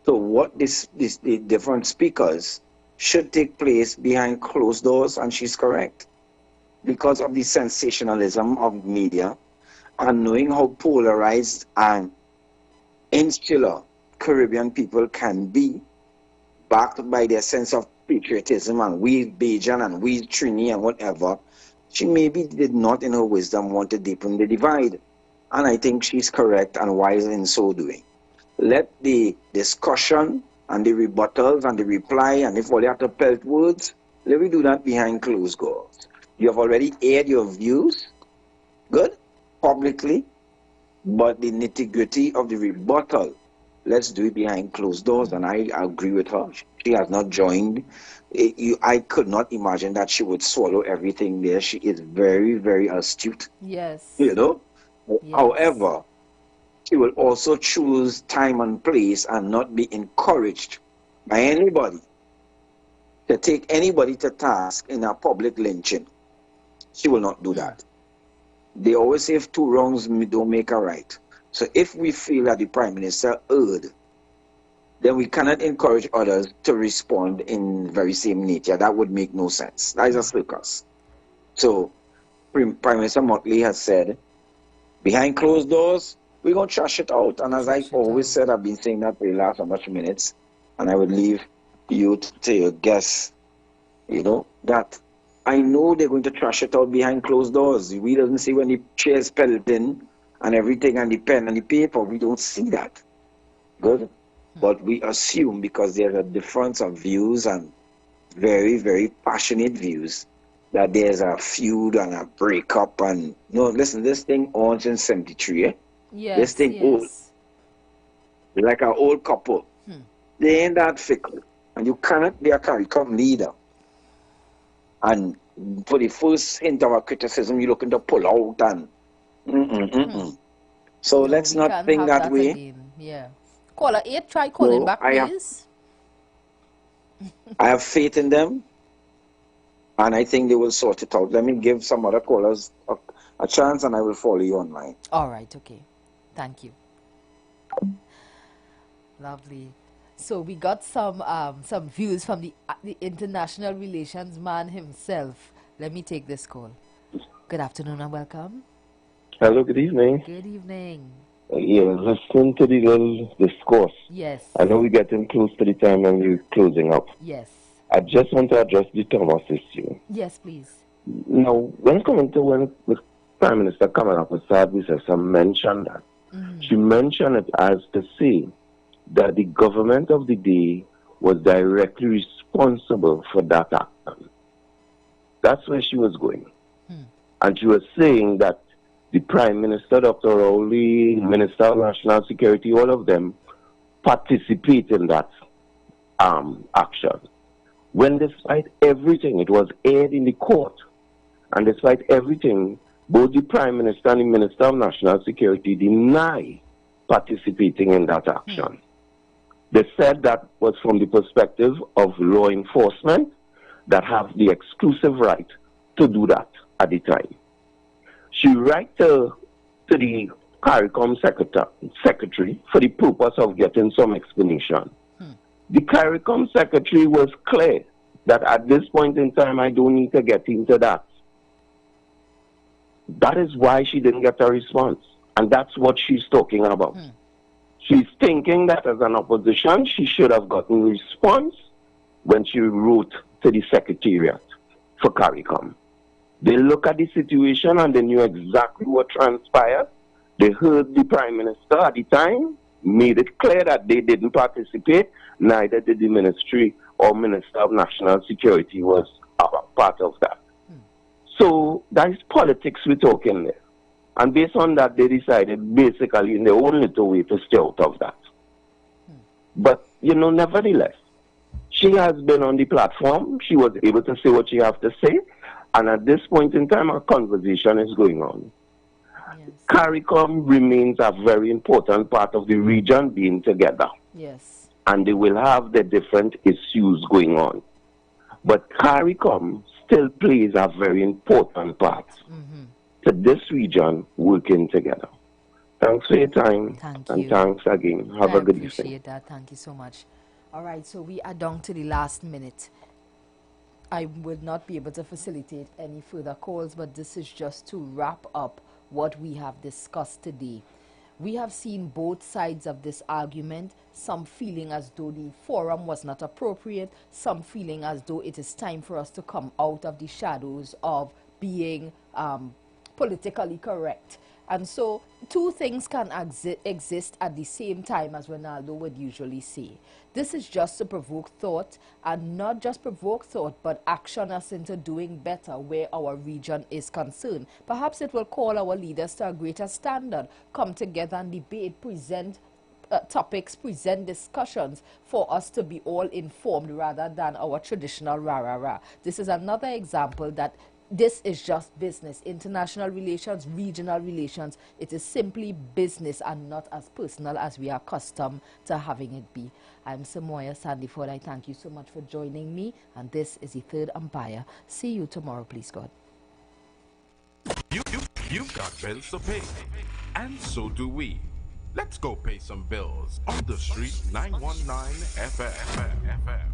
to what the different speakers should take place behind closed doors, and she's correct. Because of the sensationalism of media and knowing how polarized and insular Caribbean people can be, backed by their sense of patriotism and we Bajan and we Trini and whatever, she maybe did not in her wisdom want to deepen the divide. And I think she's correct and wise in so doing. Let the discussion and the rebuttals and the reply, and if all you have to pelt words, let me do that behind closed doors. You have already aired your views, good, publicly, but the nitty-gritty of the rebuttal, let's do it behind closed doors, and I agree with her. She has not joined. I could not imagine that she would swallow everything there. She is very, very astute. Yes. You know? However, she will also choose time and place and not be encouraged by anybody to take anybody to task in a public lynching. She will not do that. They always say if two wrongs don't make a right. So if we feel that the Prime Minister erred, then we cannot encourage others to respond in very same nature. That would make no sense. That is a circus. So Prime Minister Motley has said, behind closed doors, we're going to trash it out. And as I always said, I've been saying that for the last how much minutes, and I would leave you to your guess, you know, that I know they're going to trash it out behind closed doors. We don't see when the chairs pellet in and everything and the pen and the paper. We don't see that. Good? But we assume because there's a difference of views and very, very passionate views that there's a feud and a breakup and no, listen, this thing owns in 73, eh? Yes, this thing old. Like an old couple. They ain't that fickle. And you cannot be a CARICOM leader. And for the first hint of a criticism, you're looking to pull out and So let's not think that way. Again. Yeah. Caller 8, try calling back, please. I have faith in them, and I think they will sort it out. Let me give some other callers a chance, and I will follow you online. All right, okay. Thank you. Lovely. So we got some views from the international relations man himself. Let me take this call. Good afternoon and welcome. Hello, good evening. Good evening. Yeah, listening to the little discourse. Yes. I know we're getting close to the time and we're closing up. Yes. I just want to address the Thomas issue. Yes, please. Now, when the Prime Minister Kamala Prasad, we said some mention that. She mentioned it as to say that the government of the day was directly responsible for that action. That's where she was going. And she was saying that the Prime Minister, Dr. Rowley, Minister of National Security, all of them participate in that action. When despite everything, it was aired in the court, and despite everything, both the Prime Minister and the Minister of National Security deny participating in that action. They said that was from the perspective of law enforcement that have the exclusive right to do that at the time. She wrote to the CARICOM secretary for the purpose of getting some explanation. The CARICOM secretary was clear that at this point in time, I don't need to get into that. That is why she didn't get a response. And that's what she's talking about. She's thinking that as an opposition, she should have gotten a response when she wrote to the Secretariat for CARICOM. They look at the situation and they knew exactly what transpired. They heard the Prime Minister at the time, made it clear that they didn't participate, neither did the Ministry or Minister of National Security was a part of that. So that is politics we're talking there. And based on that, they decided basically in their own little way to stay out of that. But, you know, nevertheless, she has been on the platform. She was able to say what she has to say. And at this point in time, a conversation is going on. CARICOM remains a very important part of the region being together. Yes. And they will have the different issues going on. But CARICOM still plays a very important part to this region working together. Thanks for your time. Thank and you. Thanks again. Have a good evening. I appreciate that. Thank you so much. All right, so we are down to the last minute. I would not be able to facilitate any further calls, but this is just to wrap up what we have discussed today. We have seen both sides of this argument, some feeling as though the forum was not appropriate, some feeling as though it is time for us to come out of the shadows of being politically correct. And so two things can exist at the same time, as Ronaldo would usually say. This is just to provoke thought, and not just provoke thought, but action us into doing better where our region is concerned. Perhaps it will call our leaders to a greater standard, come together and debate, present topics, present discussions for us to be all informed rather than our traditional rah-rah-rah. This is another example that this is just business. International relations, regional relations, it is simply business and not as personal as we are accustomed to having it be. I'm Samoya Sandiford. I thank you so much for joining me, and this is the Third Empire. See you tomorrow, please God. You've got bills to pay, and so do we. Let's go pay some bills on the street 919 FM.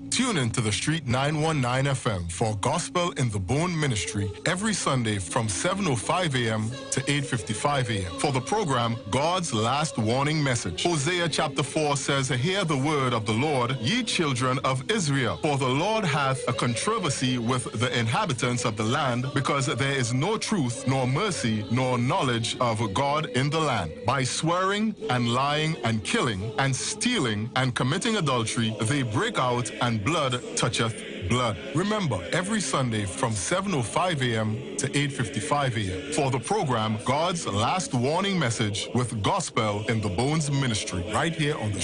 Tune in to the Street 919 FM for Gospel in the Bone Ministry every Sunday from 7:05 a.m. to 8:55 a.m. for the program God's Last Warning Message. Hosea chapter 4 says, "Hear the word of the Lord, ye children of Israel, for the Lord hath a controversy with the inhabitants of the land, because there is no truth, nor mercy, nor knowledge of God in the land. By swearing and lying and killing and stealing and committing adultery, they break out, and blood toucheth blood." Remember, every Sunday from 7:05 a.m. to 8:55 a.m. for the program God's Last Warning Message with Gospel in the Bones Ministry, right here on the